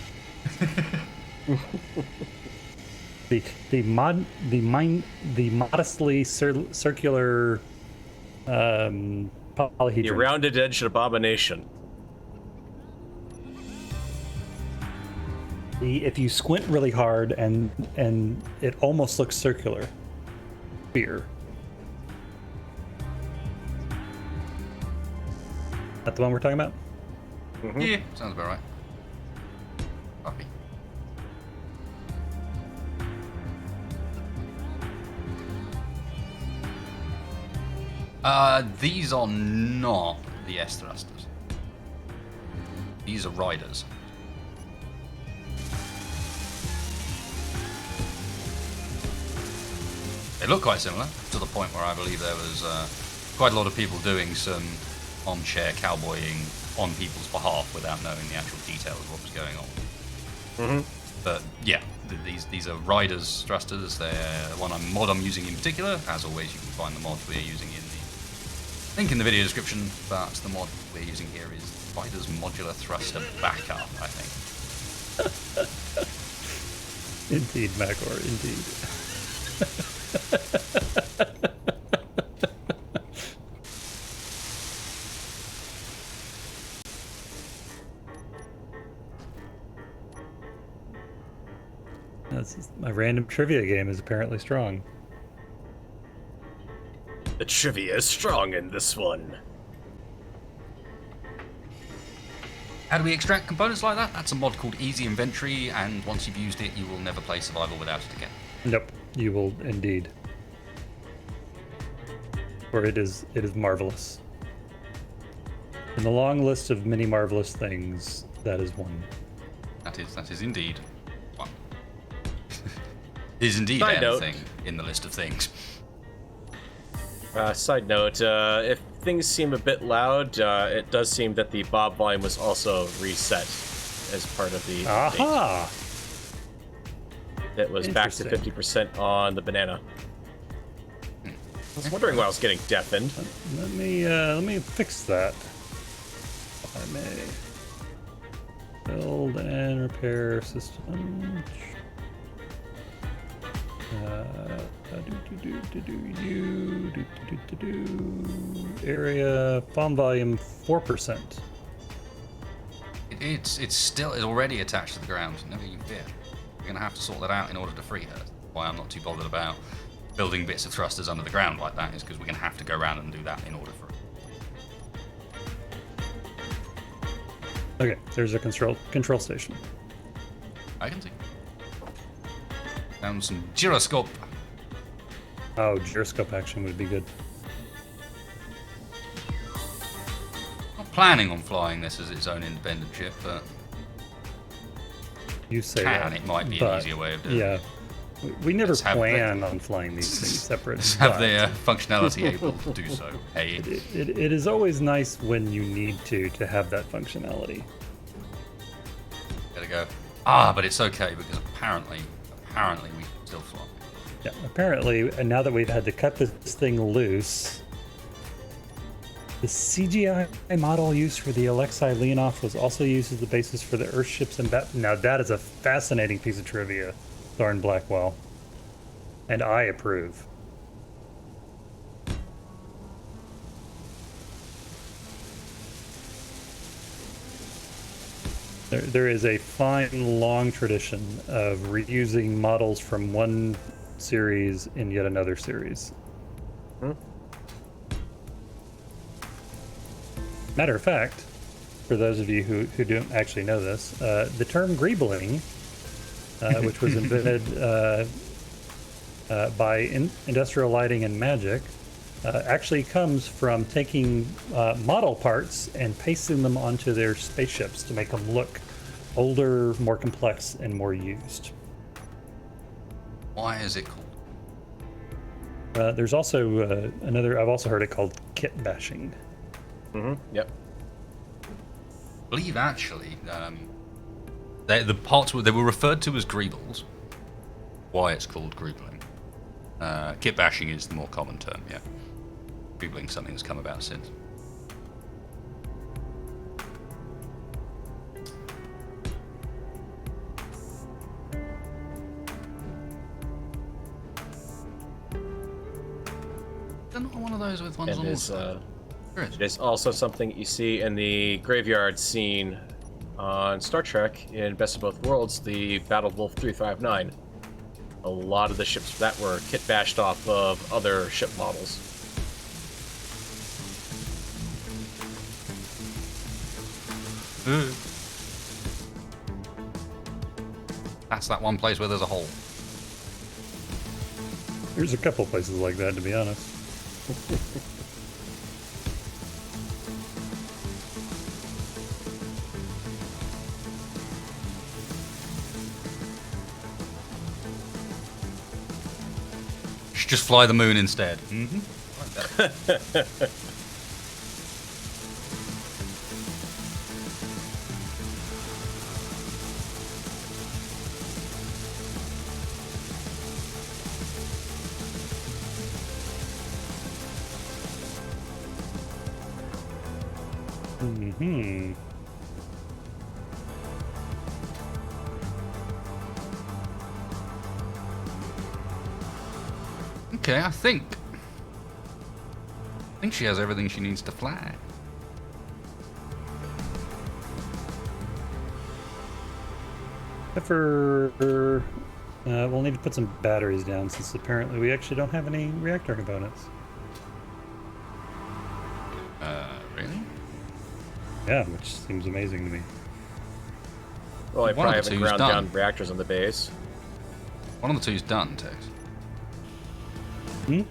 The modestly circular The polyhedron. rounded edged abomination. If you squint really hard and it almost looks circular. Sphere. That the one we're talking about? Mm-hmm. Yeah, sounds about right. Copy. These are not the S thrusters. These are riders. They look quite similar, to the point where I believe there was quite a lot of people doing some armchair cowboying on people's behalf without knowing the actual detail of what was going on. Mm-hmm. But yeah, these are riders thrusters. They're one mod I'm using in particular. As always, you can find the mod we're using in the link in the video description. But the mod we're using here is Riders Modular Thruster Backup, I think. Indeed, Magor, indeed. My random trivia game is apparently strong. The trivia is strong in this one. How do we extract components like that? That's a mod called Easy Inventory, and once you've used it, you will never play Survival without it again. Nope, you will indeed. Or it is marvelous. In the long list of many marvelous things, that is one. That is indeed one. Is indeed Side note. anything in the list of things. Side note, if things seem a bit loud, it does seem that the Bob volume was also reset as part of the update. Aha! It was back to Interesting. 50% on the banana. I was wondering why I was getting deafened. Let me fix that. If I may. Build and repair system. Area farm volume 4%. It's already attached to the ground. Never you fear. We're gonna have to sort that out in order to free her. Why I'm not too bothered about building bits of thrusters under the ground like that is because we're gonna have to go around and do that in order for it. Okay, there's a control station. I can see. Found some gyroscope. Oh, gyroscope action would be good. Not planning on flying this as its own independent ship, but You say that. it might be but, an easier way of doing it. Yeah. We never Let's have plan on flying these things separate. Have but the functionality able to do so. Hey, it is always nice when you need to have that functionality. gotta go. But it's okay because apparently we can still fly. Yeah, apparently, and now that we've had to cut this thing loose, the CGI model used for the Alexei Leonov was also used as the basis for the Earthships and now that is a fascinating piece of trivia, Thorne Blackwell. And I approve. There is a fine, long tradition of reusing models from one series in yet another series. Matter of fact, for those of you who don't actually know this, the term greebling, which was invented by Industrial Lighting and Magic, actually comes from taking model parts and pasting them onto their spaceships to make them look older, more complex, and more used. Why is it called? There's also I've also heard it called kit bashing. Yep. I believe actually, the parts they were referred to as greebles. Why it's called greebling. Kit bashing is the more common term, yeah. Greebling something that's come about since. They're not one of those with ones on the It is also something you see in the graveyard scene on Star Trek in Best of Both Worlds, the Battle Wolf 359. A lot of the ships that were kit bashed off of other ship models. That's that one place where there's a hole. There's a couple places like that, to be honest. Should just fly the moon instead. Like that. Okay, I think she has everything she needs to fly. Except for, we'll need to put some batteries down since apparently we actually don't have any reactor components. Really? Yeah, which seems amazing to me. Well, I One probably of the haven't two's ground done. down reactors on the base. One of the two's done, Tex. One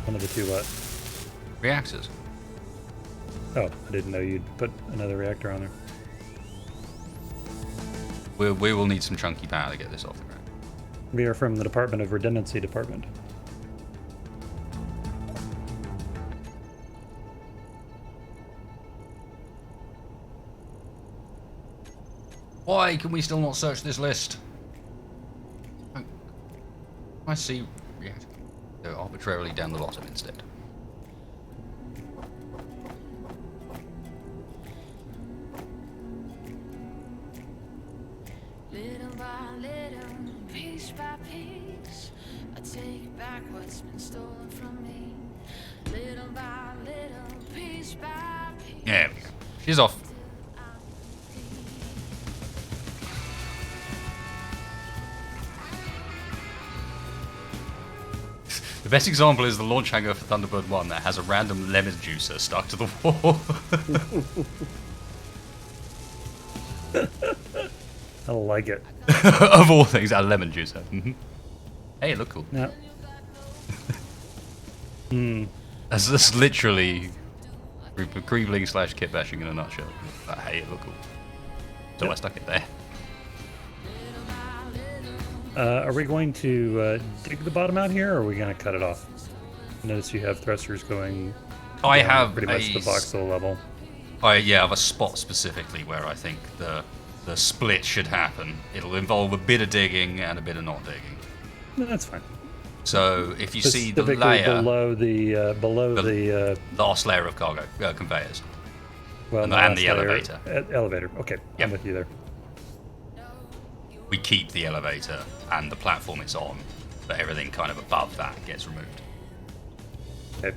of the two what? reactors. Oh, I didn't know you'd put another reactor on there. We will need some chunky power to get this off the ground. We are from the Department of Redundancy Department. Why can we still not search this list? I see reactor. They're arbitrarily down the bottom instead. Little by little, piece by piece, I take back what's been stolen from me. Little by little, piece by piece. There we go. She's off. The best example is the launch hangar for Thunderbird 1 that has a random lemon juicer stuck to the wall. I like it. Of all things, a lemon juicer. Hey, it looked cool. Yeah. That's literally creebling / kit bashing in a nutshell. But hey, it looked cool. So Yep. I stuck it there. Are we going to dig the bottom out here, or are we going to cut it off? Notice you have thrusters going I down have pretty much the voxel level. I have a spot specifically where I think the split should happen. It'll involve a bit of digging and a bit of not digging. No, that's fine. So if you see the Specifically layer, below the last layer of cargo conveyors, well, and no, the last layer- elevator. Elevator. Okay, Yep. I'm with you there. we keep the elevator and the platform it's on, but everything kind of above that gets removed. Okay.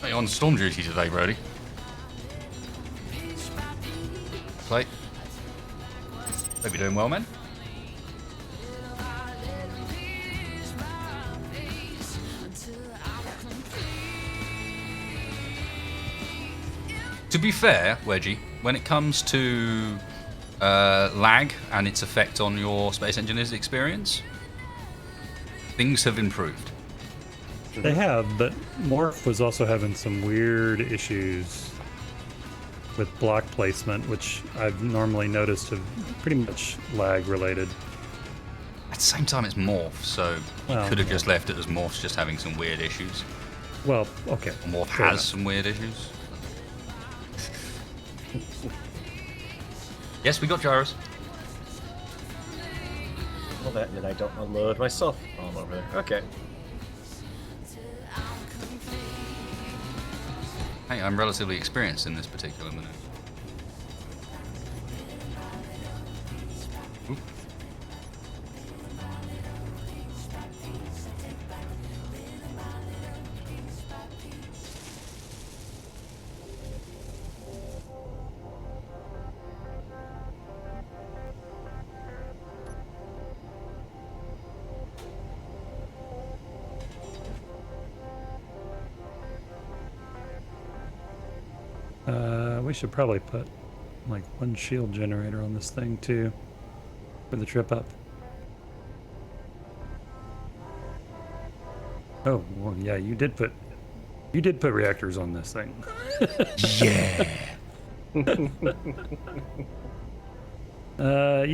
Hey, on storm duty today, Brody. Play. Hope you're doing well, man. To be fair, Wedgie, when it comes to lag and its effect on your Space Engineer's experience, things have improved. They have, but Morph was also having some weird issues with block placement, which I've normally noticed have pretty much lag related. At the same time, it's Morph, so you Well, could have just left it as Morph's just having some weird issues. Well, okay. Or Morph fair has enough. some weird issues. Yes, we got gyros. Well, that, and then I don't unload myself while I'm over there. Okay. Hey, I'm relatively experienced in this particular maneuver. Oop. We should probably put like one shield generator on this thing too for the trip up. Oh, well, yeah, you did put reactors on this thing. Yeah. You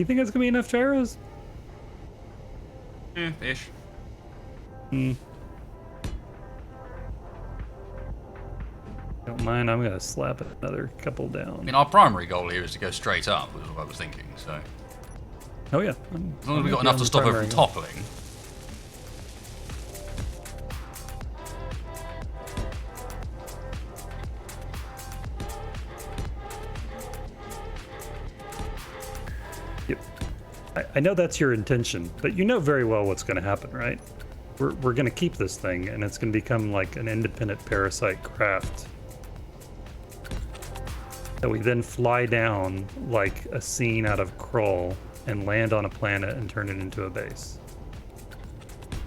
think that's gonna be enough gyros? Ish. Don't mind, I'm gonna slap another couple I down. mean, our primary goal here is to go straight up, was what I was thinking, so... Oh yeah. As long as we've got enough to stop it from toppling. Yep. I know that's your intention, but you know very well what's going to happen, right? We're going to keep this thing, and it's going to become like an independent parasite craft that we then fly down like a scene out of Krull and land on a planet and turn it into a base.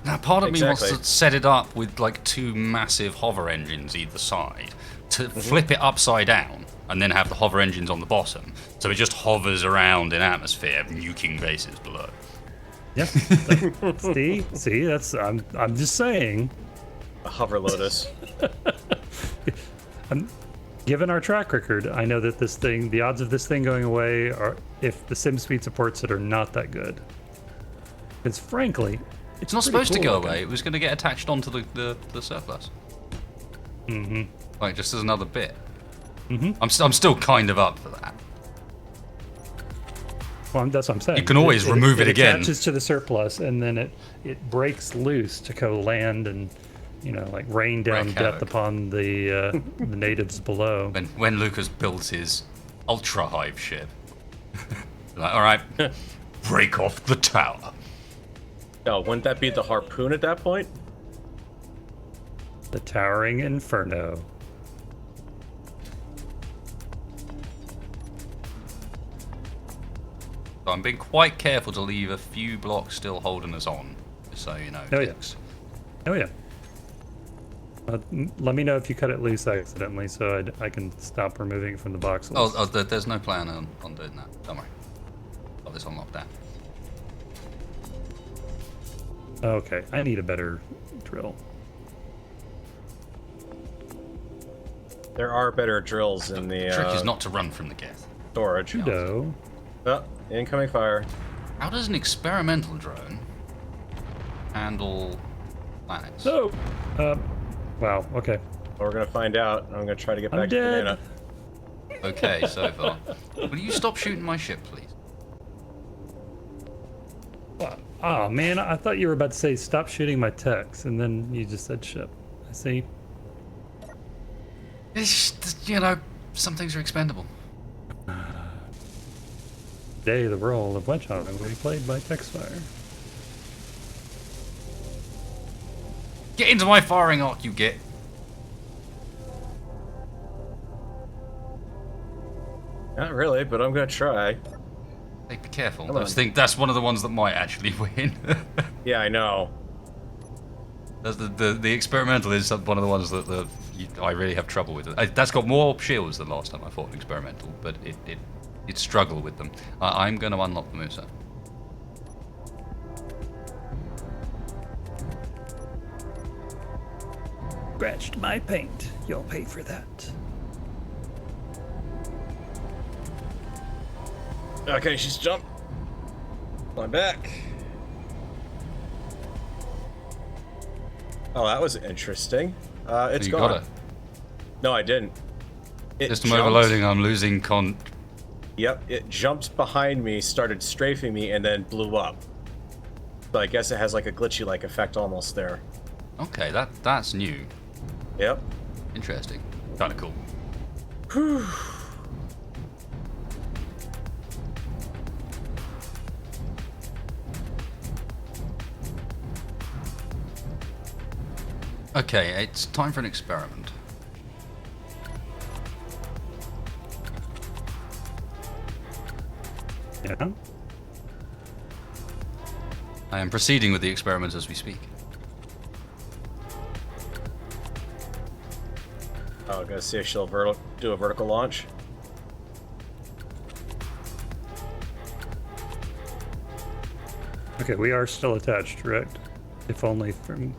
Now, part of me wants Exactly. to set it up with like two massive hover engines either side to flip it upside down and then have the hover engines on the bottom. So it just hovers around in atmosphere, nuking bases below. Yeah. See, that's I'm just saying. A hover lotus. Given our track record, I know that the odds of this thing going away are, if the SimSpeed supports it, are not that good. Because frankly, It's not supposed to go away. It was going to get attached onto the surplus. Mm-hmm. Like, just as another bit. Mm-hmm. I'm still kind of up for that. Well, that's what I'm saying. You can always remove it again. It attaches to the surplus, and then it breaks loose to go land and, like rain down Wreak death havoc. upon the natives below. When Lucas builds his ultra hive ship, like, all right, break off the tower. Oh, wouldn't that be the harpoon at that point? The towering inferno. So I'm being quite careful to leave a few blocks still holding us on, just so you know. Oh, yeah. Dix. Oh yeah. Let me know if you cut it loose accidentally, so I can stop removing it from the box. There's no plan on doing that. Don't worry. Got this on lockdown. Okay, I need a better drill. There are better drills in the trick is not to run from the gas. storage. Kudo. Oh, incoming fire. How does an experimental drone handle planets? So, wow. Okay. Well, we're gonna find out. I'm gonna try to get I'm back to dead. Banana. Okay, so far. Will you stop shooting my ship, please? Oh man, I thought you were about to say stop shooting my techs, and then you just said ship. I see. It's just, some things are expendable. Today, the role of Wedge Hunter will be played by Texfire. Get into my firing arc, you git. Not really, but I'm gonna try. Hey, be careful. Come on. That's one of the ones that might actually win. Yeah, I know. That's the experimental is one of the ones that I really have trouble with. That's got more shields than last time I fought an experimental, but it struggled with them. I'm going to unlock the Musa. Scratched my paint. You'll pay for that. Okay, she's jumped. I'm back. Oh, that was interesting. It's You gone. got it. No, I didn't. It System jumped- overloading. I'm losing Yep, it jumped behind me, started strafing me, and then blew up. So I guess it has like a glitchy-like effect almost there. Okay, that's new. Yep. Interesting. Kind of cool. Whew. Okay, it's time for an experiment. Yeah. I am proceeding with the experiment as we speak. Oh, I'm gonna see if she'll do a vertical launch. Okay, we are still attached, correct? If only from.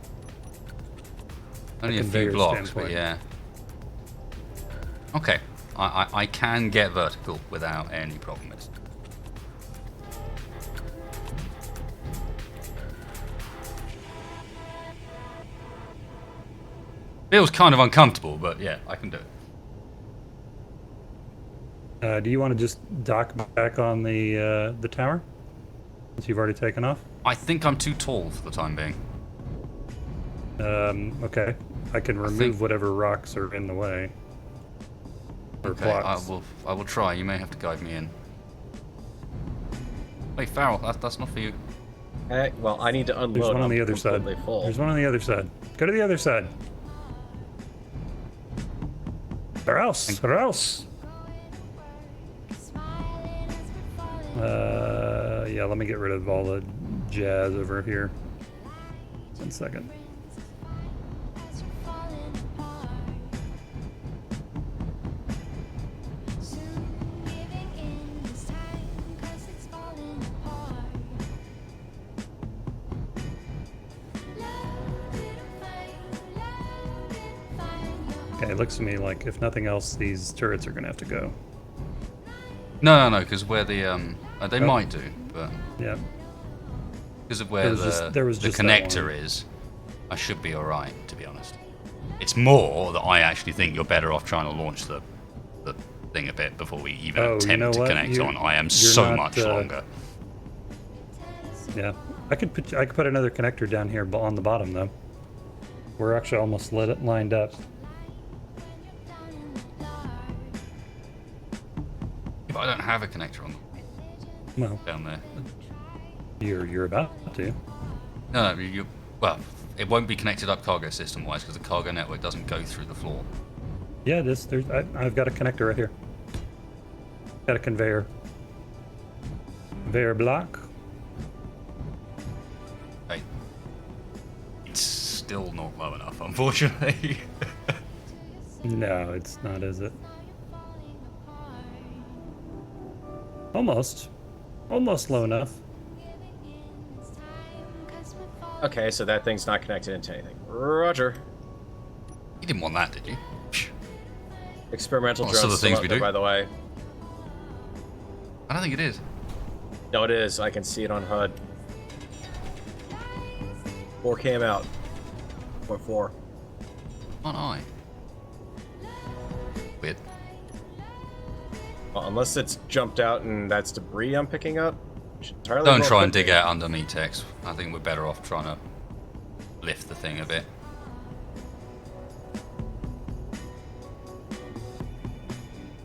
Only a few conveyor blocks, but standpoint. yeah. Okay, I can get vertical without any problem. Feels kind of uncomfortable, but yeah, I can do it. Do you want to just dock back on the tower? Since you've already taken off? I think I'm too tall for the time being. Okay. I can remove whatever rocks are in the way. Or Okay, blocks. I will try. You may have to guide me in. Wait, Farrell, that's not for you. Well, I need to unload. There's one on I'm the other side. completely full. There's one on the other side. Go to the other side. Or else. Or else. Yeah, let me get rid of all the jazz over here. 1 second. Okay, it looks to me like if nothing else, these turrets are gonna have to go. No, because where the they Oh. might do, but Yeah. because of where There was the just that connector one. is, I should be all right, to be honest. It's more that I actually think you're better off trying to launch the thing a bit before we even Oh, you attempt know to what? connect on. I am You're so not, much longer. Yeah. I could put another connector down here on the bottom though. We're actually almost lined up. But I don't have a connector on Well, down there. you're about to. No, well, it won't be connected up cargo system wise because the cargo network doesn't go through the floor. Yeah, I've got a connector right here. Got a conveyor. Conveyor block. Hey, it's still not low enough, unfortunately. No, it's not, is it? Almost. Almost low enough. Okay, so that thing's not connected into anything. Roger. You didn't want that, did you? Experimental Well, drones some of the still things out we there, do. by the way. I don't think it is. No, it is. I can see it on HUD. 4 came out. 0.4. Aren't I? Weird. Well, unless it's jumped out and that's debris I'm picking up. which entirely Don't well try could and dig be. out under me, Tex. I think we're better off trying to lift the thing a bit.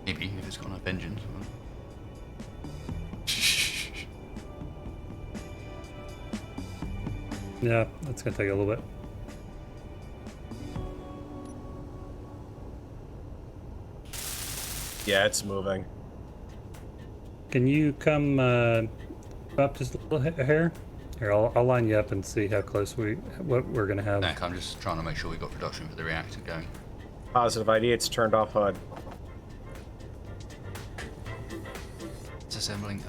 Maybe if it's got enough engines. Yeah, that's gonna take a little bit. Yeah, it's moving. Can you come up just a little hair? Here, I'll line you up and see how close what we're gonna have. Nick, I'm just trying to make sure we got production for the reactor going. Positive ID, it's turned off HUD. It's assembling.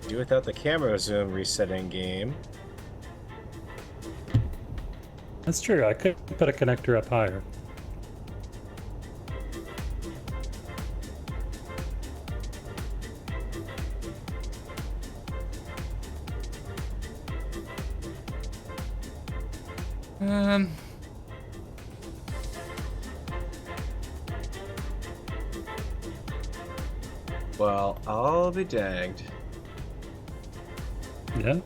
Do without the camera zoom resetting game. That's true. I could put a connector up higher. Well, I'll be danged. Yeah.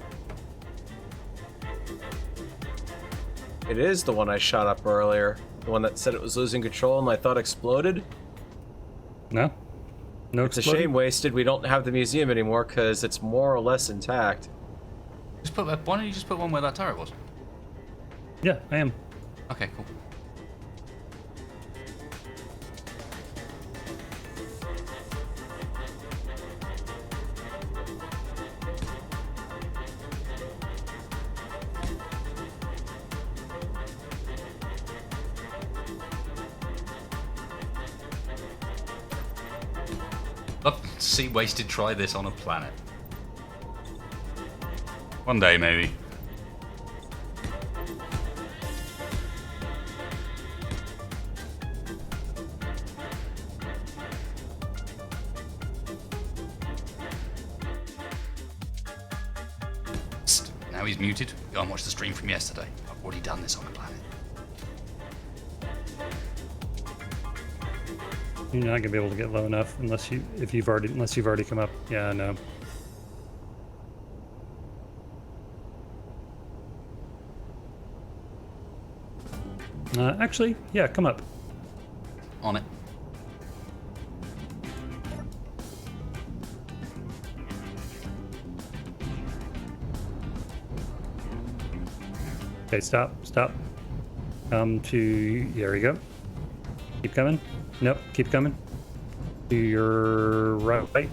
It is the one I shot up earlier. The one that said it was losing control and I thought exploded. No. No. It's a exploding? shame wasted. We don't have the museum anymore because it's more or less intact. Just put that. Why don't you just put one where that turret was? Yeah, I am. Okay, cool. Love to see Wasted try this on a planet. One day, maybe. Psst, now he's muted. Go and watch the stream from yesterday. I've already done this on a planet. You're not gonna be able to get low enough unless you've already come up. Yeah, I know. Actually, yeah, come up. On it. Okay, stop. Come to, there we go. Keep coming. Nope, keep coming. To your right.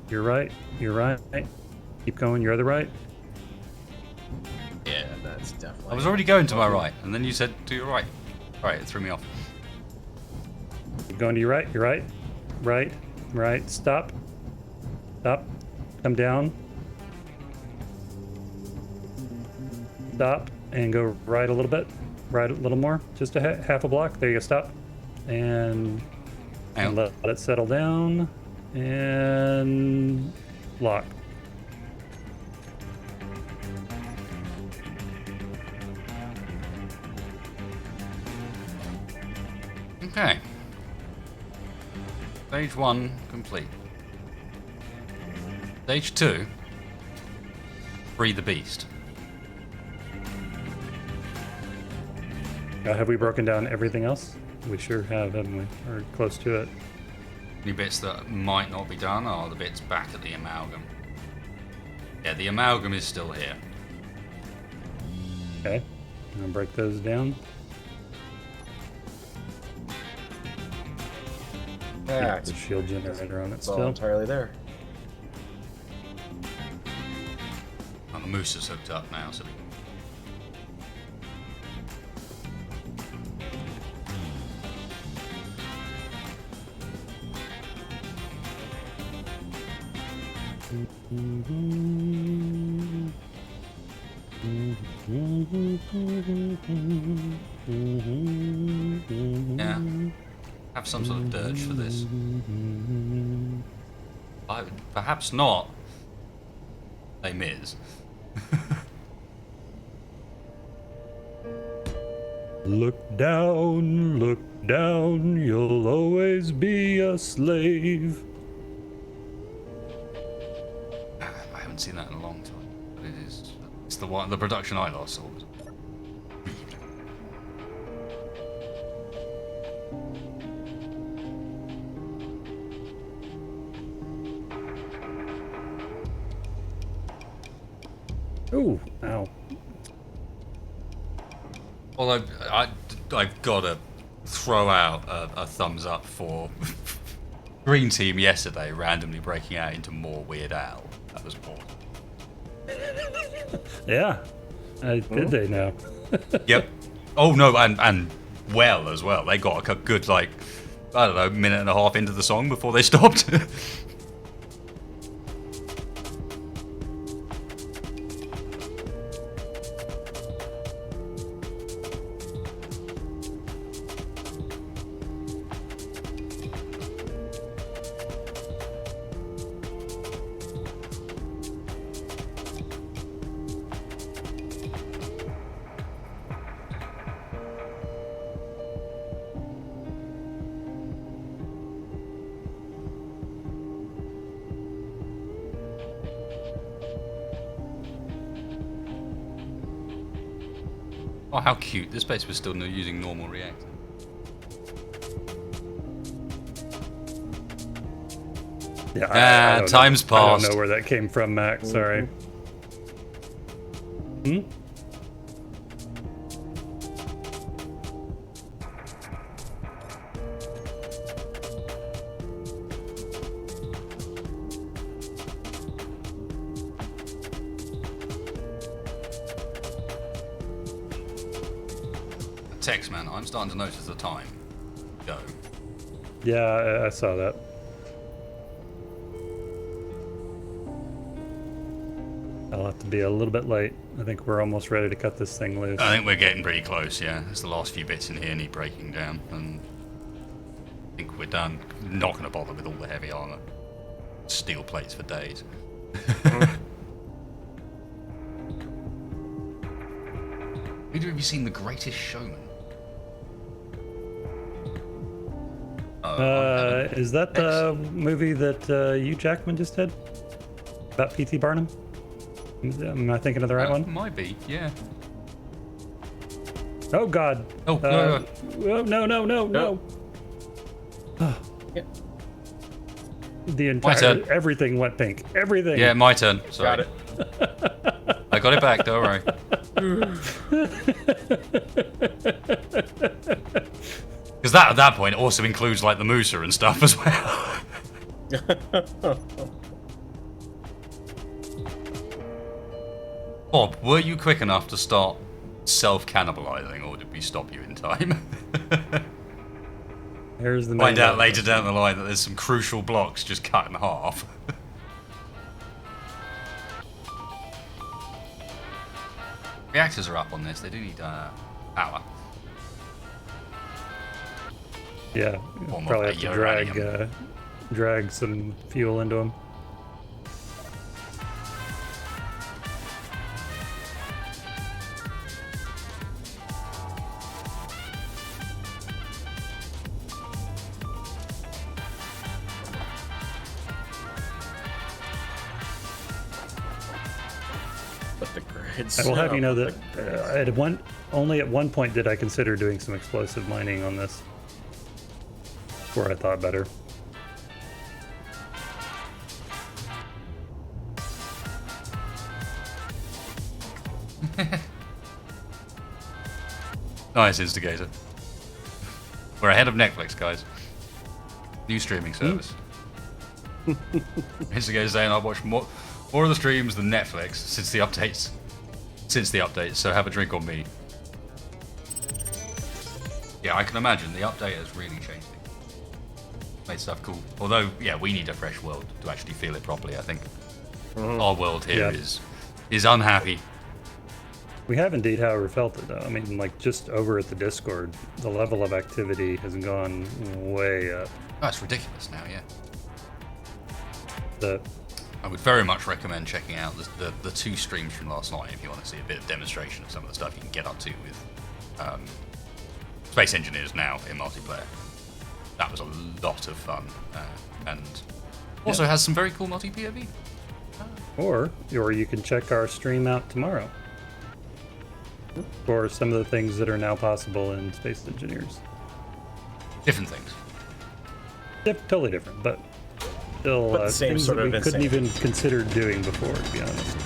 Your right. Keep going, your other right. Yeah, that's definitely. I was already going to my right, and then you said to your right. Alright, it threw me off. Keep going to your right, right. Stop. Stop. Come down. Stop and go right a little bit. Right a little more. Just a half a block. There you go. Stop. And let it settle down. And lock. Okay. Stage 1 complete. Stage 2. Free the beast. Have we broken down everything else? We sure have, haven't we? Or close to it. Any bits that might not be done are the bits back at the amalgam. Yeah, the amalgam is still here. Okay. I'm gonna break those down. Yeah, The shield generator on it it's all still. entirely there. And the moose is hooked up now, so we can... Yeah. Have some sort of dirge for this. Perhaps not. Les Mis. Look down, you'll always be a slave. I haven't seen that in a long time. But it's the one, the production I last saw was Ooh, ow. Well, I've got to throw out a thumbs up for Green Team yesterday randomly breaking out into more Weird Al. That was awesome. Yeah. Did they now? Yep. Oh no, and well as well. They got a good, like, I don't know, minute and a half into the song before they stopped. Oh, how cute. This base was still using normal reactor. Yeah, I don't time's know. I passed. don't know where that came from, Mac. Sorry. Hmm? Text, man, I'm starting to notice the time. Go. Yeah, I saw that. I'll have to be a little bit late. I think we're almost ready to cut this thing loose. I think we're getting pretty close, yeah. It's the last few bits in here need breaking down, and I think we're done. Not going to bother with all the heavy armor. Steel plates for days. Either of you seen The Greatest Showman? Is that the movie that Hugh Jackman just did? About P.T. Barnum? Am I thinking of the right one? Might be, yeah. Oh, God. Oh, No. Yeah. The My turn. entire... Everything went pink. Everything. Yeah, my turn. Sorry. Got it. I got it back, don't worry. Because that, at that point, also includes, like, the Mooser and stuff as well. Bob, were you quick enough to start self-cannibalizing, or did we stop you in time? Here's the Find main out one. later down the line that there's some crucial blocks just cut in half. reactors are up on this. They do need power. Yeah, Form of probably have to uranium. drag some fuel into them. But the grids. I will have you know that the grids. only at one point did I consider doing some explosive mining on this, before I thought better. Nice, Instigator. We're ahead of Netflix, guys. New streaming service. Instigator saying I've watched more of the streams than Netflix since the updates. So have a drink on me. Yeah, I can imagine the update has really changed things. Made stuff cool. Although, yeah, we need a fresh world to actually feel it properly, I think. Our world here is unhappy. We have indeed, however, felt it though. I mean, like just over at the Discord, the level of activity has gone way up. Oh, it's ridiculous now, yeah. I would very much recommend checking out the 2 streams from last night if you want to see a bit of demonstration of some of the stuff you can get up to with Space Engineers now in multiplayer. That was a lot of fun, and also has some very cool multi-PoV. Or you can check our stream out tomorrow for some of the things that are now possible in Space Engineers. Different things. Totally different, but still But the same things sort that of we couldn't insane. even consider doing before, to be honest.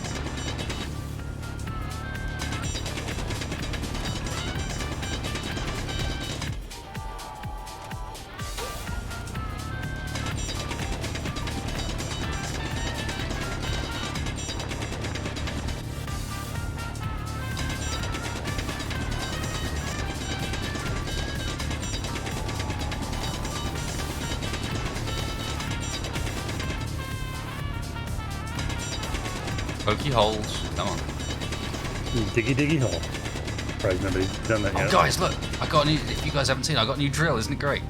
Pokey holes, come on. Diggy hole. Surprised nobody's done that Oh, yet. guys, look! I got a new. If you guys haven't seen, I got a new drill. Isn't it great?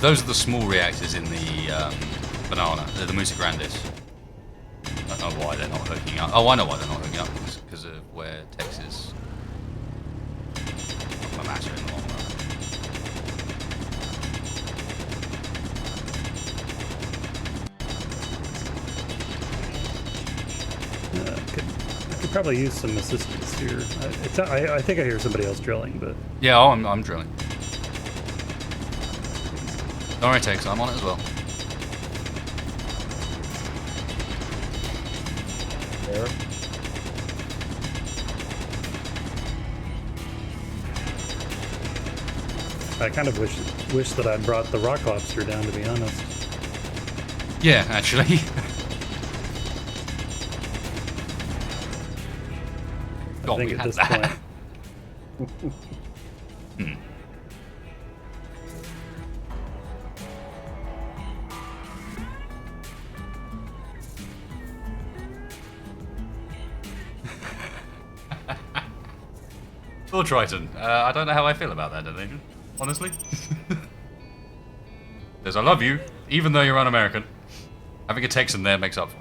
Those are the small reactors in the banana. They're the Musa Grandis. I don't know why they're not hooking up. Oh, I know why they're not hooking up. It's because of where Texas. Not gonna matter in the long run. I could probably use some assistance here. I think I hear somebody else drilling, but Yeah, oh, I'm drilling. Alright, Tex, I'm on it as well. There. I kind of wish that I'd brought the rock lobster down, to be honest. Yeah, actually. I think at this point. Full Triton. I don't know how I feel about that donation, honestly. Says I love you, even though you're un-American. Having a Texan there makes up for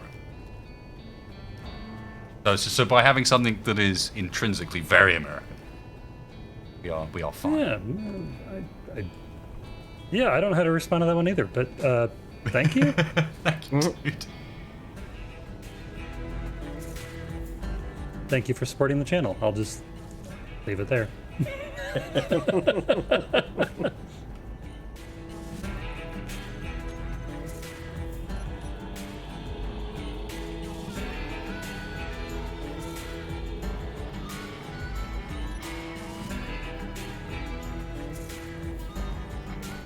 it. So by having something that is intrinsically very American, we are fine. Yeah, I don't know how to respond to that one either, but thank you. Thank you, dude. Thank you for supporting the channel. I'll just leave it there.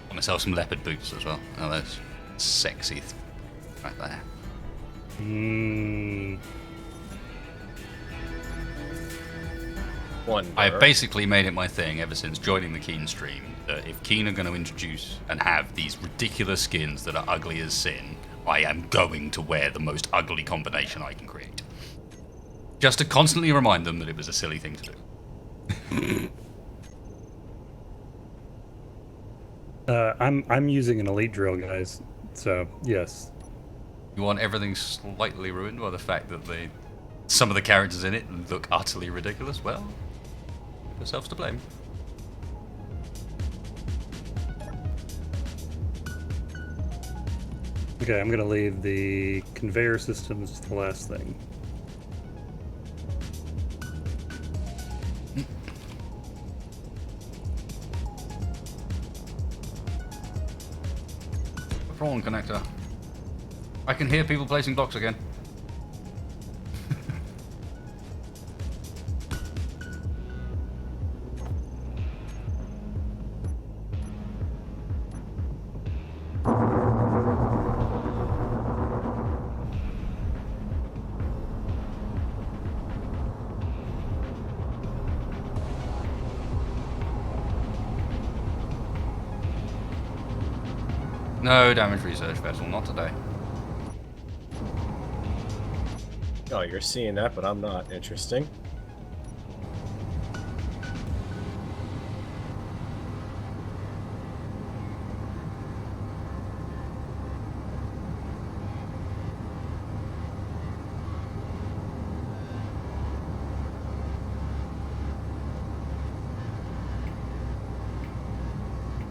Got myself some leopard boots as well. Oh, that's sexy right there. Wonder. I've basically made it my thing ever since joining the Keen stream that if Keen are going to introduce and have these ridiculous skins that are ugly as sin, I am going to wear the most ugly combination I can create. Just to constantly remind them that it was a silly thing to do. I'm using an elite drill, guys. So yes. You want everything slightly ruined by the fact that some of the characters in it look utterly ridiculous? Well, yourselves to blame. Okay, I'm gonna leave the conveyor systems to the last thing. Prawn connector. I can hear people placing blocks again. No damage research vessel, not today. Oh, you're seeing that, but I'm not. Interesting.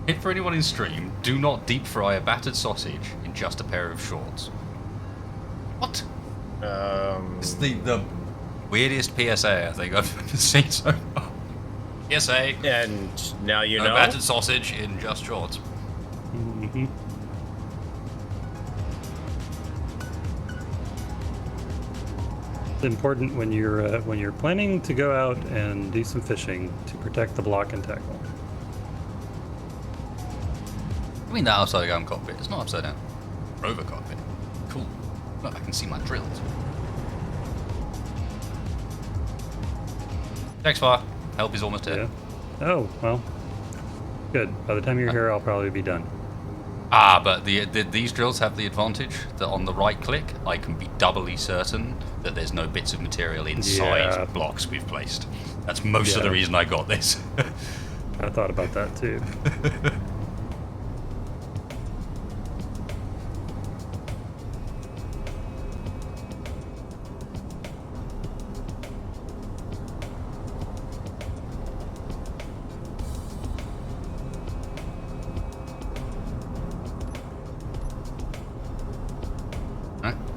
Hit for anyone in stream, do not deep fry a battered sausage in just a pair of shorts. What? It's the weirdest PSA I think I've ever seen so far. PSA. And now you know. Battered sausage in just shorts. Mm-hmm. It's important when you're planning to go out and do some fishing to protect the block and tackle. I mean that upside down cockpit. It's not upside down. Rover cockpit. Cool. Look, I can see my drills. Thanks, fire. Help is almost here. Yeah. Oh, well. Good. By the time you're here, I'll probably be done. Ah, but these drills have the advantage that on the right click, I can be doubly certain that there's no bits of material inside blocks we've placed. That's most of the reason I got this. I thought about that too.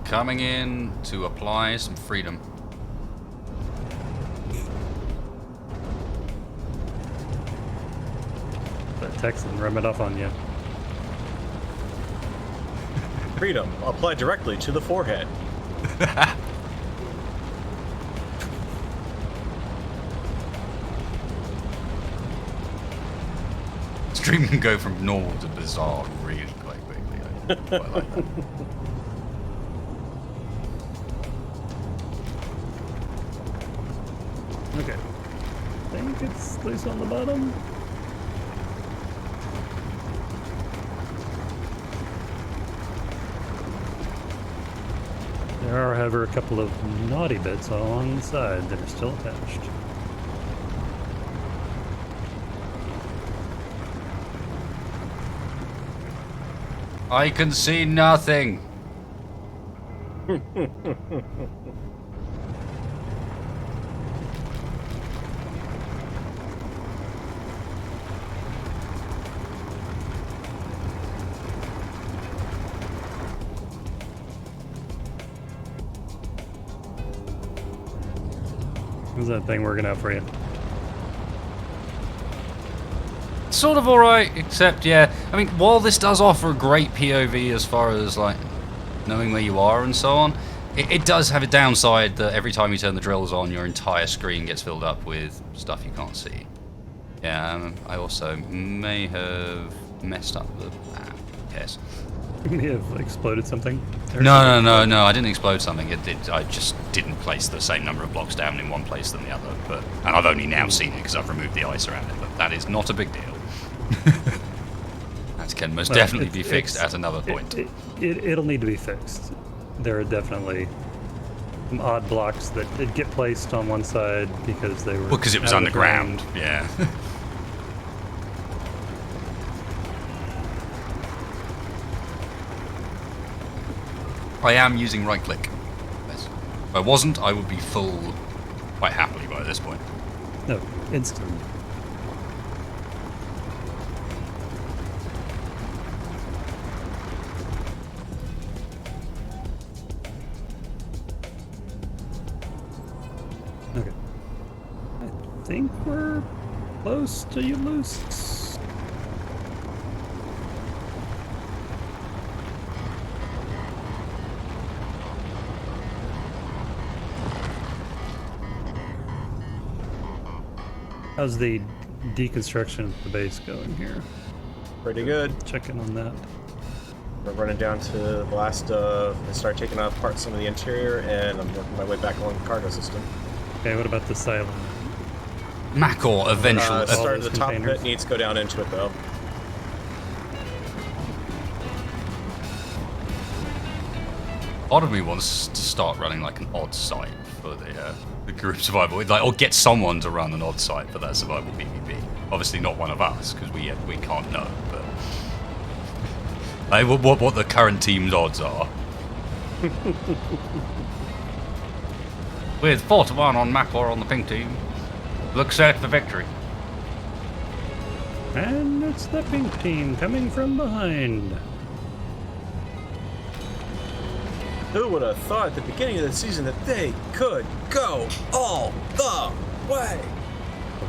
Coming in to apply some freedom. That Texan rub it off on you. Freedom applied directly to the forehead. Stream can go from normal to bizarre really quite quickly. I quite like that. Okay. I think it's loose on the bottom. There are, however, a couple of naughty bits along the side that are still attached. I can see nothing. How's that thing working out for you? Sort of alright, except yeah, I mean, while this does offer a great POV as far as like knowing where you are and so on, it does have a downside that every time you turn the drills on, your entire screen gets filled up with stuff you can't see. Yeah, I also may have messed up the... who cares? You may have exploded something. No, I didn't explode something. I just didn't place the same number of blocks down in one place than the other. And I've only now seen it because I've removed the ice around it, but that is not a big deal. That can most definitely be fixed at another point. It'll need to be fixed. There are definitely some odd blocks that did get placed on one side because they were... Well, because it was underground, yeah. I am using right click. If I wasn't, I would be full quite happily by this point. No, instant. Okay. I think we're close to you loose. How's the deconstruction of the base going here? Pretty good. Checking on that. We're running down to the last of and start taking apart some of the interior, and I'm working my way back along the cargo system. Okay, what about the silo? Macor eventually. Start at the top of containers. it, needs to go down into it though. Part of me wants to start running like an odd site for the group survival, like, or get someone to run an odd site for that survival PvP. Obviously not one of us, because we can't know. But like, what the current team's odds are. With 4-1 on Macor on the pink team, looks set for victory. And it's the pink team coming from behind. Who would have thought at the beginning of the season that they could go all the way?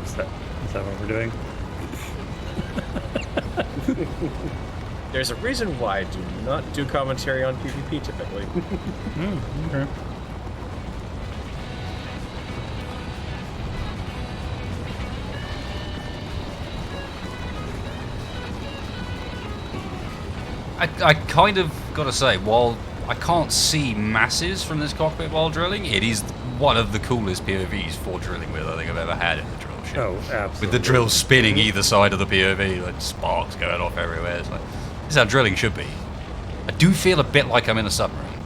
Is that what we're doing? There's a reason why I do not do commentary on PvP typically. Okay. I kind of gotta say, while I can't see masses from this cockpit while drilling, it is one of the coolest POVs for drilling with I think I've ever had in the drill ship. Oh, absolutely. With the drill spinning either side of the POV, like sparks going off everywhere. It's like, this is how drilling should be. I do feel a bit like I'm in a submarine.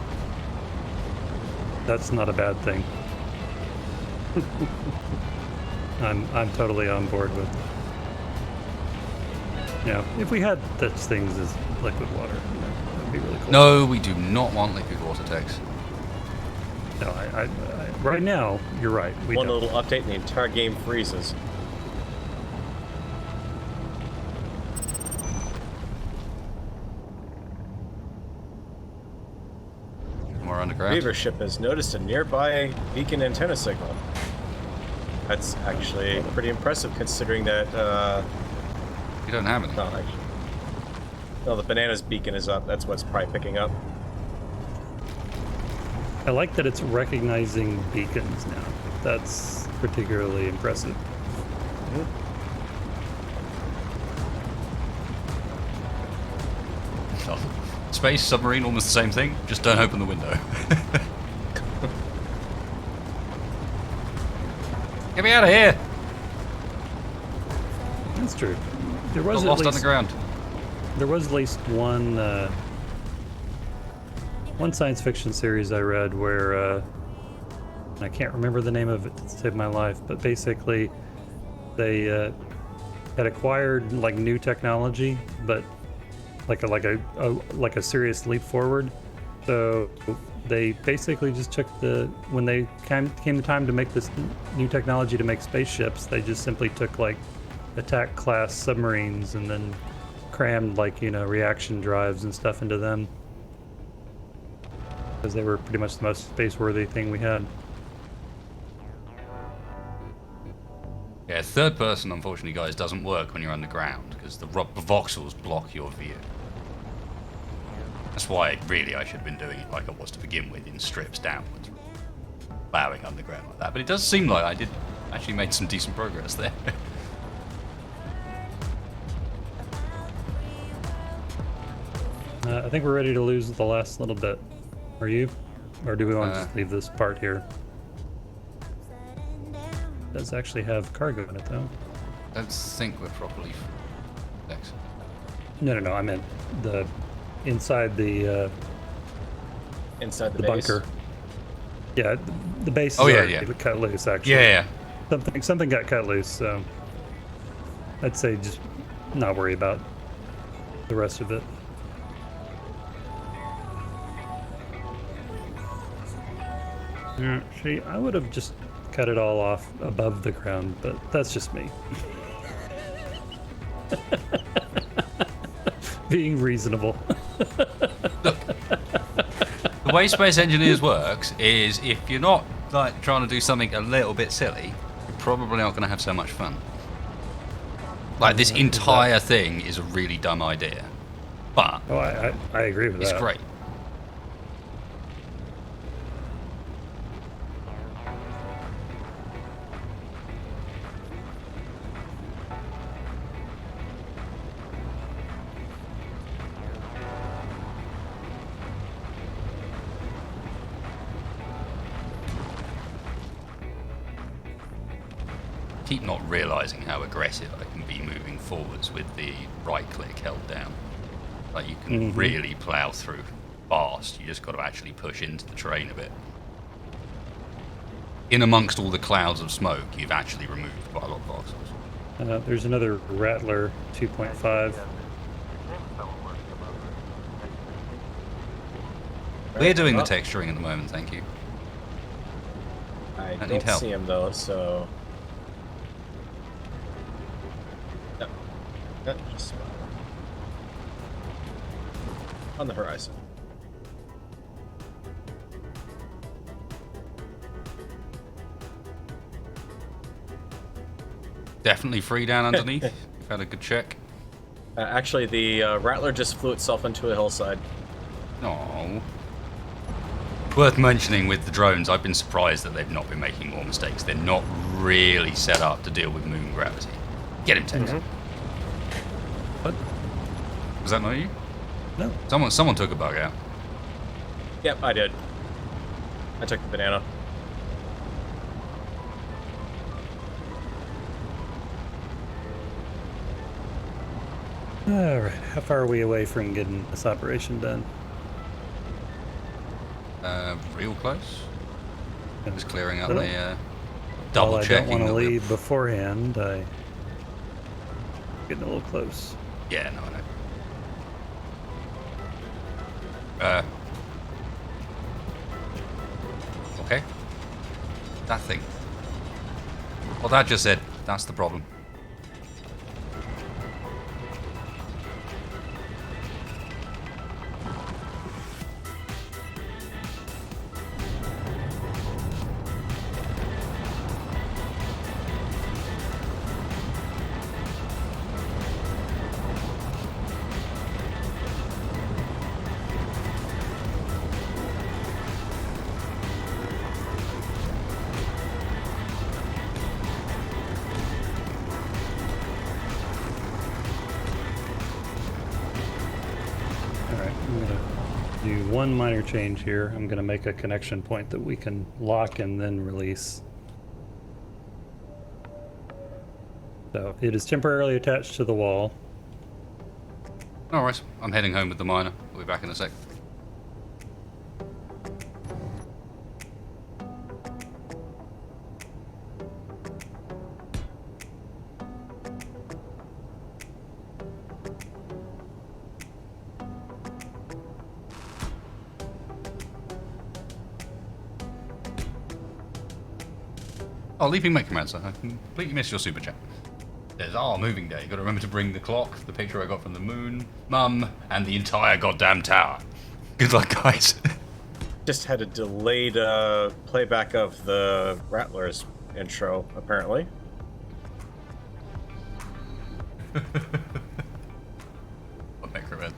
That's not a bad thing. I'm totally on board with. Yeah, if we had such things as liquid water, that'd be really cool. No, we do not want liquid water tanks. No, I right now you're right. We One don't. little update and the entire game freezes. More underground. Beaver ship has noticed a nearby beacon antenna signal. That's actually pretty impressive considering that, You don't have any. no, actually. No, the bananas beacon is up. That's what's probably picking up. I like that it's recognizing beacons now. That's particularly impressive. Space, submarine, almost the same thing. Just don't open the window. Get me out of here! That's true. There was Got at lost least, underground. There was at least one science fiction series I read where I can't remember the name of it to save my life, but basically they had acquired like new technology, but like a serious leap forward. So they basically just took when they came the time to make this new technology to make spaceships, they just simply took like attack class submarines and then crammed like, you know, reaction drives and stuff into them because they were pretty much the most space-worthy thing we had. Yeah, third person, unfortunately, guys, doesn't work when you're underground because the voxels block your view. That's why, really, I should have been doing it like I was to begin with, in strips downwards, plowing underground like that. But it does seem like I did actually made some decent progress there. I think we're ready to lose the last little bit. Are you? Or do we want to just leave this part here? It does actually have cargo in it, though. Don't think we're properly. Thanks. No. I meant the inside the Inside the the base. bunker. Yeah, the base. Oh, is yeah, already yeah. cut loose. Actually. Yeah. Something got cut loose. So I'd say just not worry about the rest of it. See, I would have just cut it all off above the ground, but that's just me. Being reasonable. Look, the way Space Engineers works is if you're not like trying to do something a little bit silly, you're probably not going to have so much fun. Like this entire thing is a really dumb idea, but Oh, I agree with it's that. great. Keep not realizing how aggressive I can be moving forwards with the right click held down. Like you can really plow through fast. You just got to actually push into the terrain a bit. In amongst all the clouds of smoke, you've actually removed quite a lot of obstacles. There's another Rattler 2.5. Someone were to come over. We're doing the texturing at the moment, thank you. I I need don't help. see him though, so. No, just on the horizon. Definitely free down underneath. You've had a good check. Actually, the Rattler just flew itself into a hillside. Oh. Worth mentioning with the drones, I've been surprised that they've not been making more mistakes. They're not really set up to deal with moon gravity. Get him, Tex. What? Was that not you? No. Someone took a bug out. Yep, I did. I took the banana. All right. How far are we away from getting this operation done? Real close. Just clearing up Well, the double While I checking. don't want to that we're- leave beforehand. I getting a little close. Yeah, no, I know. Okay. That thing. Well, that just said that's the problem. All right. I'm gonna do one minor change here. I'm gonna make a connection point that we can lock and then release. So it is temporarily attached to the wall. Alright, I'm heading home with the miner. We'll be back in a sec. Oh, leaving my command, sir. I completely missed your super chat. There's moving day. Gotta remember to bring the clock, the picture I got from the moon, Mum, and the entire goddamn tower. Good luck, guys. Just had a delayed playback of the Rattler's intro, apparently. What necromancer?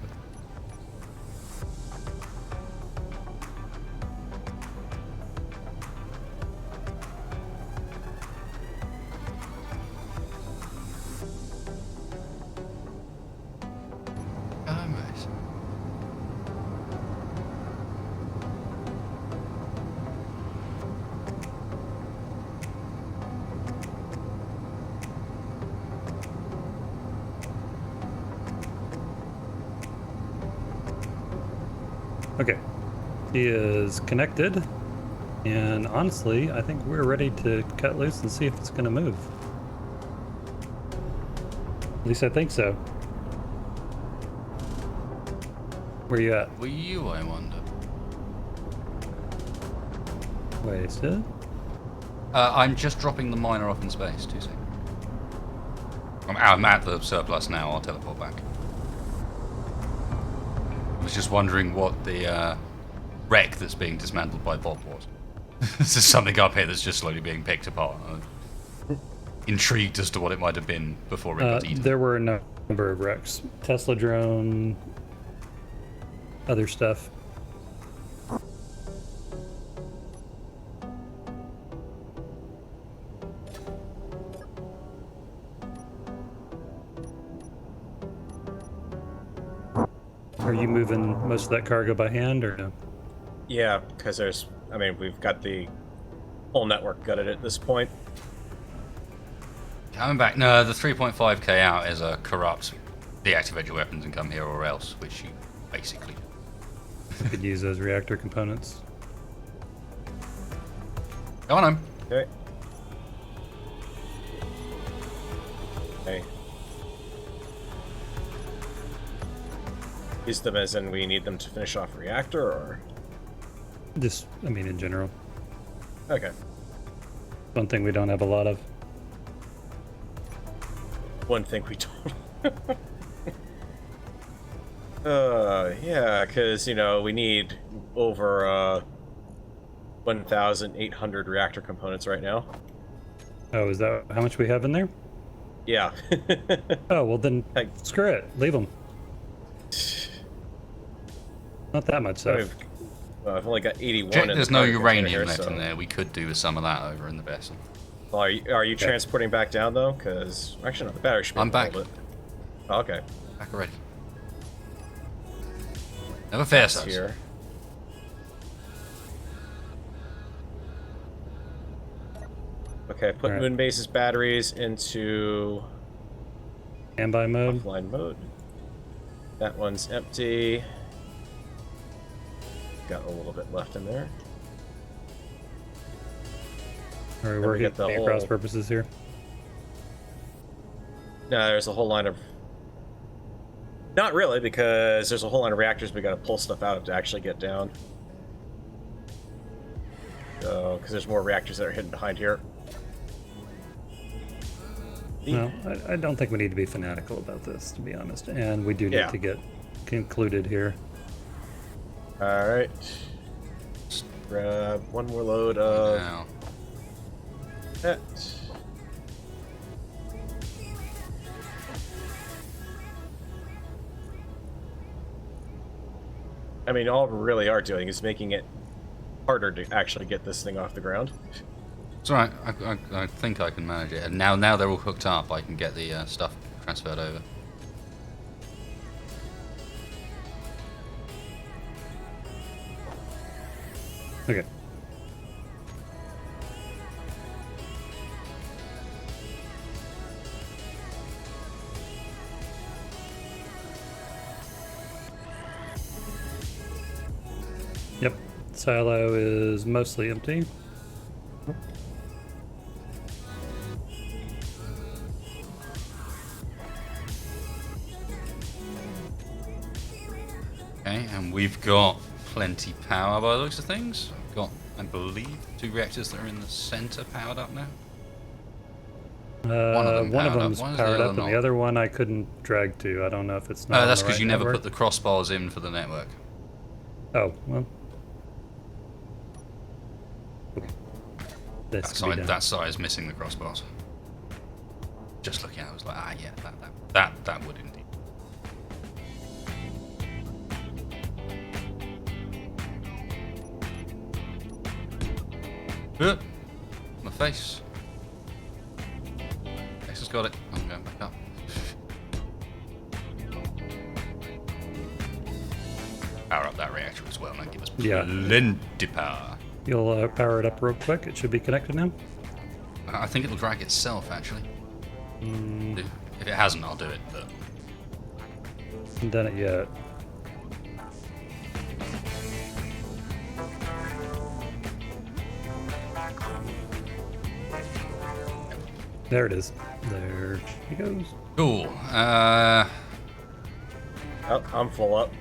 Okay. He is connected. And honestly, I think we're ready to cut loose and see if it's going to move. At least I think so. Where you at? Were you, I wonder? Wasted. I'm just dropping the miner off in space. 2 seconds. I'm at the surplus now. I'll teleport back. I was just wondering what the wreck that's being dismantled by Bob was. This is something up here that's just slowly being picked apart. I'm intrigued as to what it might have been before it got eaten. There were a number of wrecks. Tesla drone, other stuff. Are you moving most of that cargo by hand or no? Yeah, because we've got the whole network gutted at this point. Coming back. No, the 3.5k out is a corrupt. Deactivate your weapons and come here or else, which you basically do. You could use those reactor components. Go on home. Okay. Okay. Use them as in we need them to finish off reactor, or? Just, I mean, in general. Okay. One thing we don't have a lot of. One thing we don't. Yeah, because, we need over 1,800 reactor components right now. Oh, is that how much we have in there? Yeah. Oh, well then, screw it. Leave them. Not that much stuff. I've only got 81. Check in there's the no cargo uranium container, left so- in there. We could do with some of that over in the vessel. Well, are you transporting back down, though? Because, actually, no, the battery should be I'm able to back. hold it. Oh, okay. Back already. Never fair, That's sirs. here. Okay, put Alright. Moonbase's batteries into Standby mode. offline mode. That one's empty. Got a little bit left in there. Are we we working get the at cross whole- purposes here? No, there's a whole line of... Not really, because there's a whole line of reactors we gotta pull stuff out of to actually get down. So, because there's more reactors that are hidden behind here. No, I don't think we need to be fanatical about this, to be honest. And we do need Yeah. to get concluded here. Alright. Grab one more load of Now, that. I mean, all we really are doing is making it harder to actually get this thing off the ground. it's alright. I think I can manage it. And now they're all hooked up, I can get the stuff transferred over. Okay. Yep. Silo is mostly empty. Okay, and we've got plenty power by the looks of things. We've got, I believe, 2 reactors that are in the center powered up now. One of them powered up. them's Why is the powered other up, and not? the other one I couldn't drag to. I don't know if it's not. That's on the because right you never network. put the crossbars in for the network. Oh well. Okay. This can be done. That side is missing the crossbars. Just looking at it, I was like, yeah, that would indeed. My face. Face has got it. I'm going back up. Power up that reactor as well, and that give us Yeah. plenty power. You'll power it up real quick. It should be connected now. I think it'll drag itself, actually. If it hasn't, I'll do it, but... Haven't done it yet. There it is. There she goes. Cool. Oh, I'm full up.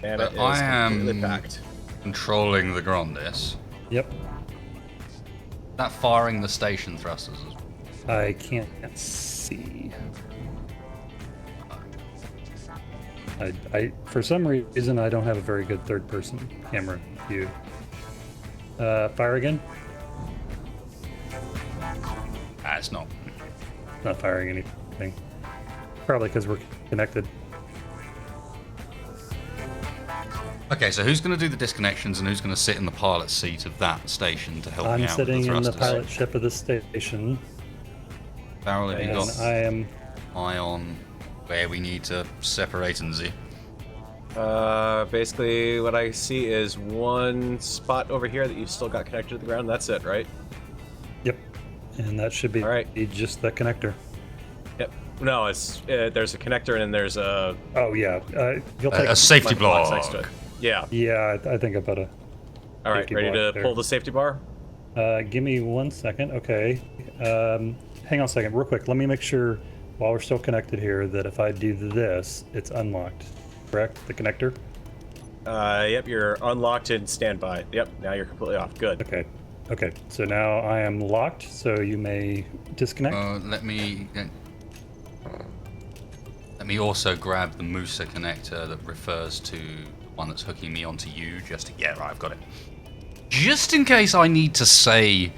And it is I am completely packed. controlling the Grandis. Yep. That firing the station thrusters as well. I can't see. I for some reason I don't have a very good third-person camera view. Fire again. It's not. Not firing anything. Probably because we're connected. Okay, so who's going to do the disconnections and who's going to sit in the pilot seat of that station to help me I'm out sitting with the in the thrusters? pilot ship of the station, Barrel, have you and got I am. eye on where we need to separate and Z? Basically, what I see is one spot over here that you've still got connected to the ground. That's it, right? Yep. And that should be All right. just the connector. Yep. No, it's there's a connector and then there's a Oh yeah. You'll take A safety box block. next to it. Yeah. Yeah, I think I put a. All right, safety ready block to there. pull the safety bar? Give me 1 second. Okay. Hang on a second, real quick. Let me make sure while we're still connected here that if I do this, it's unlocked. Correct? The connector. Yep, you're unlocked and standby. Yep, now you're completely off. Good. Okay. Okay. So now I am locked. So you may disconnect. Let me also grab the Musa connector that refers to the one that's hooking me onto you. Yeah, right, I've got it. Just in case I need to say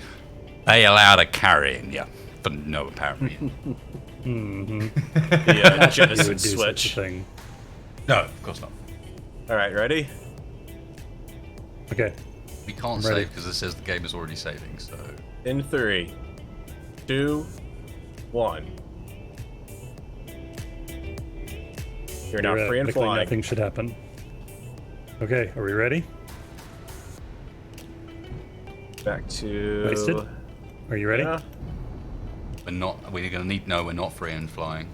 they allowed a carrying you for no apparent reason. The You would jettison do such a switch. thing. No, of course not. All right, ready? Okay. We can't I'm ready. save because it says the game is already saving. So In 3, 2, 1. You're now free and Theoretically, flying. nothing should happen. Okay. Are we ready? Back to. Wasted. Are you ready? Yeah. we're not. We're gonna need. No, we're not free and flying.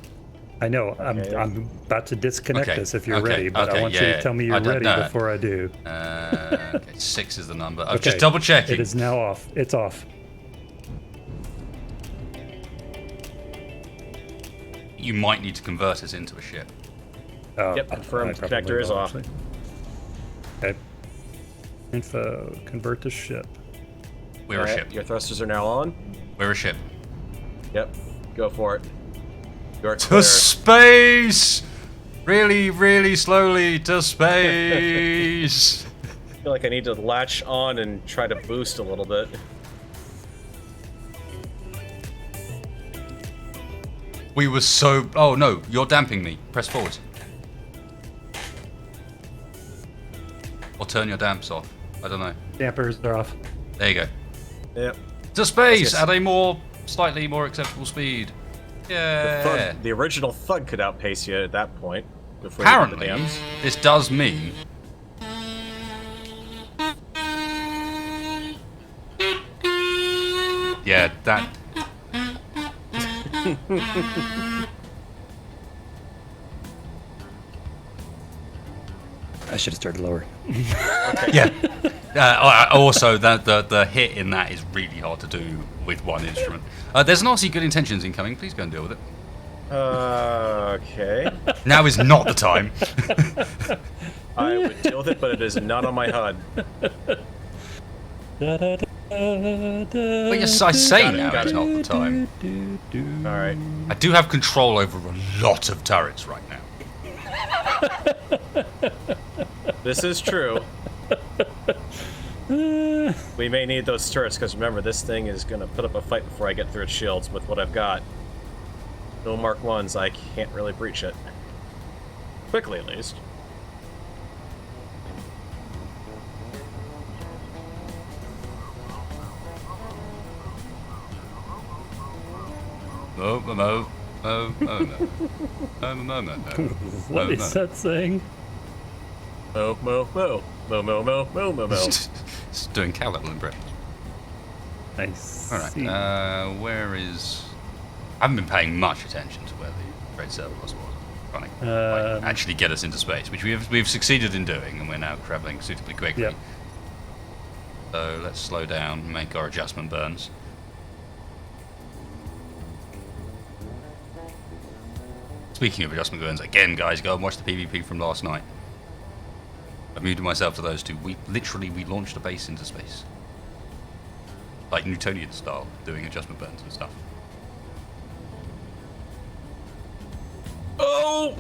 I know. Okay. I'm about to disconnect Okay, this if you're okay, ready, but I okay, want you yeah, to tell me I you're don't ready know. before I do. Okay, 6 is the number. I'm Okay. just double checking. It is now off. It's off. You might need to convert us into a ship. Oh, Yep, confirmed I probably connector is will, off. actually. Okay. Info. Convert to ship. We're All a right, ship. your thrusters are now on. We're a ship. Yep, go for it. You're To clear. space! Really, really slowly to space! I feel like I need to latch on and try to boost a little bit. We were so. Oh no, you're damping me. Press forward. Or turn your damps off. I don't know. Dampers are off. There you go. Yep. To space Yes. at a slightly more acceptable speed. Yeah. Thud, the original thud could outpace you at that point. Before you hit Apparently, the dams. this does mean. Yeah, that. I should have started lower. Yeah. Also, the hit in that is really hard to do with one instrument. There's an Aussie Good Intentions incoming. Please go and deal with it. Okay. Now is not the time. I would deal with it, but it is not on my HUD. But yes, I say Got it, now got is it. not the time. Alright. I do have control over a lot of turrets right now. This is true. We may need those turrets, because remember, this thing is going to put up a fight before I get through its shields with what I've got. No Mark 1s, I can't really breach it. Quickly, at least. What is that saying? Mo, mo, mo. Mo, mo, mo, mo, mo, mo. It's doing Callum in Britain. Nice. Alright, where is... I haven't been paying much attention to where the trade server was running. Like, actually get us into space, which we've succeeded in doing, and we're now travelling suitably quickly. Yep. So let's slow down and make our adjustment burns. Speaking of adjustment burns, again, guys, go and watch the PvP from last night. I've muted myself to those two. We launched a base into space. Like Newtonian style, doing adjustment burns and stuff. Oh!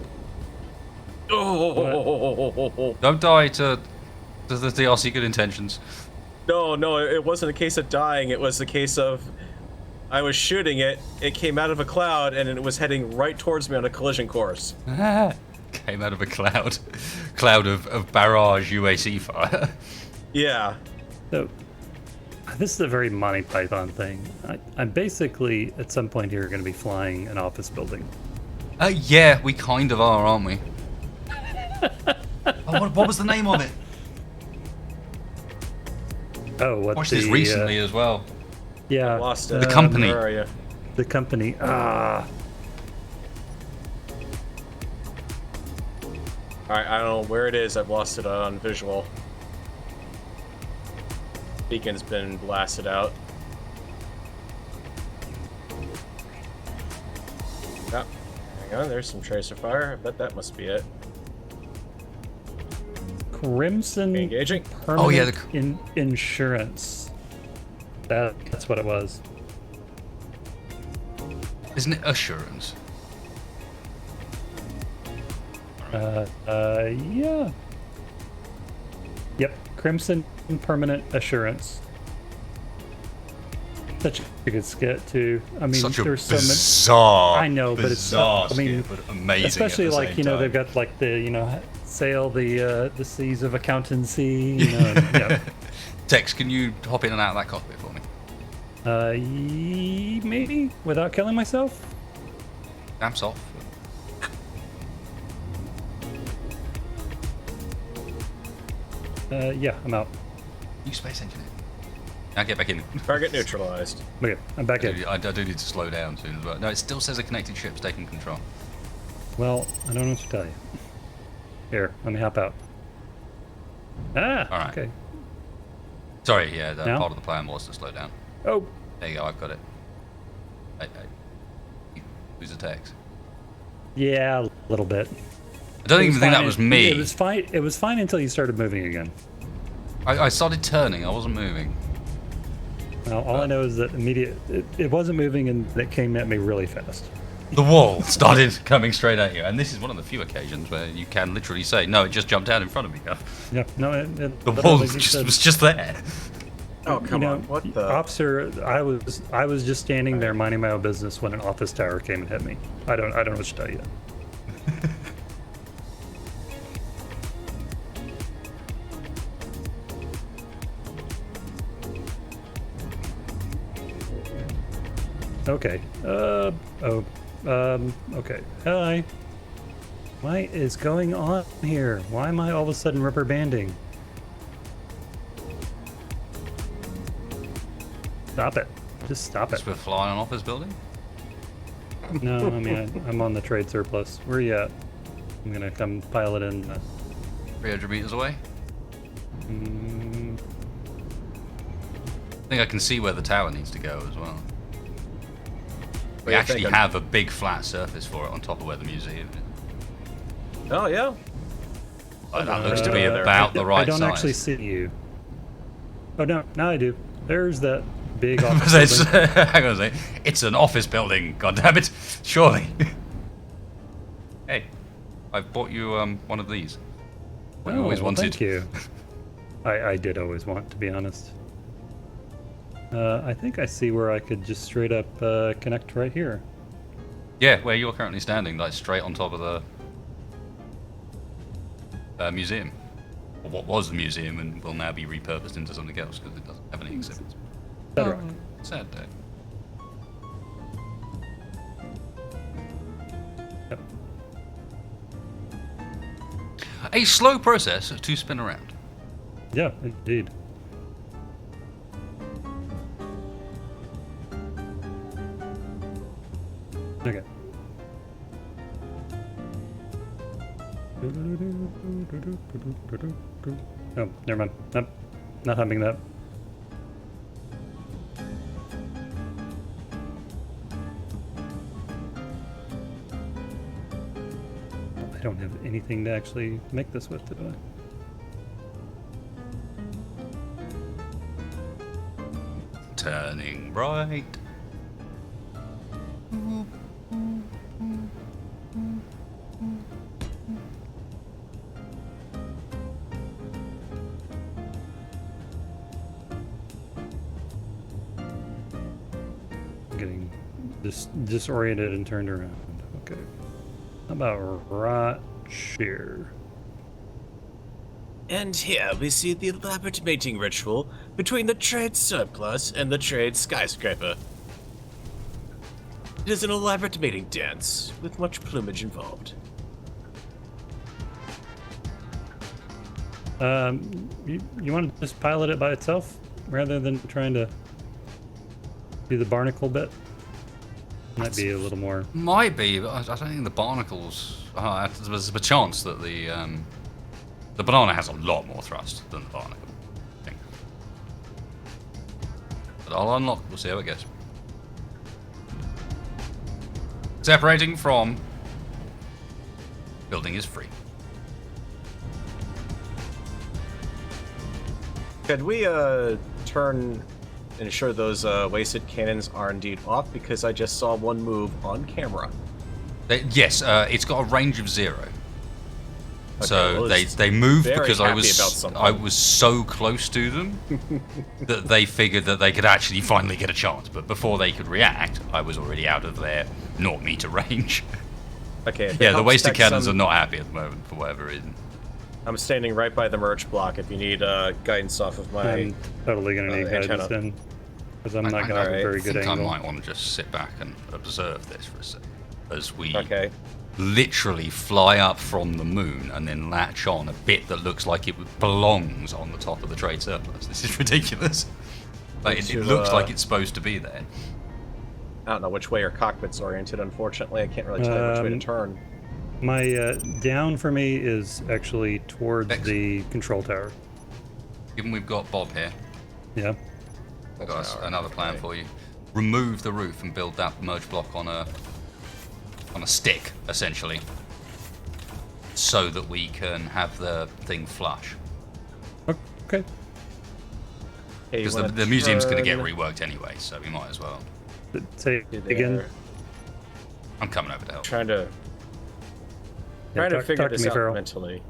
Oh! Don't die to the DRC good intentions. No, it wasn't a case of dying. It was a case of I was shooting it. It came out of a cloud and it was heading right towards me on a collision course. Came out of a cloud of barrage UAC fire. Yeah. So, this is a very Monty Python thing. I'm basically, at some point here, going to be flying an office building. Yeah, we kind of are, aren't we? What was the name of it? Oh, what Watched this recently as well. Yeah. Lost it. The company. Where are you? The company. Ah. Alright, I don't know where it is. I've lost it on visual. Beacon's been blasted out. Yep. Hang on, there's some tracer fire. I bet that must be it. Crimson Engaging. Permanent Oh, yeah, Insurance. That's what it was. Isn't it assurance? Yeah. Yep, Crimson Permanent Assurance. Such a good skit too. I mean, Such a there's so bizarre. I know, but it's bizarre I mean, skit, but amazing. especially at the like same you know time. they've got like the sail the seas of accountancy. You know, and, yeah. Tex, can you hop in and out of that cockpit for me? Maybe without killing myself. Amps off. Yeah, I'm out. You space engineer. Now get back in. Target neutralized. Okay, I'm back in. I do need to slow down soon as well. No, it still says a connected ship's taking control. Well, I don't know what to tell you. Here, let me hop out. Ah, All right. okay. Sorry, yeah, that Now? part of the plan was to slow down. Oh, There you go, I've got it. Who's the Tex? yeah, a little bit. I don't It even think that fine- was me. It was fine. It was fine until you started moving again. I started turning, I wasn't moving. Now, all I know is that it wasn't moving and it came at me really fast. The wall started coming straight at you, and this is one of the few occasions where you can literally say, no, it just jumped out in front of me. Yeah, no, The literally wall just said, was just there. Oh, come you know, on. What the? Officer, I was just standing there minding my own business when an office tower came and hit me. I don't know what to tell you. Okay. Okay. Hi. What is going on here? Why am I all of a sudden rubber banding? Stop it. Just stop it. We're flying an office building? No, I mean, I'm on the trade surplus. Where are you at? I'm gonna come pilot in. 300 meters away? Mm, I think I can see where the tower needs to go as well. What We do you actually think? have a big flat surface for it on top of where the museum is. Oh, yeah. That looks to be there. about the right I don't size. actually see you. Oh no, now I do. There's that big office It's, building. hang on a second. It's an office building, goddammit. Surely. Hey, I've bought you one of these. What you always well, wanted. Thank you. I did always want, to be honest. I think I see where I could just straight up connect right here. Yeah, where you're currently standing, like straight on top of the museum. Or what was the museum and will now be repurposed into something else because it doesn't have any exhibits. Bedrock. Sad day. Yep. A slow process to spin around. Yeah, indeed. Okay. Oh, never mind. Nope. Not humming that. have anything to actually make this with, do I? Turning right. Getting disoriented and turned around. Okay. How about right here? And here we see the elaborate mating ritual between the trade surplus and the trade skyscraper. It is an elaborate mating dance with much plumage involved. You want to just pilot it by itself rather than trying to do the barnacle bit? Might be a little more. Might be, but I don't think the barnacles. There's a chance that the banana has a lot more thrust than the barnacle. I think. But I'll unlock. We'll see how it goes. Separating from building is free. Could we turn and ensure those wasted cannons are indeed off, because I just saw one move on camera. Yes, it's got a range of 0. Okay, So well, they moved very because happy about something. I was so close to them that they figured that they could actually finally get a chance. But before they could react, I was already out of their 0-meter range. Okay. if it Yeah, the helps wasted tech cannons some- are not happy at the moment for whatever reason. I'm standing right by the merge block if you need guidance off of my... I'm totally gonna need guidance antenna. then, because I'm not gonna have a Alright. very I good think angle. I might want to just sit back and observe this for a second, as we Okay. literally fly up from the moon and then latch on a bit that looks like it belongs on the top of the trade surplus. This is ridiculous. Like, it To, looks like it's supposed to be there. I don't know which way your cockpit's oriented, unfortunately. I can't really tell you which way to turn. My down for me is actually towards Excellent. the control tower. Given we've got Bob here, Yeah. I've got Tower, another plan okay. for you. Remove the roof and build that merge block on a stick, essentially, so that we can have the thing flush. Okay. Hey, you Because wanna the museum's going to get turn reworked anyway, so we might as well. Say to it again. there? I'm coming over to help. Trying to Yeah, to talk- figure talk to this me, out Farrell. mentally.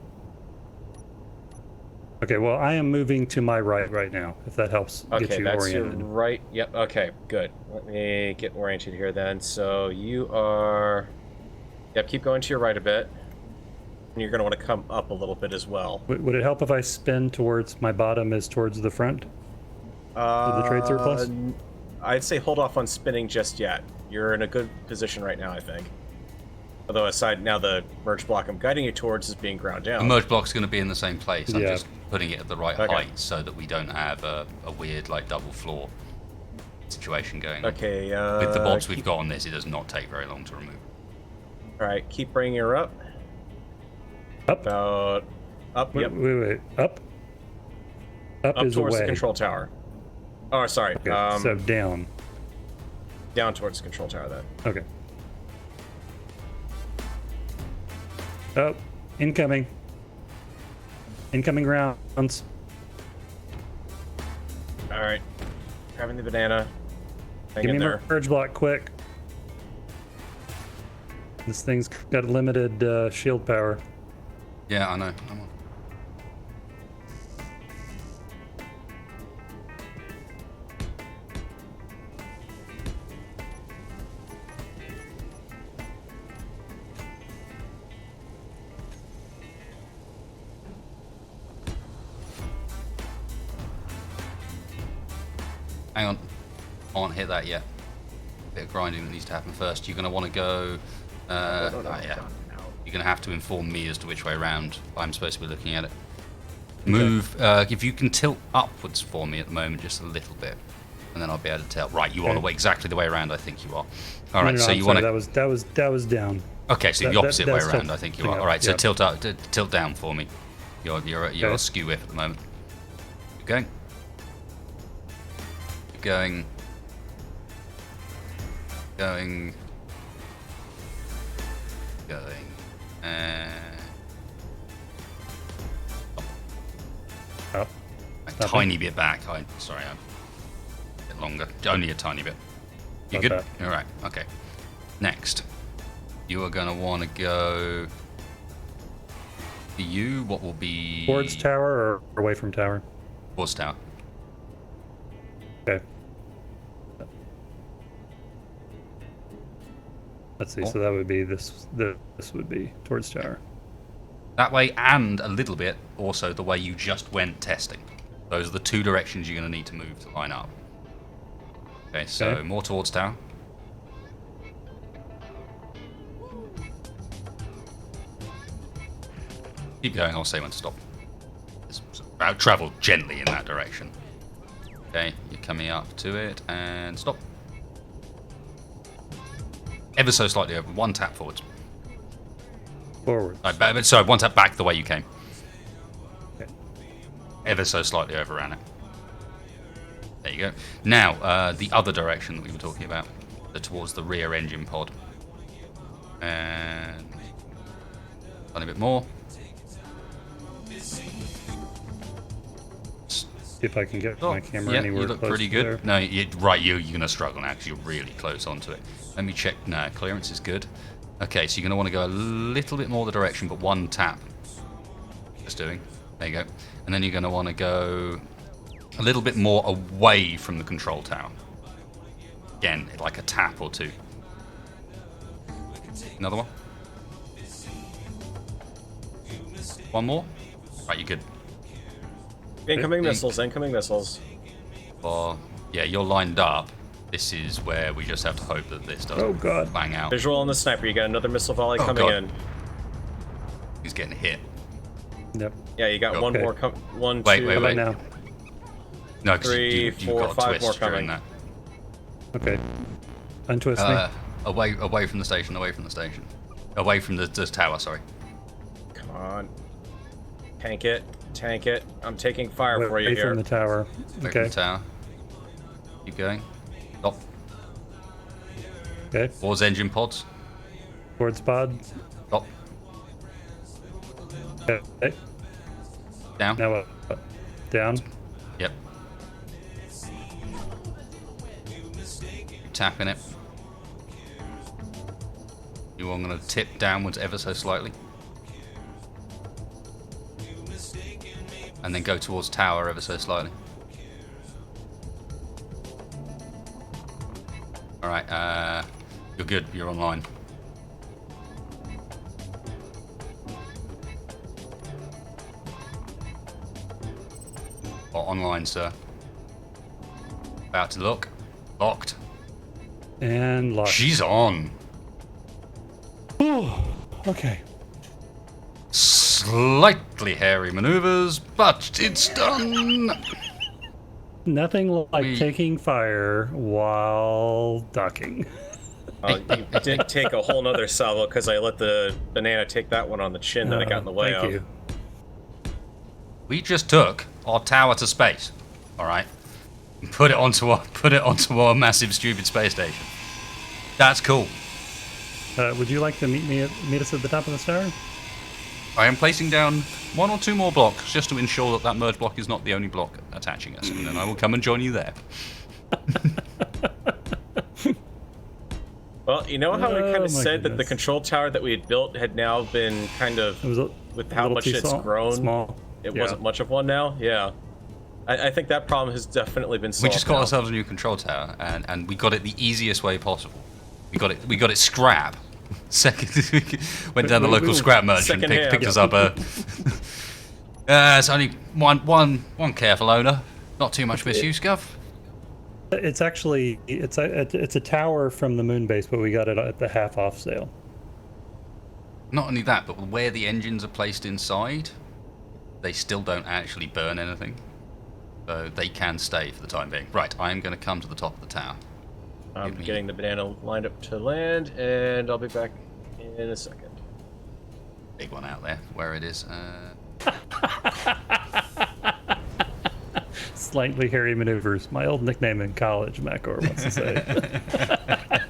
Okay, well, I am moving to my right now, if that helps get Okay, you that's oriented. your right. Yep. Okay, good. Let me get oriented here then. So you are. Yep. Keep going to your right a bit. And you're going to want to come up a little bit as well. Would it help if I spin towards my bottom as towards the front? the trade surplus? I'd say hold off on spinning just yet. You're in a good position right now, I think. Although aside now the merge block I'm guiding you towards is being ground down. The merge block's going to be in the same place. I'm Yeah. just putting it at the right Okay. height so that we don't have a weird like double floor situation going on. Okay. With the bobs we've got on this, it does not take very long to remove. All right, keep bringing her up. Up? About up. Wait, Yep. wait. Up? Up Up is towards away. the control tower. Oh, sorry. Okay, so down. Down towards the control tower then. Okay. Oh, incoming. Incoming rounds. All right. Grabbing the banana. Hang Give in me there. merge block quick. This thing's got limited shield power. Yeah, I know. I'm on. Hang on. I won't hit that yet. Bit of grinding that needs to happen first. You're going to want to go... No. yeah. You're going to have to inform me as to which way around I'm supposed to be looking at it. Move, if you can tilt upwards for me at the moment just a little bit, and then I'll be able to tell. Right, you are Okay. exactly the way around I think you are. All right, No, so I'm you sorry, want to... that was down. Okay, so the that- opposite way that's around tilting I think you up, are. All right, so yeah. tilt down for me. You're Okay. skew whip at the moment. Keep going. Keep going. Going. And Oh, A Stopping. tiny bit back. Sorry, a bit longer. Only a tiny bit. You Not good? bad. All right. Okay. Next, you are going to want to go. For you, what will be Towards tower or away from tower? towards tower? Okay. Let's see. Oh. So that would be this. This would be towards tower. That way, and a little bit also the way you just went testing. Those are the two directions you're going to need to move to line up. Okay, so Okay. more towards tower. Keep going, I'll say when to stop. Travel gently in that direction. Okay, you're coming up to it, and stop. Ever so slightly over, one tap forwards. Forward. Sorry, one tap back the way you came. Okay. Ever so slightly overran it. There you go. Now, the other direction that we were talking about, towards the rear engine pod. And a bit more. See if I can get my camera Yeah, anywhere you look close pretty to good. there. No, right, you're going to struggle now because you're really close onto it. Let me check. No, clearance is good. Okay, so you're going to want to go a little bit more the direction, but one tap. Just doing. There you go. And then you're going to want to go a little bit more away from the control tower. Again, like a tap or two. Another one. One more. Right, you're good. Incoming missiles, incoming missiles. Well, yeah, you're lined up. This is where we just have to hope that this doesn't Oh, God. bang out. Visual on the sniper. You got another missile volley Oh, coming God. in. He's getting hit. Yep. Yeah, you got Okay. one more. One, Wait, two, wait, How wait. about now? No, because Three, you four, got a five twist more during coming. that. Okay. Untwist me. Away from the station, away from the station. Away from the tower, sorry. Come on. Tank it. Tank it. I'm taking fire for you Away here. from the tower. Away Okay. from the tower. Keep going. Stop. Okay. Towards engine pods. Towards pod. Stop. Okay. Down. Now what? Down. Yep. Tapping it. You are going to tip downwards ever so slightly. And then go towards tower ever so slightly. Alright, you're good, you're online. Or online, sir. About to look. Locked. And lock. She's on. Okay. Slightly hairy maneuvers, but it's done. Nothing like We- taking fire while ducking. You did take a whole nother salvo because I let the banana take that one on the chin that I got in the way Thank of. you. We just took our tower to space, all right, and put it onto our massive stupid space station. That's cool. Would you like to meet us at the top of the tower? I am placing down one or two more blocks just to ensure that that merge block is not the only block attaching us, and then I will come and join you there. Well, you know how I kind Oh, of my said that the goodness. control tower that we had built had now been kind of, It was with a how little much too it's grown, small. it Yeah. wasn't much of one now? Yeah. I think that problem has definitely been solved We just got now. ourselves a new control tower, and we got it the easiest way possible. We got it scrap. Second, went down the We- local we- scrap merchant, secondhand. picked us up a. It's only one careful owner. Not too much misuse, Gov. It's actually it's a tower from the moon base, but we got it at the half off sale. Not only that, but where the engines are placed inside, they still don't actually burn anything. So they can stay for the time being. Right, I am going to come to the top of the tower. I'm Give me- getting the banana lined up to land, and I'll be back in a second. Big one out there, where it is. Slightly hairy maneuvers. My old nickname in college, Macor wants to say.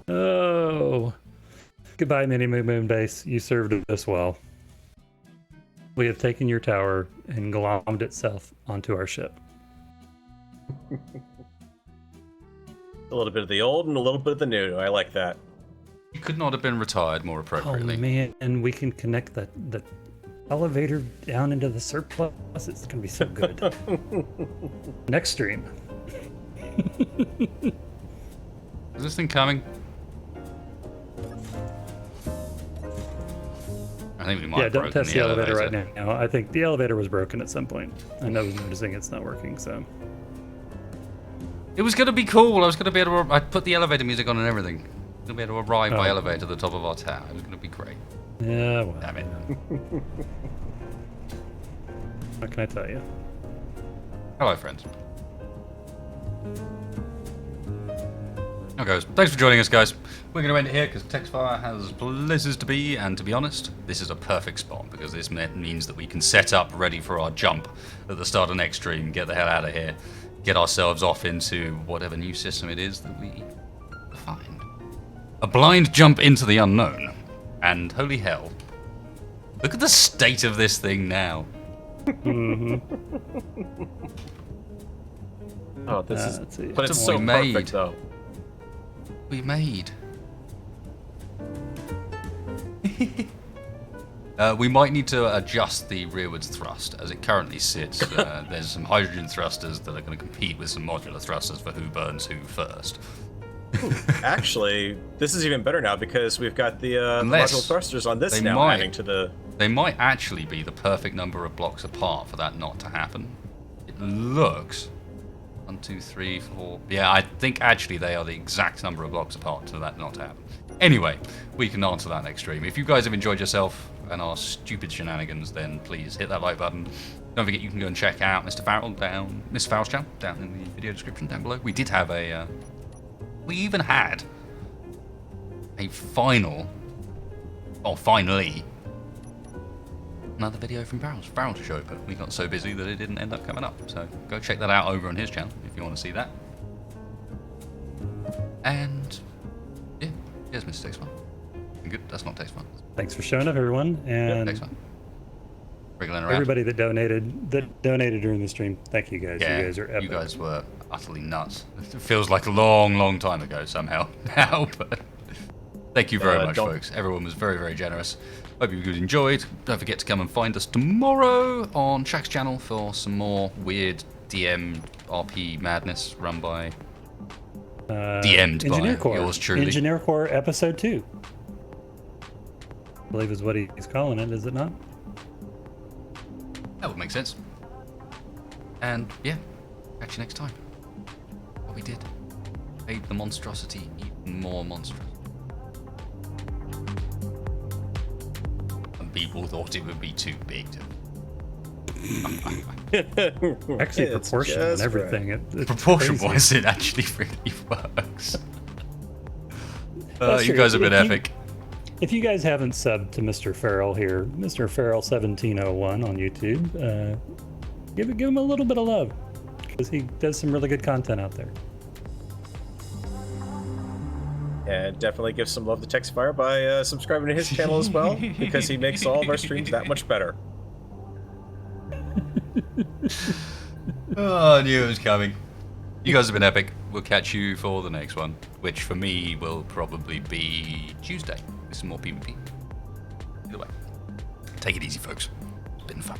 Oh. Goodbye, Mini Moon Base. You served us well. We have taken your tower and glommed itself onto our ship. A little bit of the old and a little bit of the new. I like that. You could not have been retired more Oh appropriately. man, and we can connect the elevator down into the surplus. It's gonna be so good. Next stream. Is this thing coming? I think we might Yeah, have don't broken test the elevator right now. I think the elevator was broken at some point. I was noticing it's not working, so. It was going to be cool. I was going to be able to... I put the elevator music on and everything. Going to be able to arrive by elevator to the top of our tower. It was going to be great. Yeah, well. Damn it. What can I tell you? Hello, friends. Okay, thanks for joining us, guys. We're going to end it here because Textfire has places to be, and to be honest, this is a perfect spot because this means that we can set up ready for our jump at the start of next stream, get the hell out of here, get ourselves off into whatever new system it is that we find. A blind jump into the unknown. And holy hell, look at the state of this thing now. Oh, this is... Let's see. But it's What so we made. perfect, though. We made. We might need to adjust the rearwards thrust as it currently sits. There's some hydrogen thrusters that are going to compete with some modular thrusters for who burns who first. Actually, this is even better now because we've got the Unless module thrusters on this they now, might. adding to the... They might actually be the perfect number of blocks apart for that not to happen. It looks... 1, 2, 3, 4... Yeah, I think actually they are the exact number of blocks apart for that not to happen. Anyway, we can answer that next stream. If you guys have enjoyed yourself and our stupid shenanigans, then please hit that like button. Don't forget you can go and check out Mr. Farrell's channel down in the video description down below. We did have a... we even had a finally, another video from Farrell to show, but we got so busy that it didn't end up coming up. So go check that out over on his channel if you want to see that. And yeah, here's Mr. Textfire. Good, that's not Textfire. Thanks for showing up, everyone, and Textfire. Wriggling around. everybody that donated during the stream. Thank you guys. Yeah, You guys are epic. you guys were utterly nuts. It feels like a long, long time ago somehow now, but thank you very much, folks. Everyone was very, very generous. Hope you enjoyed. Don't forget to come and find us tomorrow on Shaq's channel for some more weird DM RP madness run by DM'd Engineer by Core. yours truly. Engineer Core Episode 2. I believe is what he's calling it, is it not? That would make sense. And yeah, catch you next time. What we did made the monstrosity even more monstrous. And people thought it would be too big to... Actually, It's proportion and just everything. It's Proportion-wise, it actually really works. That's You true. guys have been If you- epic. If you guys haven't subbed to Mr. Farrell here, Mr. Farrell 1701 on YouTube, give him a little bit of love because he does some really good content out there. And definitely give some love to Textfire by subscribing to his channel as well, because he makes all of our streams that much better. Oh, I knew it was coming. You guys have been epic. We'll catch you for the next one, which for me will probably be Tuesday. With some more PvP. Either way, take it easy, folks. It's been fun.